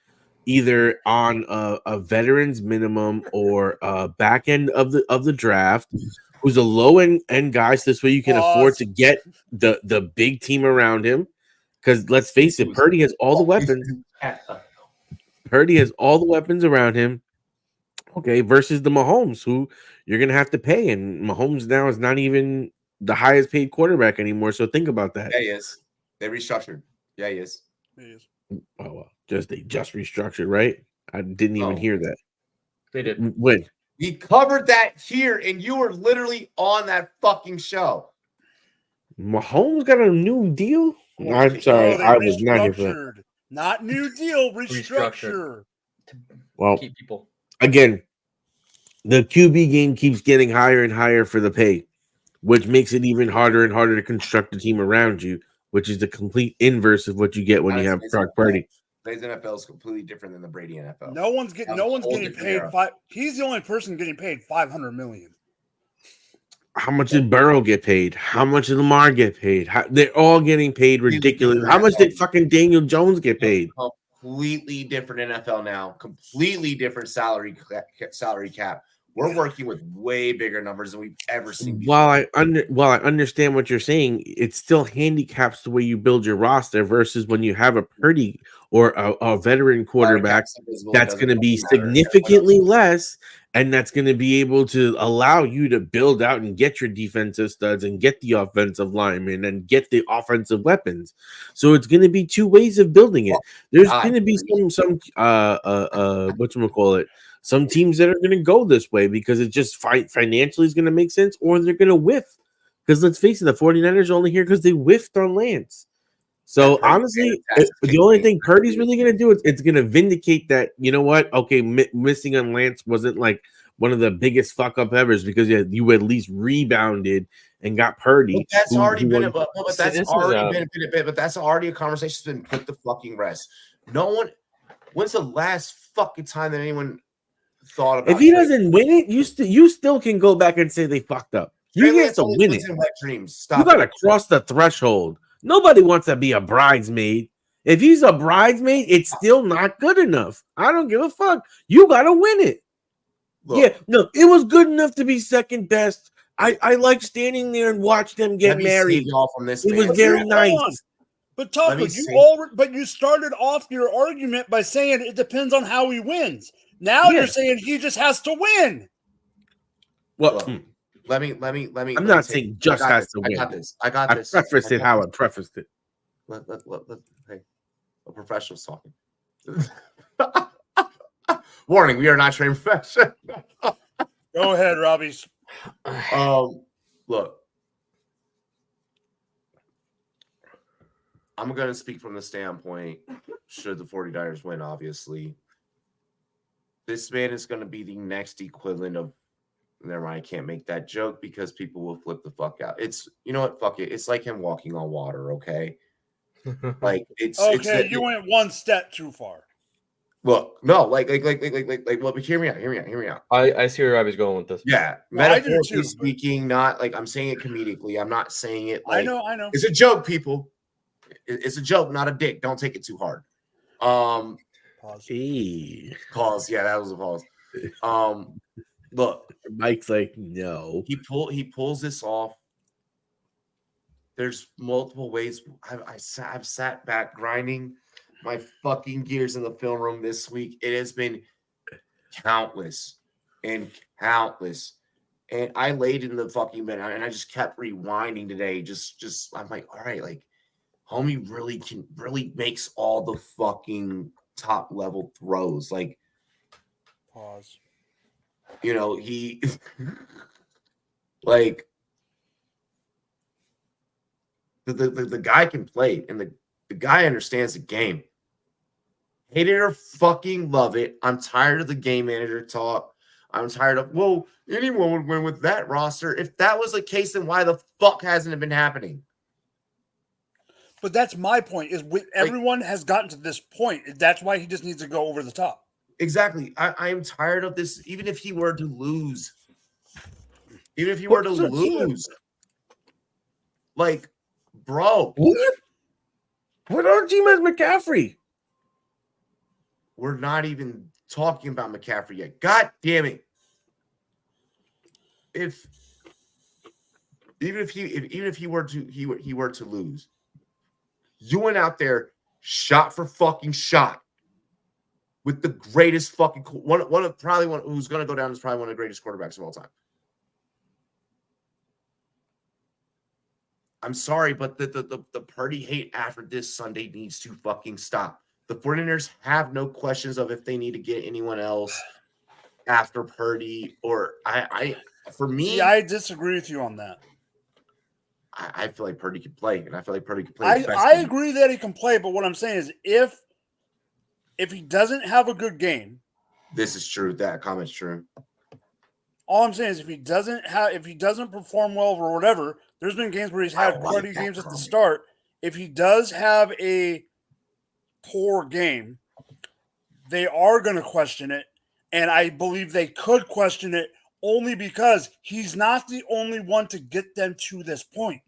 either on a veterans minimum or back end of the draft, who's a low end guy, so this way you can afford to get the big team around him. Because let's face it, Purdy has all the weapons. Purdy has all the weapons around him. Okay, versus the Mahomes, who you're gonna have to pay, and Mahomes now is not even the highest paid quarterback anymore. So think about that. Yeah, he is. They restructured. Yeah, he is. Oh well, they just restructured, right? I didn't even hear that. They did. When? We covered that here, and you were literally on that fucking show. Mahomes got a new deal? I'm sorry, I was not here for that. Not new deal, restructure. Well, keep people. Again, the QB game keeps getting higher and higher for the pay, which makes it even harder and harder to construct a team around you, which is the complete inverse of what you get when you have Brock Purdy. Today's NFL is completely different than the Brady NFL. No one's getting paid he's the only person getting paid $500 million. How much did Burrow get paid? How much did Lamar get paid? They're all getting paid ridiculous. How much did fucking Daniel Jones get paid? Completely different NFL now. Completely different salary cap. we're working with way bigger numbers than we've ever seen before. While I understand what you're saying, it still handicaps the way you build your roster versus when you have a Purdy or a veteran quarterback that's going to be significantly less, and that's going to be able to allow you to build out and get your defensive studs and get the offensive linemen and get the offensive weapons. So it's going to be two ways of building it. There's going to be some whatchamacallit, some teams that are going to go this way because it just financially is going to make sense, or they're going to whiff. Because let's face it, the 49ers are only here because they whiffed on Lance. So honestly, the only thing Purdy's really going to do is it's going to vindicate that, you know what? Okay, missing on Lance wasn't like one of the biggest fuck up evers because you at least rebounded and got Purdy. But that's already been a conversation that's been put the fucking rest. No one. When's the last fucking time that anyone thought about? If he doesn't win it, you still can go back and say they fucked up. You get to win it. You gotta cross the threshold. Nobody wants to be a bridesmaid. If he's a bridesmaid, it's still not good enough. I don't give a fuck. You gotta win it. Look, yeah, no, it was good enough to be second best. I like standing there and watch them get married. It was very nice. But Tucker, you started off your argument by saying it depends on how he wins. Now you're saying he just has to win. Well, let me. I'm not saying just has to win. I got this. I prefaced it how I prefaced it. Hey, a professional's talking. Warning: we are not trained professionals. Go ahead, Robbie. Look, I'm going to speak from the standpoint, should the 49ers win, obviously. This man is going to be the next equivalent of, never mind, I can't make that joke because people will flip the fuck out. It's, you know what, fuck it. It's like him walking on water, okay? Like, it's... Okay, you went one step too far. Look, no, well, but hear me out. I see where Robbie's going with this. Yeah, metaphorically speaking, not like I'm saying it comedically. I'm not saying it like... I know. It's a joke, people. It's a joke, not a dick. Don't take it too hard. Pause. Pause. Yeah, that was a pause. Look, Mike's like, no. He pulls this off. There's multiple ways. I've sat back grinding my fucking gears in the film room this week. It has been countless. And I laid in the fucking bed and I just kept rewinding today. Just I'm like, all right, like, homie really makes all the fucking top level throws. Like, pause. You know, he like the guy can play, and the guy understands the game. Hate it or fucking love it. I'm tired of the game manager talk. I'm tired of, well, anyone would win with that roster. If that was the case, then why the fuck hasn't it been happening? But that's my point, is everyone has gotten to this point. That's why he just needs to go over the top. Exactly. I am tired of this. Even if he were to lose, like, bro. What our team has McCaffrey? We're not even talking about McCaffrey yet. God damn it. Even if he were to lose, you went out there shot for fucking shot with the greatest fucking one who's going to go down is probably one of the greatest quarterbacks of all time. I'm sorry, but the Purdy hate after this Sunday needs to fucking stop. The 49ers have no questions of if they need to get anyone else after Purdy, or for me, I disagree with you on that. I feel like Purdy can play, and I feel like Purdy can play. I agree that he can play, but what I'm saying is if he doesn't have a good game, this is true. That comment's true. All I'm saying is if he doesn't perform well or whatever, there's been games where he's had cruddy games at the start. If he does have a poor game, they are going to question it, and I believe they could question it only because he's not the only one to get them to this point.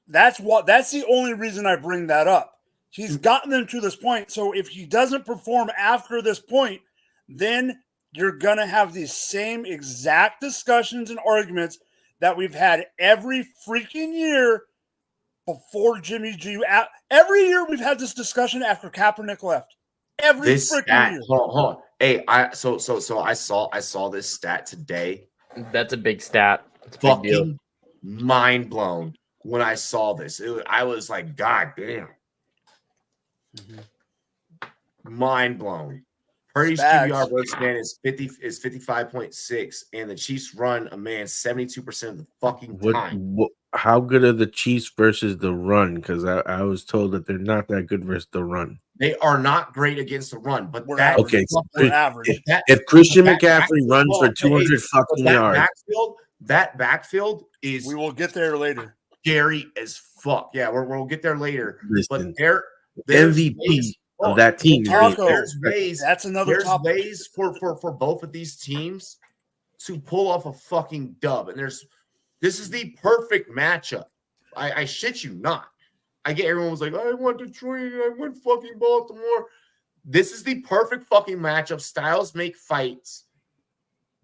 That's the only reason I bring that up. He's gotten them to this point, so if he doesn't perform after this point, then you're going to have these same exact discussions and arguments that we've had every freaking year before Jimmy G. Every year we've had this discussion after Kaepernick left. Every freaking year. Hold on. Hey, I saw this stat today. That's a big stat. It's a big deal. Fucking mind blown when I saw this. I was like, God damn. Mind blown. Purdy's QBR versus man is 55.6, and the Chiefs run a man 72% of the fucking time. How good are the Chiefs versus the run? Because I was told that they're not that good versus the run. They are not great against the run, but we're okay. We're average. If Christian McCaffrey runs for 200 fucking yards, that backfield is. We will get there later. Scary as fuck. Yeah, we'll get there later. Listen, but there's MVP ways, of that team. There's ways. That's another. There's topic. ways for both of these teams to pull off a fucking dub, and this is the perfect matchup. I shit you not. I get everyone was like, I want Detroit, I want fucking Baltimore. This is the perfect fucking matchup. Styles make fights.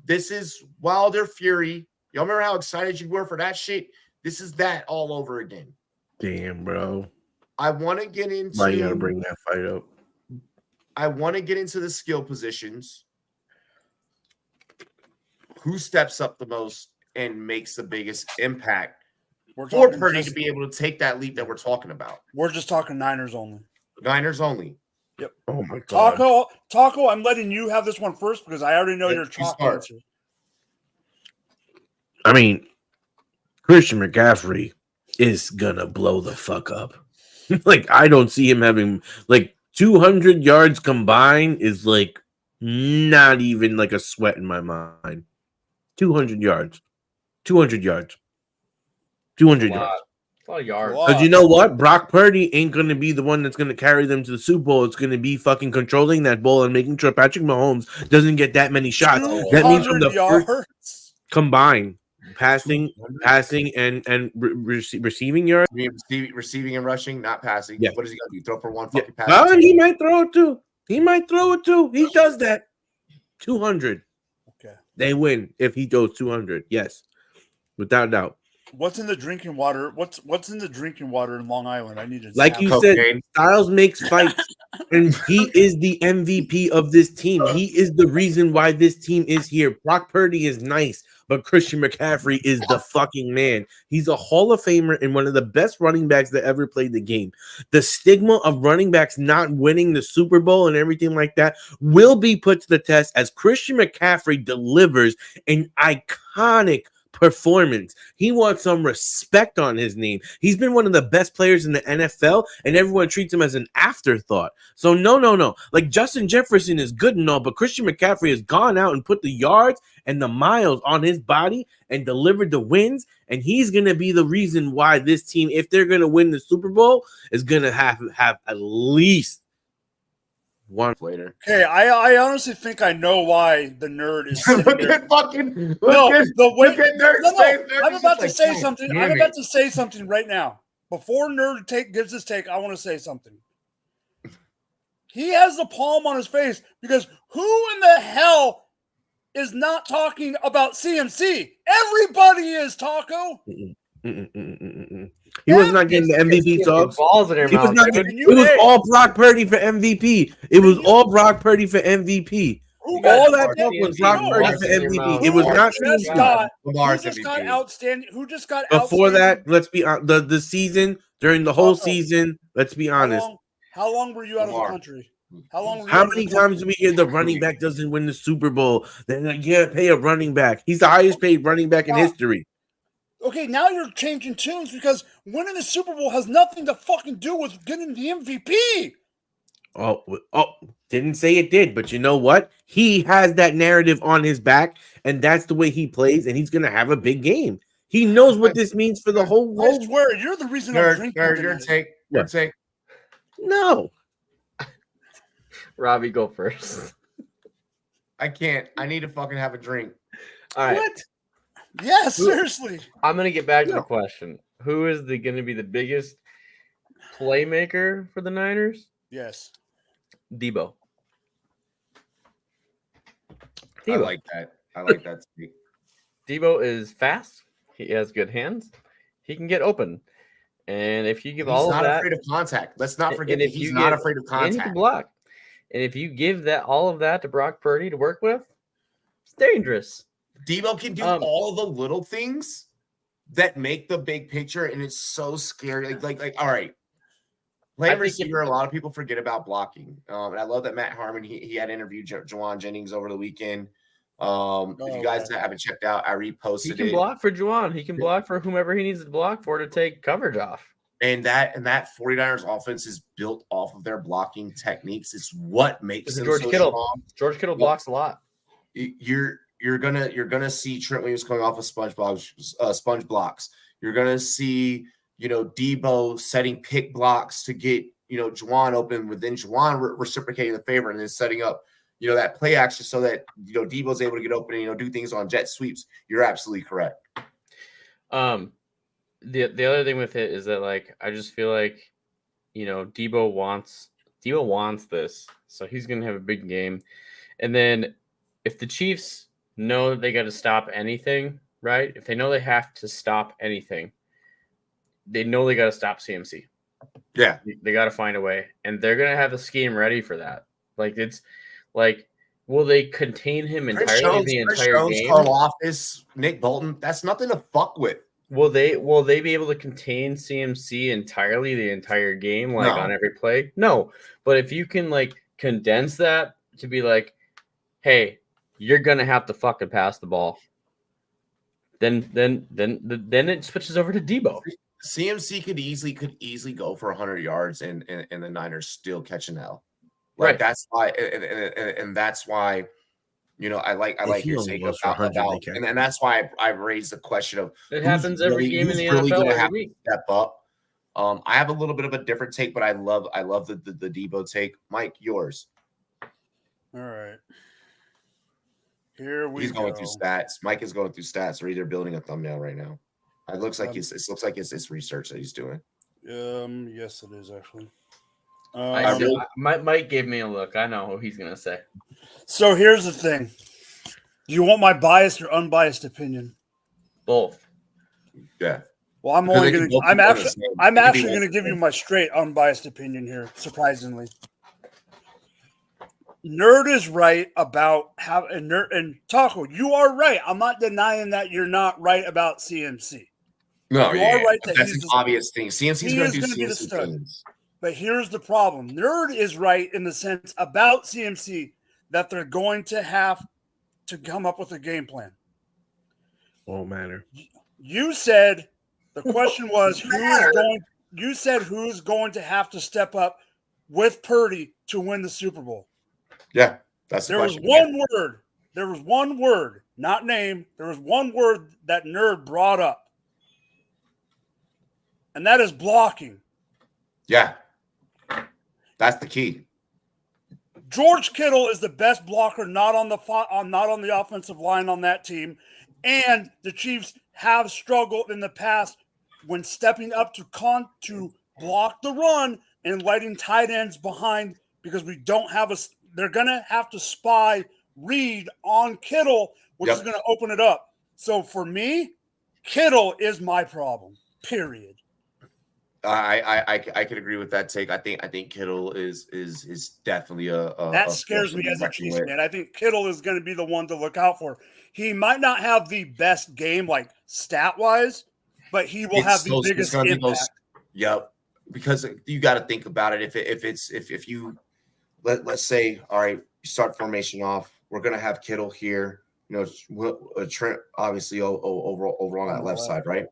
This is Wilder Fury. Y'all remember how excited you were for that shit? This is that all over again. Damn, bro. I want to get into. Why you gotta bring that fight up? I want to get into the skill positions. Who steps up the most and makes the biggest impact for Purdy to be able to take that leap that we're talking about? We're just talking Niners only. Niners only. Yep. Oh my god. Taco, I'm letting you have this one first because I already know your chalk answer. I mean, Christian McCaffrey is gonna blow the fuck up. Like, I don't see him having like 200 yards combined is like not even like a sweat in my mind. 200 yards. 200 yards. 200 yards. A lot of yards. Because you know what? Brock Purdy ain't going to be the one that's going to carry them to the Super Bowl. It's going to be fucking controlling that ball and making sure Patrick Mahomes doesn't get that many shots. That means from the first combined passing, and receiving yards. Receiving and rushing, not passing. Yeah. What is he going to do? Throw for one fucking pass? Well, he might throw it too. He does that. 200. Okay. They win if he goes 200. Yes. Without doubt. What's in the drinking water? What's in the drinking water in Long Island? I need to. Like you said, Styles makes fights, and he is the MVP of this team. He is the reason why this team is here. Brock Purdy is nice, but Christian McCaffrey is the fucking man. He's a Hall of Famer and one of the best running backs that ever played the game. The stigma of running backs not winning the Super Bowl and everything like that will be put to the test as Christian McCaffrey delivers an iconic performance. He wants some respect on his name. He's been one of the best players in the NFL, and everyone treats him as an afterthought. So no. Like, Justin Jefferson is good and all, but Christian McCaffrey has gone out and put the yards and the miles on his body and delivered the wins, and he's going to be the reason why this team, if they're going to win the Super Bowl, is going to have at least one later. Okay, I honestly think I know why the nerd is sitting Look there. at fucking. I'm about to say something. I'm about to say something right now. Before nerd gives his take, I want to say something. He has the palm on his face because who in the hell is not talking about CMC? Everybody is, Taco. He was not getting the MVP talks. Balls in your He was mouth. not getting, it was all Brock Purdy for MVP. It was all Brock Purdy for MVP. All that talk was Brock Purdy for MVP. It was not Who just got outstanding? Who just got before that? Let's be the season during the whole season. Let's be honest. How long were you out of the country? How many times do we hear the running back doesn't win the Super Bowl? Then you can't pay a running back. He's the highest paid running back in history. Okay, now you're changing tunes because winning the Super Bowl has nothing to fucking do with getting the MVP. Oh, didn't say it did, but you know what? He has that narrative on his back, and that's the way he plays, and he's going to have a big game. He knows what this means for the whole world. I swear, you're the reason I'm drinking. Your take. No. Robbie, go first. I can't. I need to fucking have a drink. All right. What? Yes, seriously. I'm going to get back to the question. Who is going to be the biggest playmaker for the Niners? Yes. Debo. Debo. like that. I like that. Debo is fast. He has good hands. He can get open. And if you give all of not that, afraid of contact. Let's not forget and that if he's you not give- afraid of and he can contact. block. And if you give that all of that to Brock Purdy to work with, it's dangerous. Debo can do all the little things that make the big picture, and it's so scary. Like all right. Playing receiver, a lot of people forget about blocking. And I love that Matt Harmon, he had interviewed Juwan Jennings over the weekend. If you guys haven't checked out, I reposted it. He can block for Juwan. He can block for whomever he needs to block for to take coverage off. And that 49ers offense is built off of their blocking techniques. It's what makes them so strong. George Kittle blocks a lot. You're gonna see Trent Williams coming off of sponge blocks. You're gonna see Debo setting pick blocks to get Juwan open, within Juwan reciprocating the favor and then setting up that play action so that Debo's able to get open and do things on jet sweeps. You're absolutely correct. The other thing with it is that I just feel like Debo wants this, so he's gonna have a big game. And then if the Chiefs know they got to stop anything, right? If they know they have to stop anything, they know they got to stop CMC. Yeah, they got to find a way, and they're gonna have the scheme ready for that. Will they contain him entirely the entire game? Karlaftis, Nick Bolton, that's nothing to fuck with. Will they be able to contain CMC entirely the entire game, on every play? No, but if you can condense that to be hey, you're gonna have to fucking pass the ball, then it switches over to Debo. CMC could easily go for 100 yards and the Niners still catch an L. Right. That's why, and that's why, I like your take about, and that's why I raised the question of it happens every game in the NFL every week. Step up. I have a little bit of a different take, but I love the Debo take. Mike, yours. All right. Here we go. He's going through stats. Mike is going through stats. Or either building a thumbnail right now. It looks like it's research that he's doing. Yes, it is actually. Mike gave me a look. I know what he's gonna say. So here's the thing. Do you want my biased or unbiased opinion? Both. Yeah. Well, I'm actually going to give you my straight unbiased opinion here. Surprisingly, Nerd is right about how and Taco. You are right. I'm not denying that you're not right about CMC. No, you are right that's an obvious thing. CMC is going to do CMC things. But here's the problem. Nerd is right in the sense about CMC that they're going to have to come up with a game plan. Won't matter. You said the question was who's going to have to step up with Purdy to win the Super Bowl? Yeah, that's the question. There was one word, not name. There was one word that Nerd brought up. And that is blocking. Yeah. That's the key. George Kittle is the best blocker not on the offensive line on that team, and the Chiefs have struggled in the past when stepping up to block the run and letting tight ends behind because we don't have they're going to have to spy read on Kittle, which is going to open it up. So for me, Kittle is my problem. Period. I could agree with that take. I think Kittle is definitely that scares me as a Chiefs fan. I think Kittle is going to be the one to look out for. He might not have the best game stat wise, but he will have the biggest impact. Yep, because you got to think about it. If you let's say, all right, you start formation off. We're going to have Kittle here. Trent obviously over on that left side, right?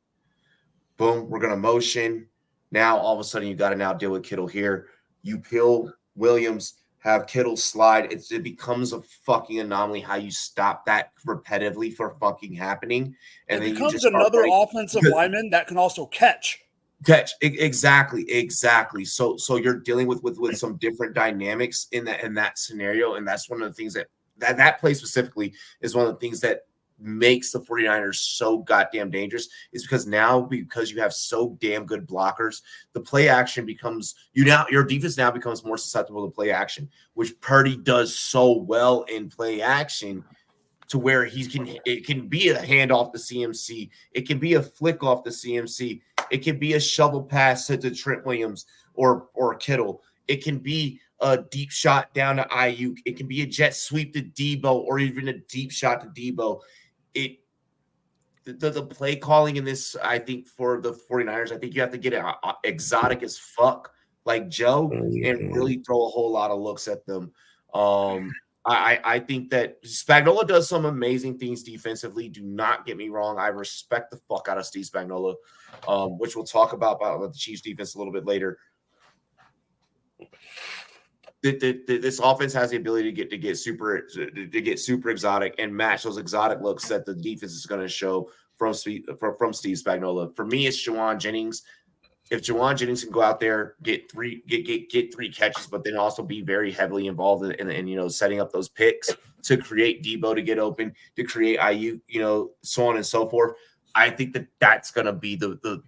Boom, we're going to motion. Now, all of a sudden, you got to now deal with Kittle here. You peel Williams, have Kittle slide. It becomes a fucking anomaly how you stop that repetitively for fucking happening. And it then becomes another offensive lineman that can also catch. Exactly. So you're dealing with some different dynamics in that scenario. And that's one of the things that play specifically is one of the things that makes the 49ers so goddamn dangerous is because you have so damn good blockers, the play action becomes your defense now becomes more susceptible to play action, which Purdy does so well in play action. to where it can be a handoff to CMC. It can be a flick off to CMC. It can be a shovel pass to Trent Williams or Kittle. It can be a deep shot down to Ayuk. It can be a jet sweep to Debo or even a deep shot to Debo. The play calling in this, I think, for the 49ers, I think you have to get it exotic as fuck like Joe and really throw a whole lot of looks at them. I think that Spagnuolo does some amazing things defensively. Do not get me wrong. I respect the fuck out of Steve Spagnuolo, which we'll talk about the Chiefs defense a little bit later. This offense has the ability to get super exotic and match those exotic looks that the defense is going to show from Steve Spagnuolo. For me, it's Juwan Jennings. If Juwan Jennings can go out there, get three catches, but then also be very heavily involved in setting up those picks to create Debo to get open, to create IU, so on and so forth. I think that's going to be the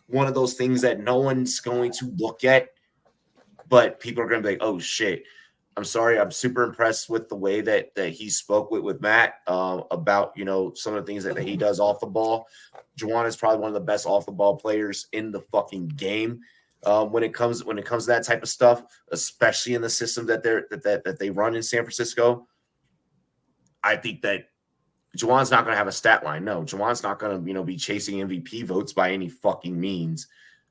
one of those things that no one's going to look at. But people are going to be like, oh, shit. I'm sorry. I'm super impressed with the way that he spoke with Matt about, some of the things that he does off the ball. Juwan is probably one of the best off the ball players in the fucking game when it comes to that type of stuff, especially in the system that they run in San Francisco. I think that Juwan's not going to have a stat line. No, Juwan's not going to, be chasing MVP votes by any fucking means.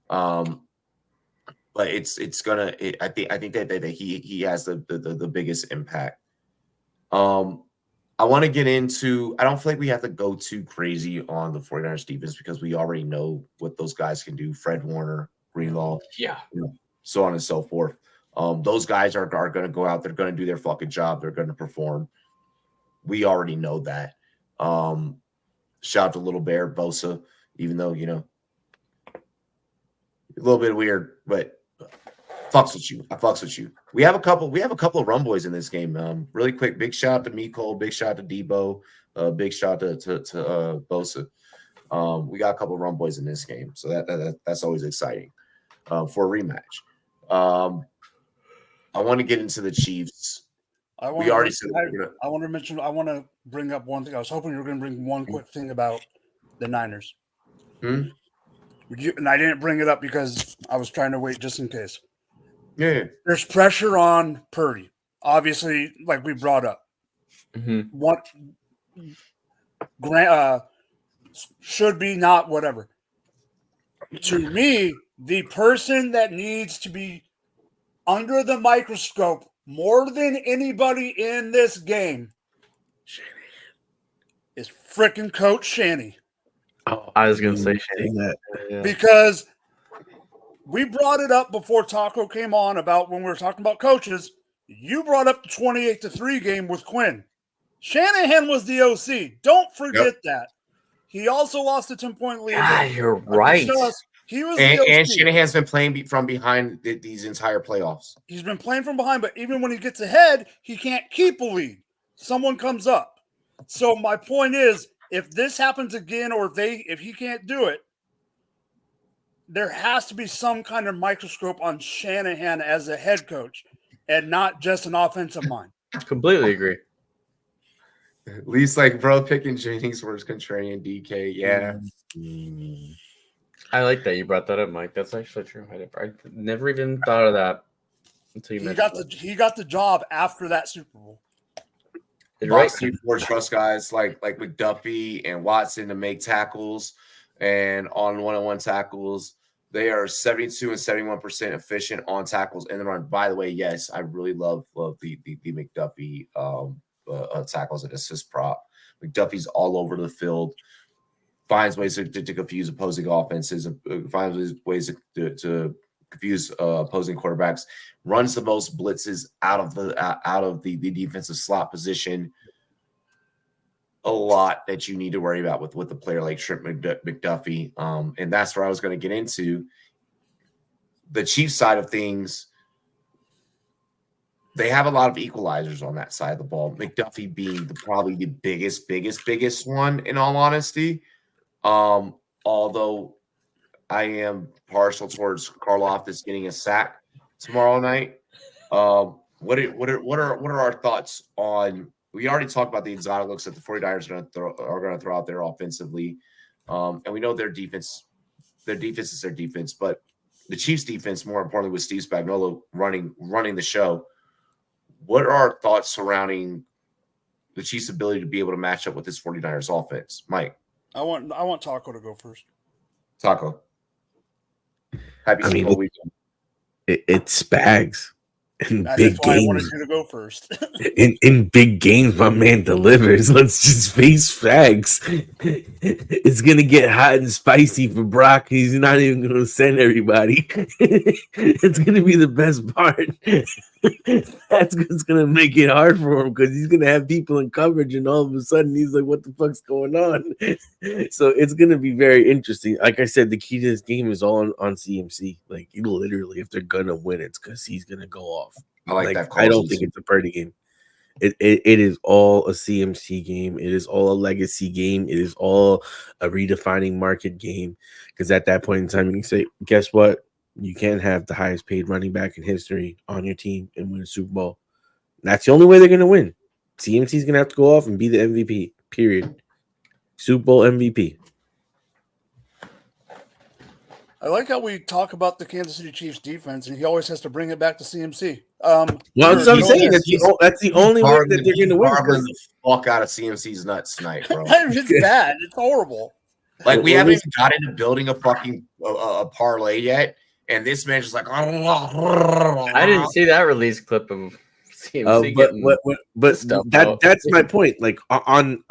But it's gonna. I think that he has the biggest impact. I want to get into. I don't feel like we have to go too crazy on the 49ers defense because we already know what those guys can do. Fred Warner, Greenlaw, so on and so forth. Those guys are going to go out. They're going to do their fucking job. They're going to perform. We already know that. Shout out to Little Bear Bosa, even though a little bit weird, but. Fucks with you. I fucks with you. We have a couple of Rumboyz in this game. Really quick, big shout out to Mecole, big shout out to Debo, big shout out to Bosa. We got a couple of Rumboyz in this game, so that's always exciting for a rematch. I want to get into the Chiefs. I want to bring up one thing. I was hoping you were going to bring one quick thing about the Niners. And I didn't bring it up because I was trying to wait just in case. Yeah. There's pressure on Purdy, obviously, like we brought up. What should be not whatever. To me, the person that needs to be under the microscope more than anybody in this game is freaking Coach Shanny. Oh, I was going to say Shanny. Because we brought it up before Taco came on about when we were talking about coaches. You brought up the 28-3 game with Quinn. Shanahan was the OC. Don't forget that. He also lost a 10-point lead. Ah, you're right. He was the OC. And Shanahan's been playing from behind these entire playoffs. He's been playing from behind, but even when he gets ahead, he can't keep a lead. Someone comes up. So my point is, if this happens again, or if he can't do it, there has to be some kind of microscope on Shanahan as a head coach and not just an offensive mind. Completely agree. At least like bro picking Jennings versus contrarian DK. Yeah. I like that you brought that up, Mike. That's actually true. I never even thought of that until you mentioned He got the job after that Super Bowl. Right. Four trust guys like McDuffie and Watson to make tackles and on one-on-one tackles. They are 72 and 71% efficient on tackles in the run. By the way, yes, I really love the McDuffie tackles and assist prop. McDuffie's all over the field, finds ways to confuse opposing offenses, finds ways to confuse opposing quarterbacks, runs the most blitzes out of the defensive slot position. A lot that you need to worry about with a player like Trent McDuffie. And that's where I was going to get into. The Chiefs side of things, they have a lot of equalizers on that side of the ball. McDuffie being probably the biggest one, in all honesty. Although I am partial towards Karlaftis getting a sack tomorrow night. What are our thoughts on we already talked about the exotic looks that the 49ers are going to throw out there offensively. And we know their defense is their defense, but the Chiefs defense, more importantly, with Steve Spagnuolo running the show. What are our thoughts surrounding the Chiefs' ability to be able to match up with this 49ers offense? Mike. I want Taco to go first. Taco. Happy Super Bowl weekend. It's Spags. In That's big why I games, wanted you to go first. in big games, my man delivers. Let's just face facts. It's gonna get hot and spicy for Brock. He's not even gonna send everybody. It's gonna be the best part. That's what's gonna make it hard for him because he's gonna have people in coverage, and all of a sudden he's like, "What the fuck's going on?" So it's gonna be very interesting. Like I said, the key to this game is all on CMC. Like, literally, if they're gonna win, it's because he's gonna go off. I like that. I don't think it's a Purdy game. It is all a CMC game. It is all a legacy game. It is all a redefining market game. Because at that point in time, you can say, guess what? You can't have the highest paid running back in history on your team and win a Super Bowl. That's the only way they're going to win. CMC's going to have to go off and be the MVP, period. Super Bowl MVP. I like how we talk about the Kansas City Chiefs defense, and he always has to bring it back to CMC. Well, that's what I'm saying. That's the only way that they're going to win. The fuck out of CMC's nuts tonight, bro. It's bad. It's horrible. Like, we haven't even got into building a fucking a parlay yet, and this man's just like, I didn't see that release clip of CMC. But that's my point. Like on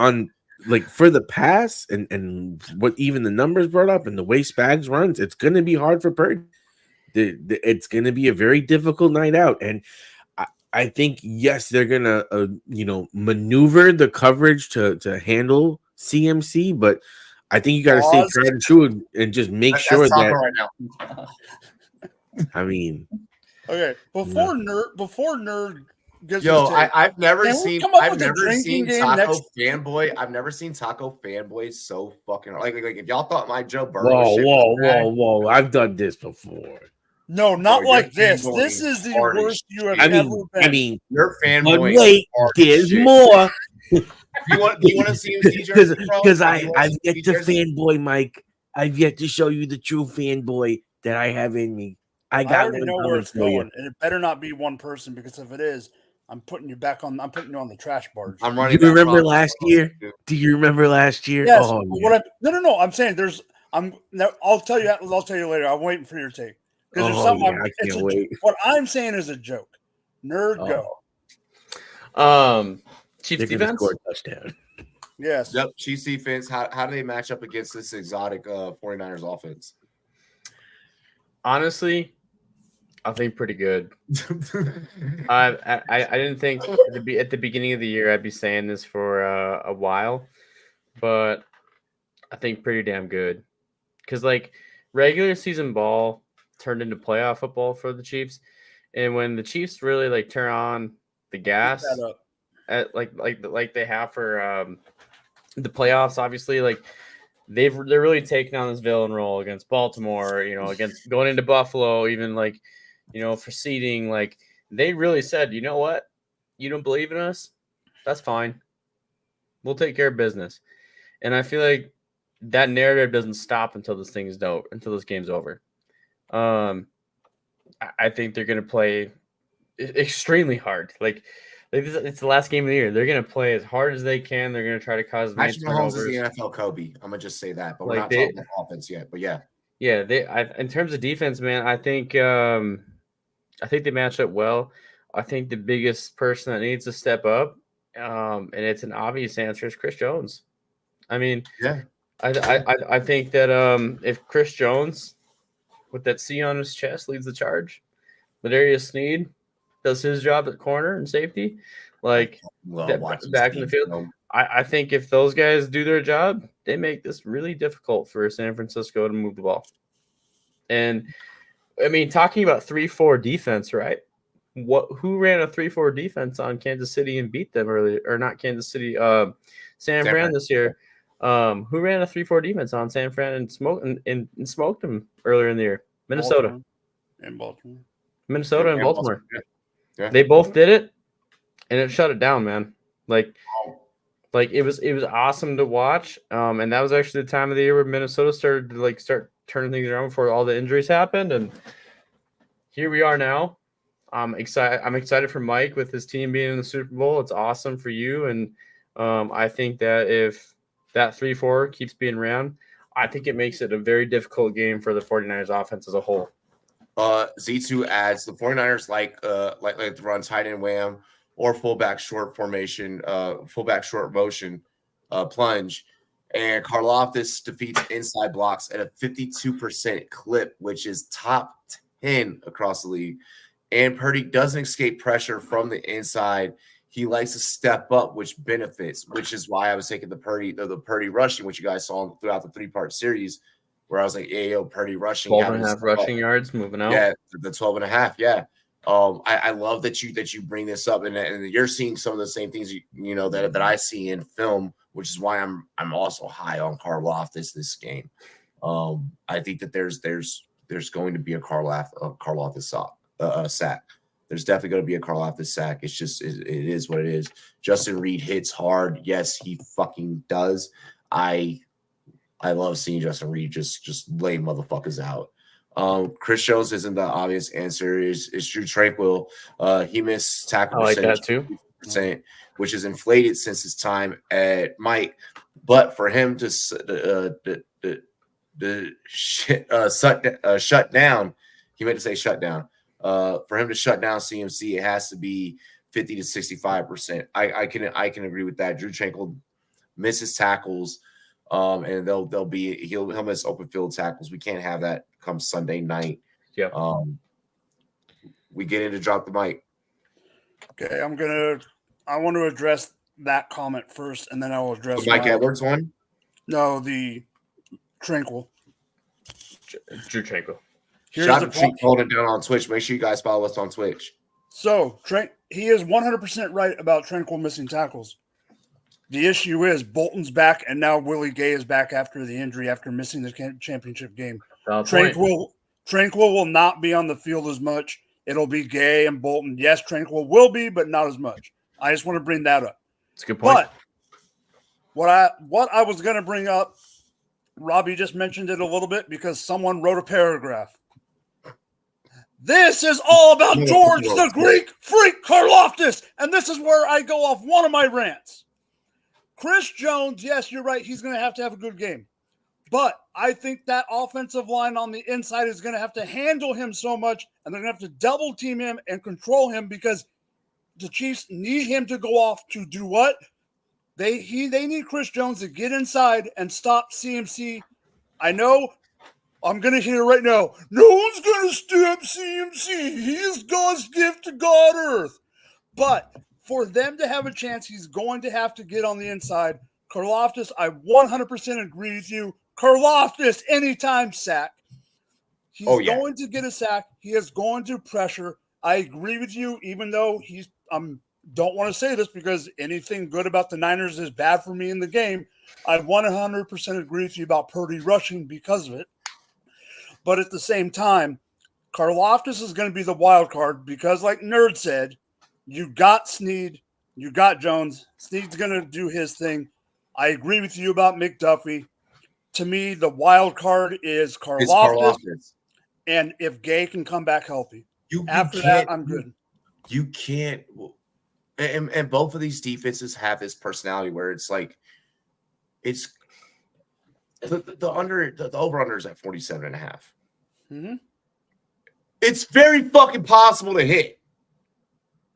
like for the pass and what even the numbers brought up and the way Spags runs, it's going to be hard for Purdy. It's going to be a very difficult night out, and I think yes, they're going to maneuver the coverage to handle CMC, but I think you got to stay tried and true and just make sure that. Right now. I mean, okay. Before nerd. I've never seen Taco Fanboy. I've never seen Taco Fanboy so fucking like if y'all thought my Joe Burrow. Whoa! I've done this before. No, not like this. This is the worst you have ever been. I mean, your fanboy. But wait, there's more. You want to see him because I've yet to fanboy, Mike. I've yet to show you the true fanboy that I have in me. I already know where it's going, and it better not be one person, because if it is, I'm putting you on the trash barge. I'm running. Do you remember last year? Do you remember last year? Yes. Oh, yeah. No. I'm saying I'll tell you later. I'm waiting for your take. Because there's something. I can't wait. What I'm saying is a joke. Nerd, go. Chiefs defense. Score a touchdown. Yes. Yep. Chiefs defense. How do they match up against this exotic 49ers offense? Honestly, I think pretty good. I didn't think at the beginning of the year I'd be saying this for a while, but I think pretty damn good. Because like regular season ball turned into playoff football for the Chiefs, and when the Chiefs really like turn on the gas, like they have for the playoffs, obviously like. They're really taking on this villain role against Baltimore, against going into Buffalo, even like, for seeding. Like they really said, you know what? You don't believe in us? That's fine. We'll take care of business. And I feel like that narrative doesn't stop until this game's over. I think they're going to play extremely hard. Like it's the last game of the year. They're going to play as hard as they can. They're going to try to cause Patrick Mahomes is the NFL Kobe. I'm going to just say that, but we're not talking about offense yet. But yeah. Yeah, in terms of defense, man, I think they match up well. I think the biggest person that needs to step up, and it's an obvious answer, is Chris Jones. I mean, yeah. I think that if Chris Jones, with that C on his chest, leads the charge, Ladarius Sneed does his job at corner and safety, back in the field. I think if those guys do their job, they make this really difficult for San Francisco to move the ball. And I mean, talking about 3-4 defense, right? Who ran a 3-4 defense on Kansas City and beat them earlier, or not Kansas City, San Fran this year? Who ran a 3-4 defense on San Fran and smoked them earlier in the year? Minnesota and Baltimore. Minnesota and Baltimore. Yeah. They both did it, and it shut it down, man. Like it was awesome to watch. And that was actually the time of the year where Minnesota started to start turning things around before all the injuries happened. And here we are now. I'm excited for Mike with his team being in the Super Bowl. It's awesome for you. And I think that if that 3-4 keeps being ran, I think it makes it a very difficult game for the 49ers offense as a whole. Z2 adds the 49ers like to run tight end wham or fullback short formation, fullback short motion plunge. And Karlaftis defeats inside blocks at a 52% clip, which is top 10 across the league. And Purdy doesn't escape pressure from the inside. He likes to step up, which benefits, which is why I was taking the Purdy rushing, which you guys saw throughout the 3-part series, where I was like, yo, Purdy rushing. 12.5 rushing yards moving out. Yeah, the 12.5. Yeah. I love that you bring this up, and you're seeing some of the same things that I see in film, which is why I'm also high on Karlaftis this game. I think that there's going to be a Karlaftis sack. There's definitely going to be a Karlaftis sack. It's just it is what it is. Justin Reed hits hard. Yes, he fucking does. I love seeing Justin Reed just lay motherfuckers out. Chris Jones isn't the obvious answer. Is Drew Tranquil. He missed tackle percentage, that too, which is inflated since his time at Mike. But for him to shut down, he meant to say shut down. For him to shut down CMC, it has to be 50 to 65%. I can agree with that. Drew Tranquil misses tackles. And he'll miss open field tackles. We can't have that come Sunday night. Yeah. We get in to drop the mic. Okay, I want to address that comment first, and then I will address the Mike Edwards one. No, the Tranquil. Drew Tranquil. Shout out to holding it down on Twitch. Make sure you guys follow us on Twitch. So he is 100% right about Tranquil missing tackles. The issue is Bolton's back, and now Willie Gay is back after the injury after missing the championship game. Tranquil will not be on the field as much. It'll be Gay and Bolton. Yes, Tranquil will be, but not as much. I just want to bring that up. It's a good point. But what I was going to bring up, Robbie just mentioned it a little bit because someone wrote a paragraph. This is all about George the Greek Freak Karlaftis, and this is where I go off one of my rants. Chris Jones, yes, you're right. He's going to have a good game. But I think that offensive line on the inside is going to have to handle him so much, and they're going to have to double team him and control him because the Chiefs need him to go off to do what? They need Chris Jones to get inside and stop CMC. I know I'm going to hear right now, no one's going to stop CMC. He is God's gift to God Earth. But for them to have a chance, he's going to have to get on the inside. Karlaftis, I 100% agree with you. Karlaftis, anytime sack. He's going to get a sack. He is going to pressure. I agree with you, even though don't want to say this because anything good about the Niners is bad for me in the game. I 100% agree with you about Purdy rushing because of it. But at the same time, Karlaftis is going to be the wild card because, like Nerd said, you got Snead, you got Jones. Snead's going to do his thing. I agree with you about McDuffie. To me, the wild card is Karlaftis. And if Gay can come back healthy. After that, I'm good. You can't. And both of these defenses have this personality where it's like, it's the over-under is at 47.5. Mm-hmm. It's very fucking possible to hit.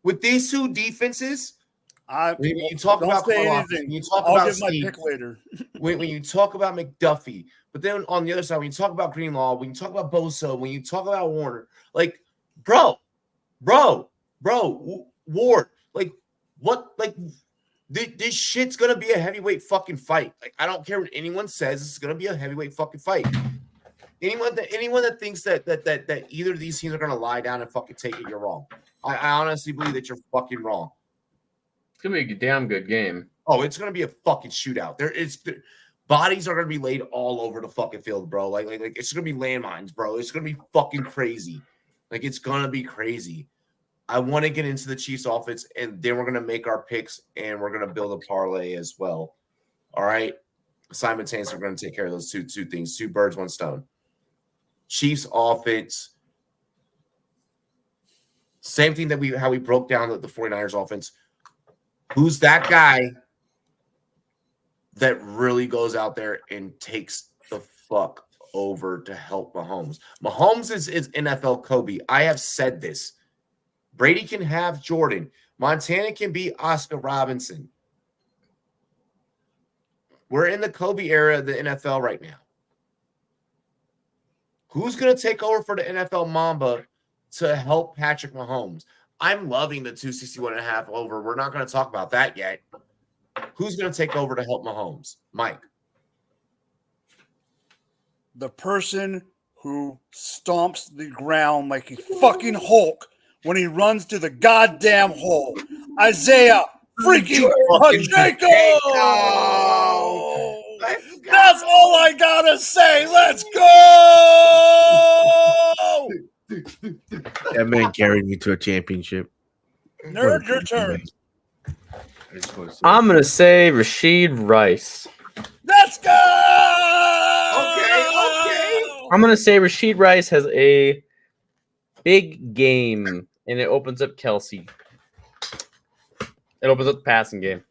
With these two defenses, when you talk about Karlaftis, when you talk I'll about give my Steve, pick later. when you talk about McDuffie, but then on the other side, when you talk about Greenlaw, when you talk about Bosa, when you talk about Warner, like, bro, Ward, like, what, like, this shit's gonna be a heavyweight fucking fight. Like, I don't care what anyone says, it's gonna be a heavyweight fucking fight. Anyone that thinks that either of these teams are gonna lie down and fucking take it, you're wrong. I honestly believe that you're fucking wrong. It's gonna be a damn good game. Oh, it's gonna be a fucking shootout. Bodies are gonna be laid all over the fucking field, bro. Like it's gonna be landmines, bro. It's gonna be fucking crazy. Like it's gonna be crazy. I want to get into the Chiefs offense, and then we're going to make our picks, and we're going to build a parlay as well. All right? Simultaneously, we're going to take care of those two things. 2 birds, 1 stone. Chiefs offense. Same thing that how we broke down the 49ers offense. Who's that guy that really goes out there and takes the fuck over to help Mahomes? Mahomes is NFL Kobe. I have said this. Brady can have Jordan. Montana can be Oscar Robinson. We're in the Kobe era of the NFL right now. Who's going to take over for the NFL Mamba to help Patrick Mahomes? I'm loving the 261.5 over. We're not going to talk about that yet. Who's going to take over to help Mahomes? Mike. The person who stomps the ground like a fucking Hulk when he runs to the goddamn hole. Isaiah freaking Pacheco! That's all I gotta say. Let's go! That man carried me to a championship. Nerd, your turn. I'm gonna say Rashid Rice. Let's go! Okay. I'm gonna say Rashid Rice has a big game, and it opens up Kelsey. It opens up the passing game.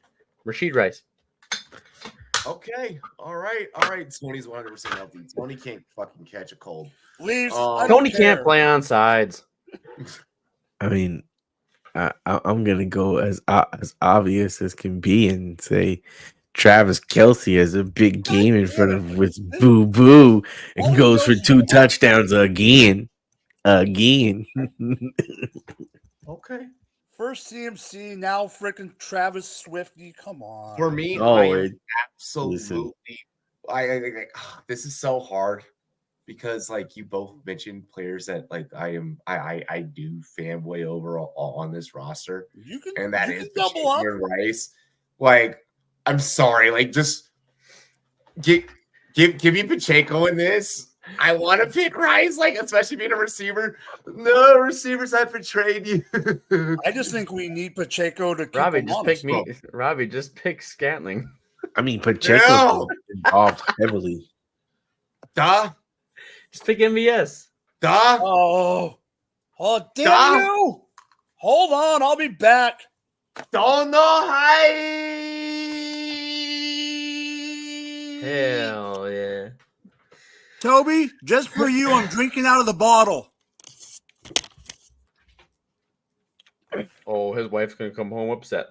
Rashid Rice. Okay. All right. Tony's 100% healthy. Tony can't fucking catch a cold. Leaves. Tony can't play on sides. I mean, I'm gonna go as obvious as can be and say Travis Kelce has a big game in front of him with Boo Boo and goes for 2 touchdowns again. Okay. First CMC, now freaking Travis Swifty. Come on. For me, absolutely. This is so hard because like you both mentioned players that like I do fanboy over on this roster, and that is double up. Rice. Like, I'm sorry, like just give me Pacheco in this. I want to pick Rice, like especially being a receiver. No, receivers have betrayed you. I just think we need Pacheco to keep Robbie, him just honest. pick me. Robbie, just pick Scantling. I mean, Pacheco's involved heavily. Duh. Just pick MVS. Duh. Oh, damn you! Hold on, I'll be back. Don't know how. Hell yeah. Toby, just for you, I'm drinking out of the bottle. Oh, his wife's gonna come home upset.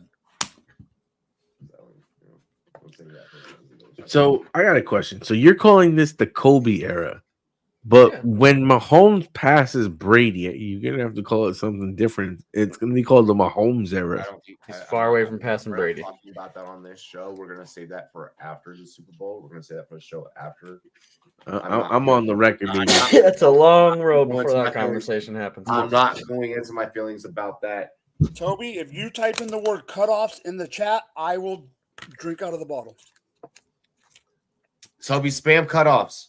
So I got a question. So you're calling this the Kobe era, but when Mahomes passes Brady, you're gonna have to call it something different. It's gonna be called the Mahomes era. He's far away from passing Brady. Talking about that on this show, we're gonna save that for after the Super Bowl. We're gonna say that for the show after. I'm on the record. It's a long road before that conversation happens. I'm not going into my feelings about that. Toby, if you type in the word cutoffs in the chat, I will drink out of the bottle. Toby, spam cutoffs.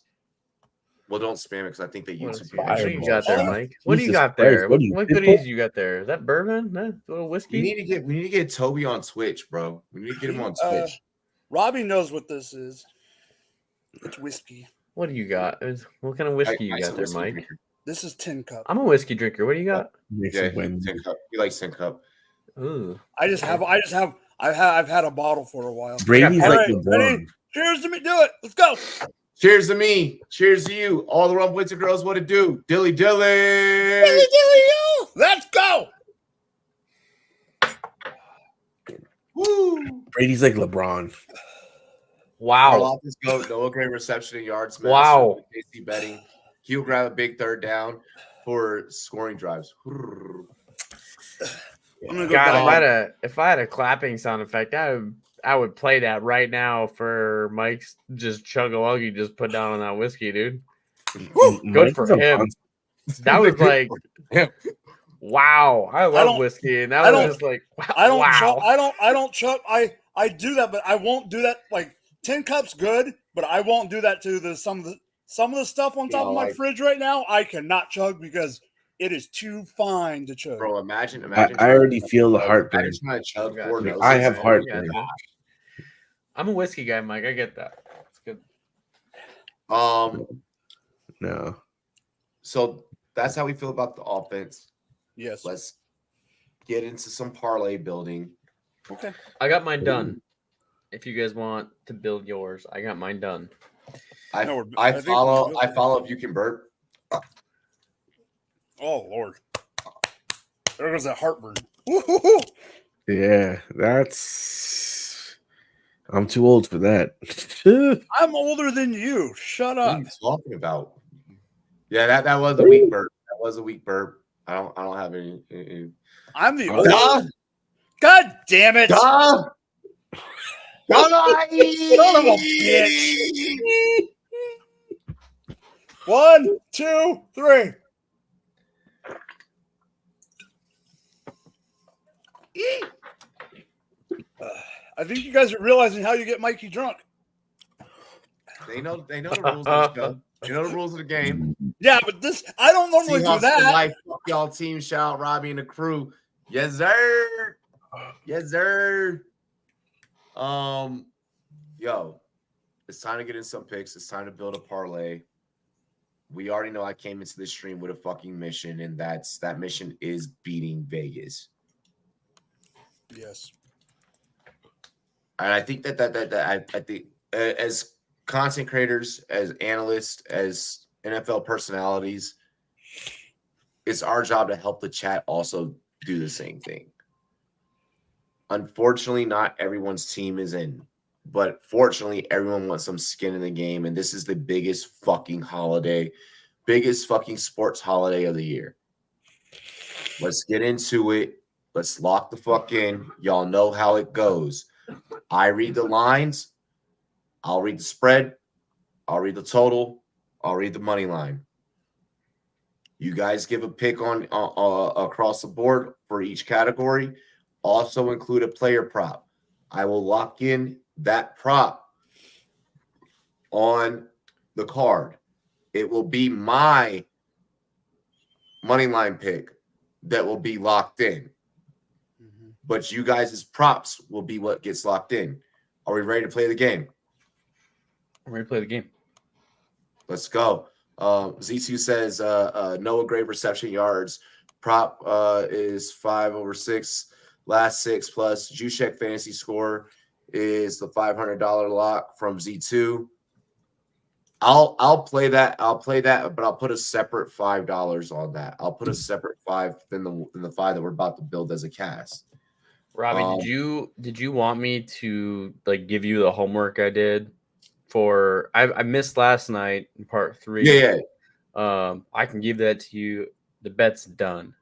Well, don't spam it because I think that YouTube. What do you got there, Mike? What do you got there? What goodies you got there? Is that bourbon? That little whiskey? We need to get Toby on Twitch, bro. We need to get him on Twitch. Robbie knows what this is. It's whiskey. What do you got? What kind of whiskey you got there, Mike? Drinker. This is Tin Cup. I'm a whiskey drinker. What do you got? Yeah, Tin Cup. He likes Tin Cup. Ooh. I've had a bottle for a while. Brady's like the ready? Cheers to me. Do it. Let's go. Cheers to me. Cheers to you. All the Rumboyz girls, what it do? Dilly dilly. Dilly dilly yo. Let's go. Woo. Brady's like LeBron. Wow. Go. No great reception and yards. Man. Wow. Tasty betting. He'll grab a big third down for scoring drives. God, if I had a clapping sound effect, I would play that right now for Mike's just chug a lug he just put down on that whiskey, dude. Good for him. That was like, wow. I love whiskey, and that was just like, wow. I don't chug. I do that, but I won't do that. Like Tin Cup's good, but I won't do that to some of the stuff on top of my fridge right now. I cannot chug because It is too fine to chug. Bro, imagine. I already feel the heartburn. Imagine trying to chug Got 4 you. noses. I have Oh, heartburn. Yeah, I'm a whiskey guy, Mike. I get that. It's good. No. So that's how we feel about the offense. Yes. Let's get into some parlay building. Okay. I got mine done. If you guys want to build yours, I got mine done. I think follow. we're I follow. If you can burp. Oh Lord. There goes that heartburn. Woo-hoo-hoo. Yeah, that's. I'm too old for that. I'm older than you. Shut What up. are you talking about? Yeah, that was a weak burp. That was a weak burp. I don't have any. I'm the Oh. oldest. Duh! God damn it. Duh! Son of a bitch. 1, 2, 3. I think you guys are realizing how you get Mikey drunk. They know the rules of the show. They know the rules of the game. Yeah, but this I don't normally do Seahawks for that. life. Fuck y'all team. Shout out Robbie and the crew. Yes, sir. Yes, sir. Yo, it's time to get in some picks. It's time to build a parlay. We already know I came into this stream with a fucking mission, and that mission is beating Vegas. Yes. And I think I think as content creators, as analysts, as NFL personalities, it's our job to help the chat also do the same thing. Unfortunately, not everyone's team is in, but fortunately, everyone wants some skin in the game, and this is the biggest fucking holiday, biggest fucking sports holiday of the year. Let's get into it. Let's lock the fuck in. Y'all know how it goes. I read the lines. I'll read the spread. I'll read the total. I'll read the money line. You guys give a pick on across the board for each category. Also include a player prop. I will lock in that prop on the card. It will be my money line pick that will be locked in. But you guys' props will be what gets locked in. Are we ready to play the game? I'm ready to play the game. Let's go. Z2 says Noah Gray reception yards. Prop is 5/6. Last 6 plus. Juszczyk fantasy score is the $500 lock from Z2. I'll play that. But I'll put a separate $5 on that. I'll put a separate 5 than the 5 that we're about to build as a cast. Robbie, did you want me to like give you the homework I did for I missed last night in part 3. Yeah. I can give that to you. The bet's done.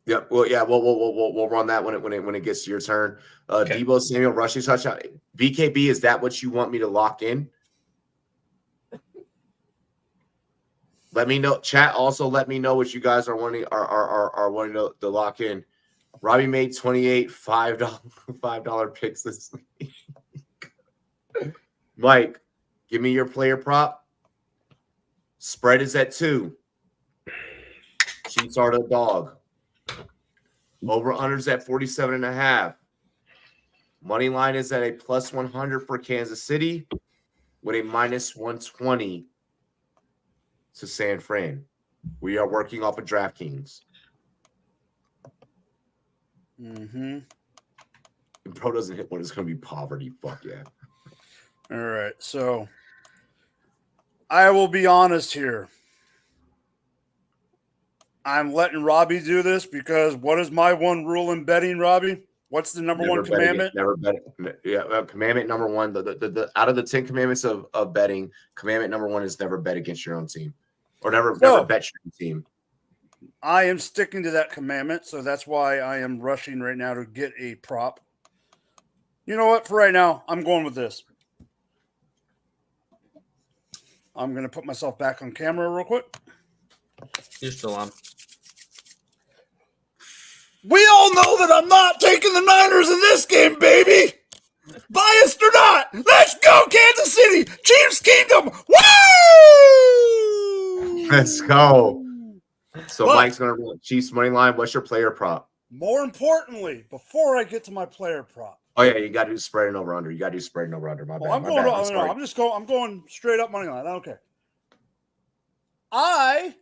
Yeah, we'll run that when it gets to your turn. Okay. Debo Samuel rushing touchdown. BKB, is that what you want me to lock in? Let me know. Chat also let me know what you guys are wanting wanting to lock in. Robbie made 28 $5 picks this week. Mike, give me your player prop. Spread is at 2. Chiefs are the dog. Over unders at 47.5. Money line is at a plus 100 for Kansas City with a minus 120 to San Fran. We are working off of DraftKings. Mm-hmm. If Bro doesn't hit one, it's going to be poverty. Fuck yeah. All right. So I will be honest here. I'm letting Robbie do this because what is my one rule in betting, Robbie? What's the number one commandment? Never bet. Yeah, commandment number 1. The out of the 10 commandments of betting, commandment number 1 is never bet against your own team, or never bet your own team. I am sticking to that commandment, so that's why I am rushing right now to get a prop. You know what? For right now, I'm going with this. I'm going to put myself back on camera real quick. You're still on. We all know that I'm not taking the Niners in this game, baby. Biased or not, let's go, Kansas City, Chiefs Kingdom. Woo! Let's go. So But- Mike's gonna run Chiefs money line. What's your player prop? More importantly, before I get to my player prop, Oh yeah, you got to do spread and over under. You got to do spread and over under. My bad. I'm my going. bad. No, sorry. I'm going straight up money line. I don't care. I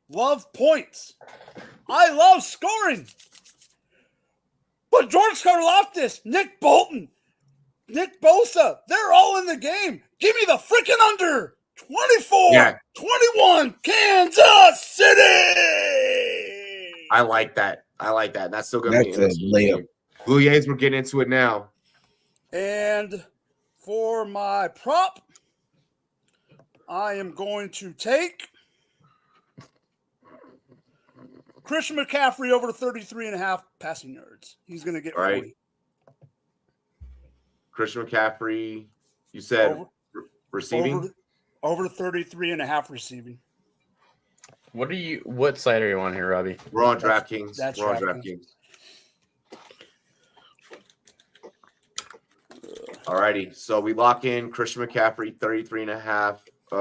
love points. I love scoring. But George Karlaftis, Nick Bolton, Nick Bosa, they're all in the game. Give me the freaking under. 24-21, Kansas City. I like that. That's still gonna be That's a layup. Blue Jays, we're getting into it now. And for my prop, I am going to take Christian McCaffrey over 33.5 passing yards. He's going to get 40. Right. Christian McCaffrey, you said receiving? Over 33.5 receiving. What side are you on here, Robbie? We're on DraftKings. That's We're on DraftKings. Alrighty. So we lock in Christian McCaffrey, 33.5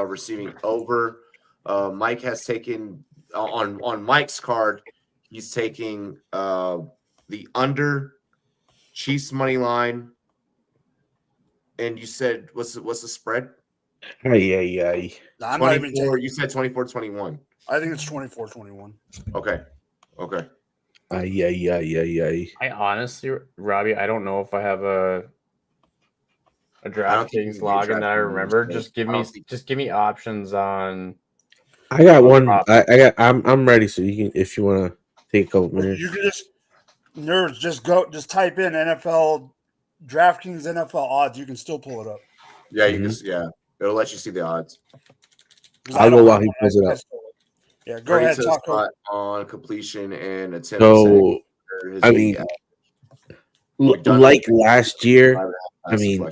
receiving over. Mike has taken on Mike's card, he's taking the under Chiefs money line. And you said what's the spread? Ay. I'm not even 24. taking, You said 24-21. I think it's 24-21. Okay. Ay. I honestly, Robbie, I don't know if I have a I don't think you DraftKings can login do that I DraftKings, remember. but Just I don't think- give me options on. I got one. I'm ready. So you can, if you want to take a couple minutes. You can just type in NFL DraftKings NFL odds. You can still pull it up. Yeah, you can. It'll let you see the odds. I'll go while he pulls it up. Yeah, go ahead. Talk on completion and attempt. So, I mean, like last year, I mean,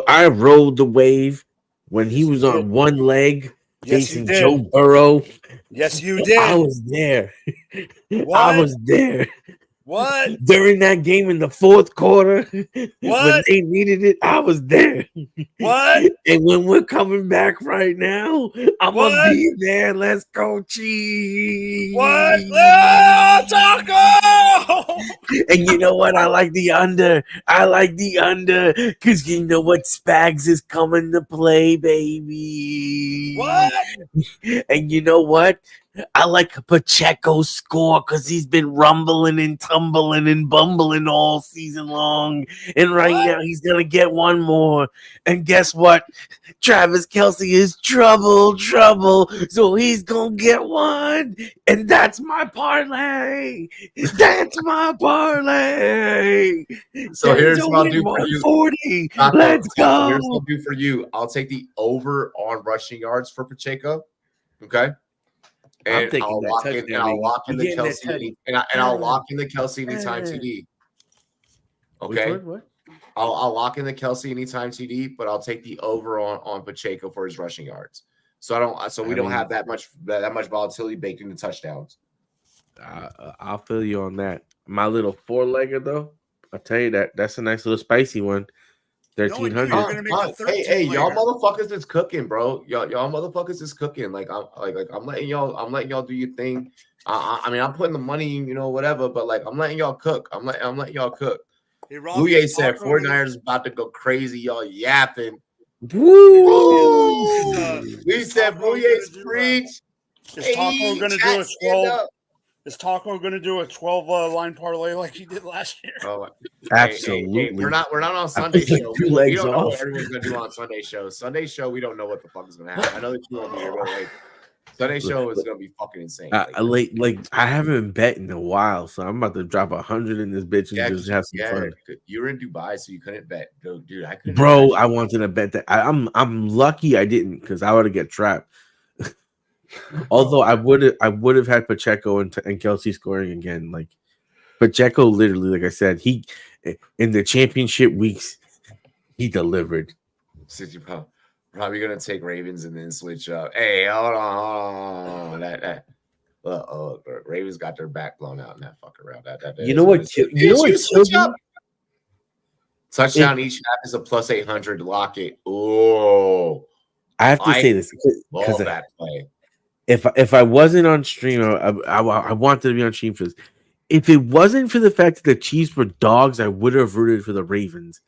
I rode the wave when he was on one leg facing Joe Burrow. Yes, you did. I was there. What? I was there. What? During that game in the fourth quarter, when What? they needed it, I was there. What? And when we're coming back right now, I'm What? gonna be there. Let's go, Chiefs. What? Oh, Taco! And you know what? I like the under. Because you know what? Spags is coming to play, baby. What? And you know what? I like Pacheco's score because he's been rumbling and tumbling and bumbling all season long. And right now he's going to get one more. And guess what? Travis Kelce is trouble. So he's going to get one. And that's my parlay. That's my parlay. So here's what I'll do for you. 40. Let's go. Here's what I'll do for you. I'll take the over on rushing yards for Pacheco. Okay. And I'll lock in the Kelce and I'll lock in the Kelce anytime TD. Okay. What? I'll lock in the Kelce anytime TD, but I'll take the over on Pacheco for his rushing yards. So we don't have that much volatility baked into touchdowns. I'll feel you on that. My little four-legger though, I'll tell you that's a nice little spicy one. 1,300. Hey, y'all motherfuckers is cooking, bro. Y'all motherfuckers is cooking. Like I'm letting y'all do your thing. I mean, I'm putting the money, whatever, but like I'm letting y'all cook. I'm letting y'all cook. Hey, Blue Jays said 49ers is about to go crazy. Y'all yapping. Woo! We said Blue Jays preach. Is Taco going to do a 12? Is Taco going to do a 12 line parlay like he did last year? Oh, absolutely. Hey, we're not on Sunday show. Two We legs don't know off. what everyone's gonna do on Sunday show. Sunday show, we don't know what the fuck is gonna happen. I know that you won't be here, but like Sunday show is gonna be fucking insane. I haven't bet in a while, so I'm about to drop 100 in this bitch and just have some fun. You were in Dubai, so you couldn't bet, dude. I couldn't. Bro, I wanted to bet that. I'm lucky I didn't because I would have get trapped. Although I would have had Pacheco and Kelce scoring again. Like Pacheco, literally, like I said, he in the championship weeks he delivered. 60 pound. Probably gonna take Ravens and then switch up. Hey, hold on. Ravens got their back blown out in that fuck around. You know what? Touchdown each half is a plus 800. Lock it. Oh, I have to say this love that play. if I wasn't on stream, I wanted to be on stream for this. If it wasn't for the fact that the Chiefs were dogs, I would have rooted for the Ravens.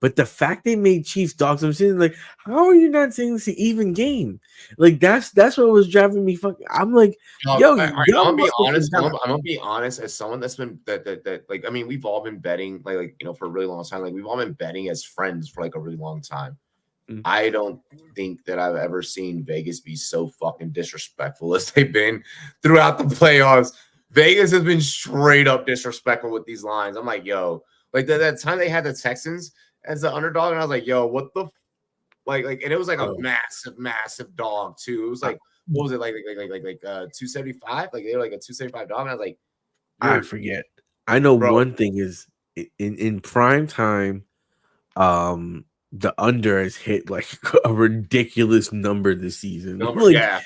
But the fact they made Chiefs dogs, I'm saying like, how are you not saying this an even game? Like that's what was driving me fucking. I'm like, yo, I'm y'all gonna be must have honest. forgot. I'm gonna be honest. As someone that's been that like, I mean, we've all been betting like for a really long time. Like we've all been betting as friends for like a really long time. Mm. I don't think that I've ever seen Vegas be so fucking disrespectful as they've been throughout the playoffs. Vegas has been straight up disrespectful with these lines. I'm like, yo, like that time they had the Texans as the underdog, and I was like, yo, what the like, and it was like a massive dog too. It was like, what was it like 275? Like they were like a 275 dog, and I was like, I forget. I know bro. one thing is in prime time, the under has hit like a ridiculous number this season. Yeah.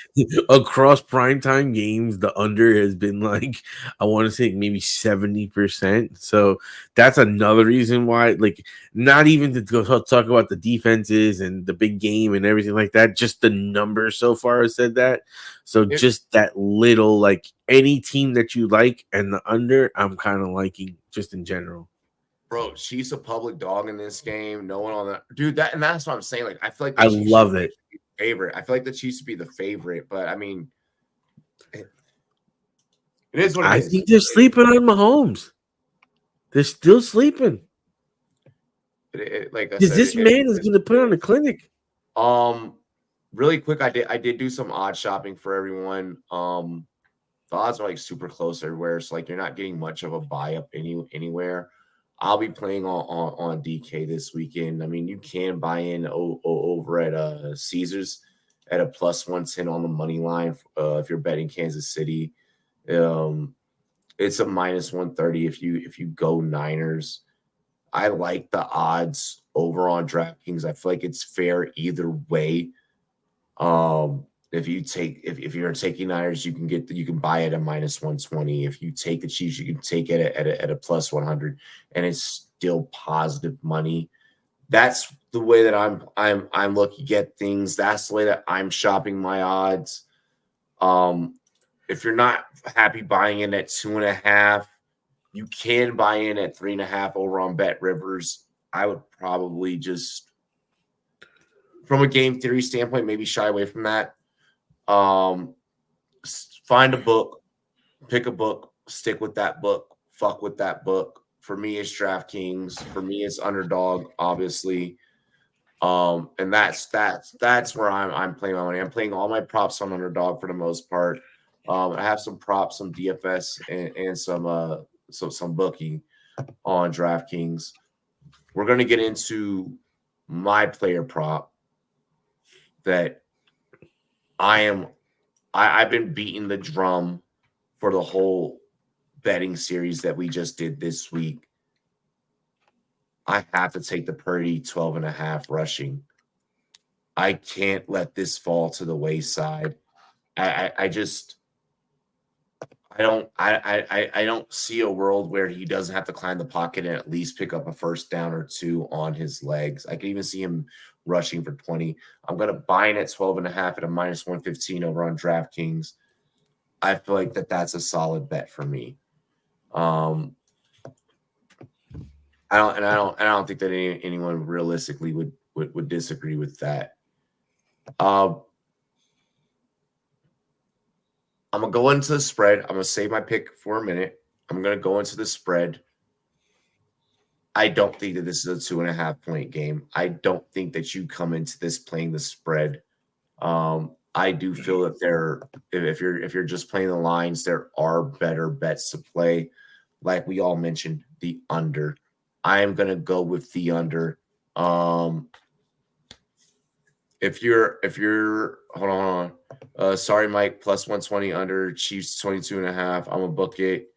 Across primetime games, the under has been like, I want to say maybe 70%. So that's another reason why, like, not even to go talk about the defenses and the big game and everything like that, just the number so far has said that. So just that little, like, any team that you like and the under, I'm kind of liking just in general. Bro, Chiefs a public dog in this game. No one on that, dude. That's what I'm saying. Like, I feel like I love it. Favorite. I feel like the Chiefs would be the favorite, but I mean, it is what it is. I think they're sleeping on Mahomes. They're still sleeping. Like, because this man is going to put on a clinic. Really quick, I did do some odd shopping for everyone. The odds are like super close everywhere, so like you're not getting much of a buy up anywhere. I'll be playing on DK this weekend. I mean, you can buy in over at Caesars at a plus 110 on the money line if you're betting Kansas City. It's a minus 130 if you go Niners. I like the odds over on DraftKings. I feel like it's fair either way. If you're taking Niners, you can buy it at minus 120. If you take the Chiefs, you can take it at a plus 100, and it's still positive money. That's the way that I'm looking at things. That's the way that I'm shopping my odds. If you're not happy buying in at 2.5, you can buy in at 3.5 over on Bet Rivers. I would probably just, from a game theory standpoint, maybe shy away from that. Find a book, pick a book, stick with that book, fuck with that book. For me, it's DraftKings. For me, it's Underdog, obviously. And that's where I'm playing my money. I'm playing all my props on Underdog for the most part. I have some props, some DFS, and some bookie on DraftKings. We're gonna get into my player prop that I've been beating the drum for the whole betting series that we just did this week. I have to take the Purdy 12.5 rushing. I can't let this fall to the wayside. I don't see a world where he doesn't have to climb the pocket and at least pick up a first down or two on his legs. I can even see him rushing for 20. I'm going to buy in at 12.5 at a minus 115 over on DraftKings. I feel like that's a solid bet for me. I don't think that anyone realistically would disagree with that. I'm going to go into the spread. I'm going to save my pick for a minute. I'm going to go into the spread. I don't think that this is a 2.5 point game. I don't think that you come into this playing the spread. I do feel that if you're just playing the lines, there are better bets to play. Like we all mentioned, the under. I am going to go with the under. If you're hold on. Sorry, Mike, plus 120 under, Chiefs 22.5. I'm gonna book it.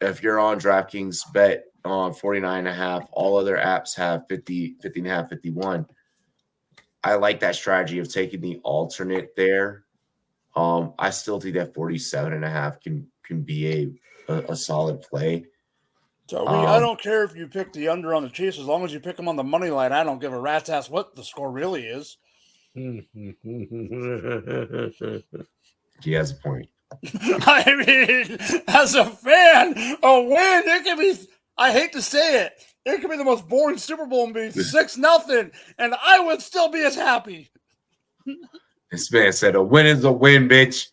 If you're on DraftKings, bet on 49.5. All other apps have 50.5, 51. I like that strategy of taking the alternate there. I still think that 47.5 can be a solid play. So I don't care if you pick the under on the Chiefs as long as you pick them on the money line. I don't give a rat's ass what the score really is. He has a point. I mean, as a fan, a win, it can be, I hate to say it, it could be the most boring Super Bowl and be 6-0, and I would still be as happy. This man said a win is a win, bitch.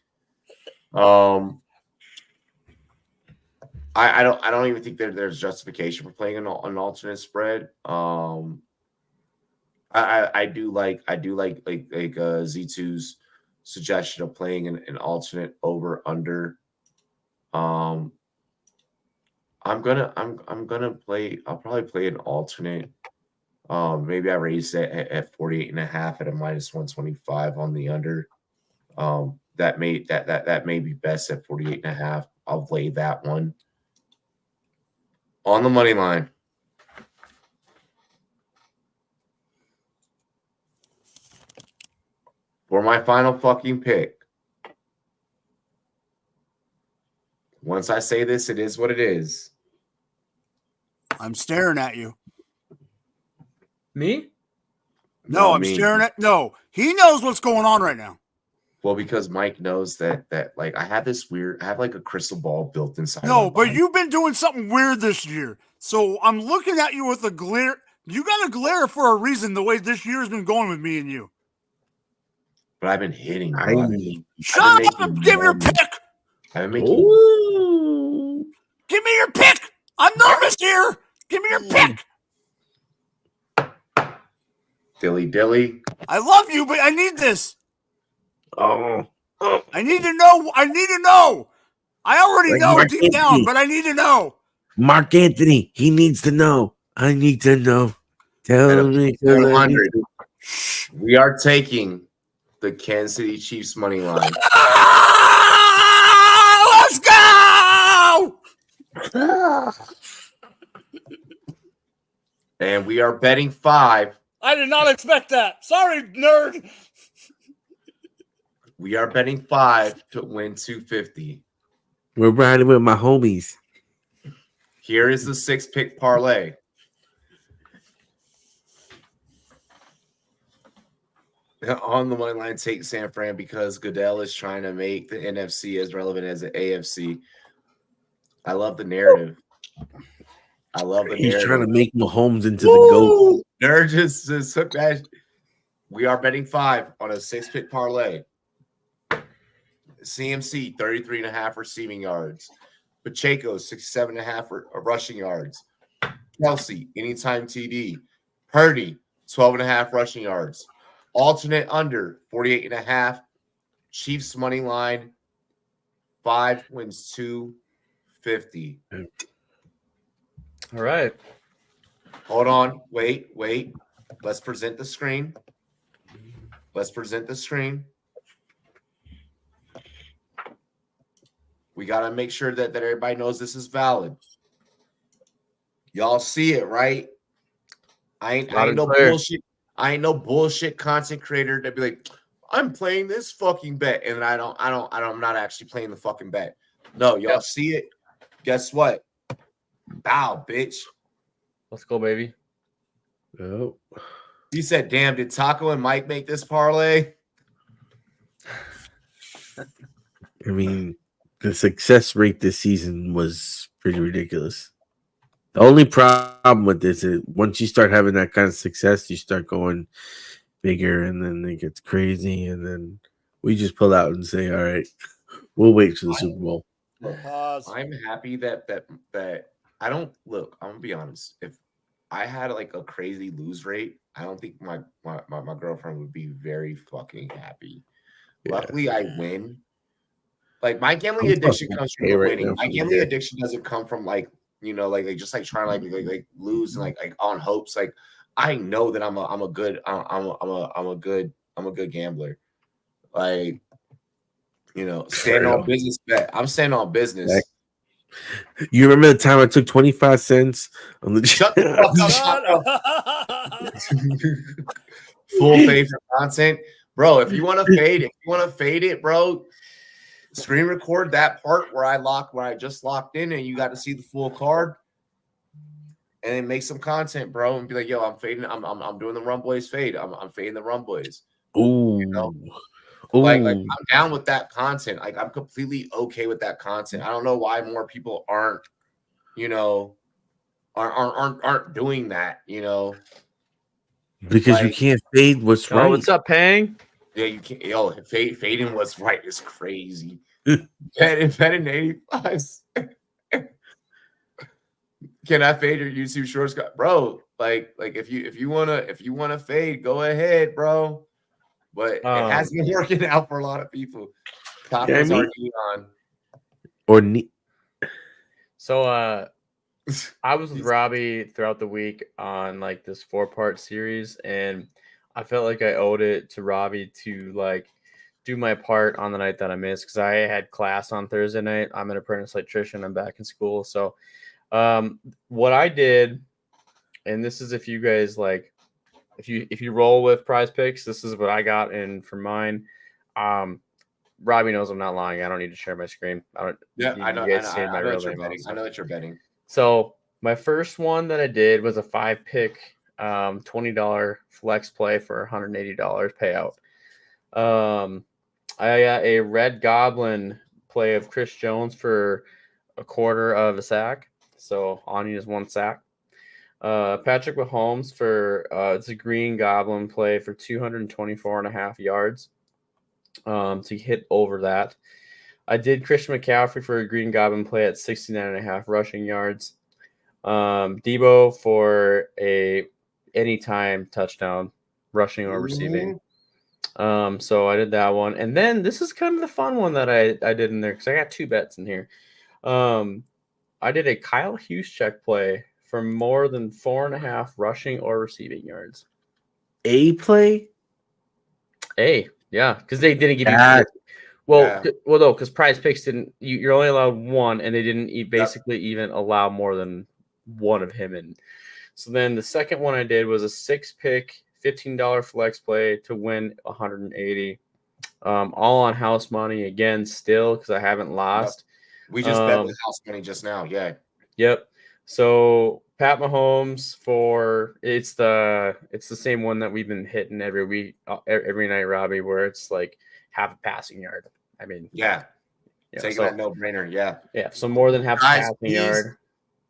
I don't even think there's justification for playing an alternate spread. I do like Z2's suggestion of playing an alternate over under. I'm gonna play. I'll probably play an alternate. Maybe I raised it at 48.5 at a -125 on the under. That may be best at 48.5. I'll lay that one on the money line. For my final fucking pick. Once I say this, it is what it is. I'm staring at you. Me? No, I'm staring at, no, he knows what's going on right now. Well, because Mike knows that like I have this weird, I have like a crystal ball built inside. No, but you've been doing something weird this year. So I'm looking at you with a glare. You got a glare for a reason, the way this year has been going with me and you. But I've been hitting. Shut up and give me your pick. I've been making. Give me your pick. I'm nervous here. Give me your pick. Dilly. I love you, but I need this. Oh. I need to know. I need to know. I already Like know Mark deep down, Anthony. but I need to know. Mark Anthony, he needs to know. I need to know. Tell me. 100. We are taking the Kansas City Chiefs money line. Let's go! And we are betting 5. I did not expect that. Sorry, nerd. We are betting 5 to win 250. We're riding with my homies. Here is the 6-pick parlay. On the money line, take San Fran because Goodell is trying to make the NFC as relevant as the AFC. I love the narrative. He's trying to make Mahomes into the GOAT. Nerd just took that. We are betting 5 on a 6-pick parlay. CMC, 33.5 receiving yards. Pacheco, 67.5 rushing yards. Kelsey, anytime TD. Purdy, 12.5 rushing yards. Alternate under, 48.5. Chiefs money line, 5 wins 250. All right. Hold on. Wait. Let's present the screen. We got to make sure that everybody knows this is valid. Y'all see it, right? I ain't no bullshit. I ain't no bullshit content creator that be like, I'm playing this fucking bet, and I'm not actually playing the fucking bet. No, y'all see it. Guess what? Bow, bitch. Let's go, baby. Oh. You said, damn, did Taco and Mike make this parlay? I mean, the success rate this season was pretty ridiculous. The only problem with this is once you start having that kind of success, you start going bigger, and then it gets crazy, and then we just pull out and say, all right, we'll wait for the Super Bowl. I'm happy that I don't look. I'm gonna be honest. If I had like a crazy lose rate, I don't think my girlfriend would be very fucking happy. Yeah. Luckily, I win. Like my gambling addiction comes from winning. My gambling addiction doesn't come from like just like trying to like lose and like on hopes. Like I know that I'm a good gambler. Like stand on business bet. I'm standing on business. You remember the time I took 25 cents on the shut the fuck up. Full fade for content, bro. If you want to fade it, bro. Screen record that part where I just locked in and you got to see the full card, and then make some content, bro, and be like, yo, I'm fading. I'm doing the Rumboyz fade. I'm fading the Rumboyz. Ooh. You know? Ooh. Like I'm down with that content. Like I'm completely okay with that content. I don't know why more people aren't, you know, aren't doing that, you know. Because you Like, can't fade what's Oh, right. what's up, Pang? yeah, you can't. Yo, fading what's right is crazy. betting 85. Can I fade your YouTube shorts, bro? Like if you wanna fade, go ahead, bro. But it has been working out for a lot of people. Tacos are neon. Or So I was with Robbie throughout the week on like this 4-part series, and I felt like I owed it to Robbie to like do my part on the night that I missed because I had class on Thursday night. I'm an apprentice electrician. I'm back in school. So what I did, and this is if you guys like, if you roll with Prize Picks, this is what I got in for mine. Robbie knows I'm not lying. I don't need to share my screen. I know that you're betting. So my first one that I did was a 5-pick, $20 flex play for $180 payout. I got a Red Goblin play of Chris Jones for a quarter of a sack. So Anya is 1 sack. Patrick Mahomes for it's a Green Goblin play for 224.5 yards. To hit over that. I did Christian McCaffrey for a Green Goblin play at 69.5 rushing yards. Debo for a anytime touchdown, rushing or receiving. So I did that one. And then this is kind of the fun one that I did in there because I got 2 bets in here. I did a Kyle Juszczyk play for more than 4.5 rushing or receiving yards. A play? Yeah, because they didn't give you. Well, no, because Prize Picks didn't. You're only allowed 1, and they didn't basically even allow more than 1 of him in. So then the second one I did was a 6-pick, $15 flex play to win 180. All on house money again, still because I haven't lost. Yep. We just bet with house money just now. Yeah. Yep. So Pat Mahomes for it's the same one that we've been hitting every week, every night, Robbie, where it's like half a passing yard. I mean, taking that no brainer. Yeah. So more than half a passing yard.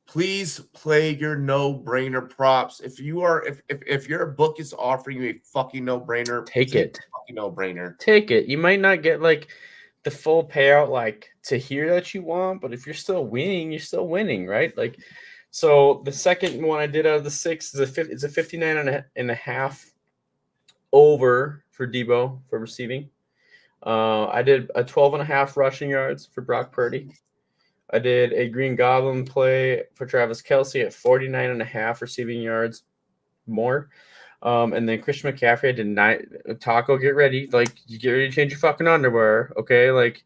Please play your no brainer props. If your book is offering you a fucking no brainer, take it. Fucking no brainer. Take it. You might not get like the full payout like to hear that you want, but if you're still winning, you're still winning, right? Like, so the second one I did out of the 6 is a 59.5 over for Debo for receiving. I did a 12.5 rushing yards for Brock Purdy. I did a Green Goblin play for Travis Kelce at 49.5 receiving yards more. And then Christian McCaffrey, I did 9. Taco, get ready. Like, you get ready to change your fucking underwear. Okay. Like,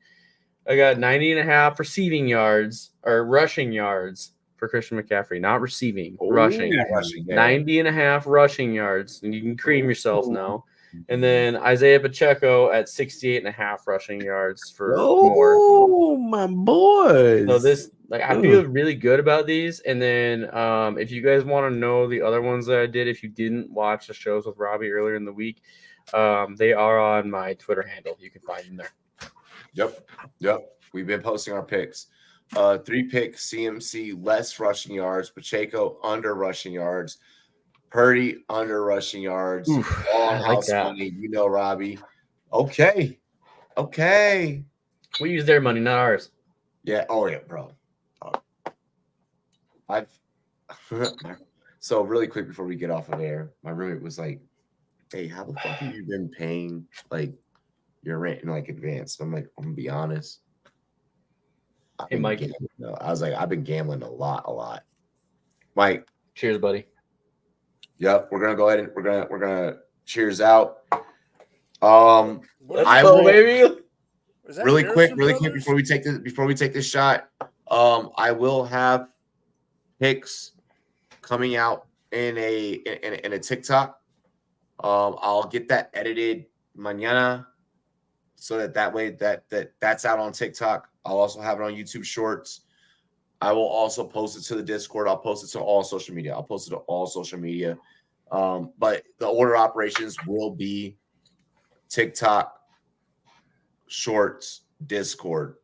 I got 90.5 receiving yards or rushing yards for Christian McCaffrey, not receiving, rushing. 90.5 rushing yards. And you can cream yourself now. And then Isaiah Pacheco at 68.5 rushing yards for more. Oh, my boys. So this, like, I feel really good about these. And then if you guys want to know the other ones that I did, if you didn't watch the shows with Robbie earlier in the week, they are on my Twitter handle. You can find them there. Yep. We've been posting our picks. 3-pick CMC less rushing yards, Pacheco under rushing yards, Purdy under rushing yards. All on house money. You know, Robbie. Okay. We use their money, not ours. Yeah. Oh yeah, bro. So really quick before we get off of there, my roommate was like, "Hey, how the fuck have you been paying like your rent in like advance?" I'm like, "I'm gonna be honest." Hey, Mike. I was like, I've been gambling a lot. Mike, cheers, buddy. Yep, we're gonna go ahead and we're gonna cheers out. Baby. Really quick before we take this shot. I will have picks coming out in a TikTok. I'll get that edited mañana so that way that's out on TikTok. I'll also have it on YouTube Shorts. I will also post it to the Discord. I'll post it to all social media. But the order operations will be TikTok, Shorts, Discord.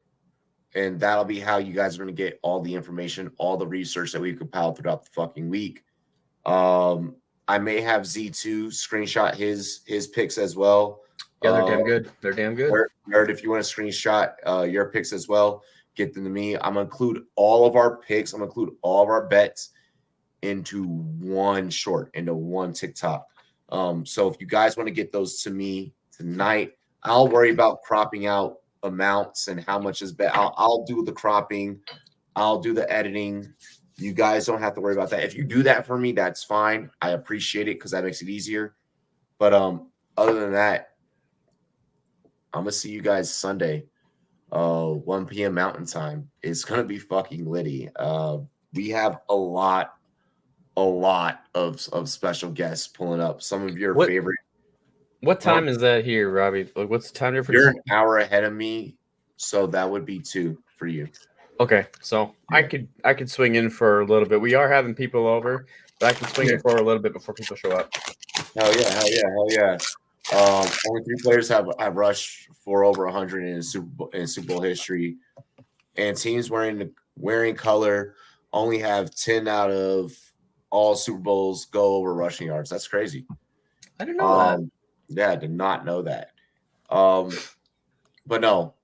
And that'll be how you guys are going to get all the information, all the research that we've compiled throughout the fucking week. I may have Z2 screenshot his picks as well. Yeah, they're damn good. They're damn good. Nerd, if you want to screenshot your picks as well, get them to me. I'm going to include all of our picks. I'm going to include all of our bets into one short, into one TikTok. So if you guys want to get those to me tonight, I'll worry about cropping out amounts and how much is bet. I'll do the cropping. I'll do the editing. You guys don't have to worry about that. If you do that for me, that's fine. I appreciate it because that makes it easier. But other than that, I'm gonna see you guys Sunday, 1 p.m. Mountain Time. It's gonna be fucking litty. We have a lot of special guests pulling up. Some of your favorite. What time is that here, Robbie? Like, what's the time difference? You're an hour ahead of me, so that would be 2 for you. Okay, so I could swing in for a little bit. We are having people over, but I can swing in for a little bit before people show up. Hell yeah. Only 3 players have rushed for over 100 in Super Bowl history, and teams wearing color only have 10 out of all Super Bowls go over rushing yards. That's crazy. I didn't know that. Yeah, I did not know that. But no,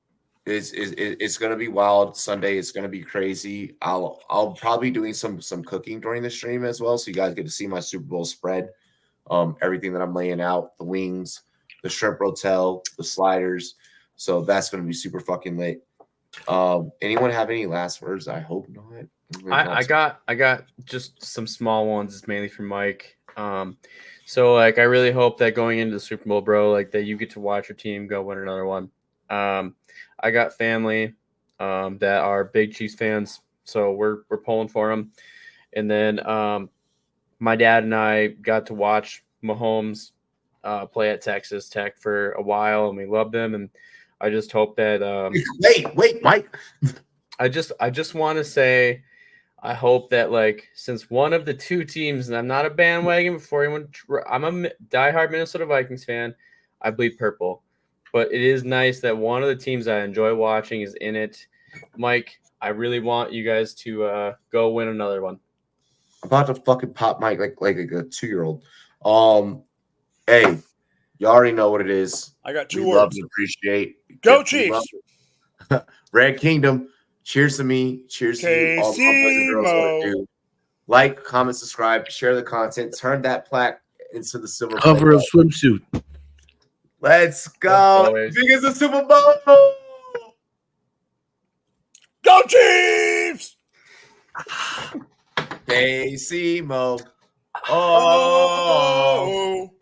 it's gonna be wild Sunday. It's gonna be crazy. I'll probably be doing some cooking during the stream as well, so you guys get to see my Super Bowl spread. Everything that I'm laying out, the wings, the shrimp rotel, the sliders. So that's gonna be super fucking lit. Anyone have any last words? I hope not. I got just some small ones. It's mainly from Mike. So like I really hope that going into the Super Bowl, bro, like that you get to watch your team go win another one. I got family that are big Chiefs fans, so we're pulling for them. And then my dad and I got to watch Mahomes play at Texas Tech for a while, and we loved him. And I just hope that wait, Mike. I just want to say, I hope that, like, since one of the 2 teams, and I'm not a bandwagon before anyone, I'm a diehard Minnesota Vikings fan. I bleed purple, but it is nice that one of the teams I enjoy watching is in it. Mike, I really want you guys to go win another one. I'm about to fucking pop Mike like a 2-year-old. Hey, you already know what it is. I got 2 we words. Love and appreciate. Go Chiefs. Red Kingdom. Cheers to me. Cheers to you. All boys and girls want to do. Like, comment, subscribe, share the content, turn that plaque into the silver cover of swimsuit. Let's go. Big as a Super Bowl. Go Chiefs. Casimo. Oh.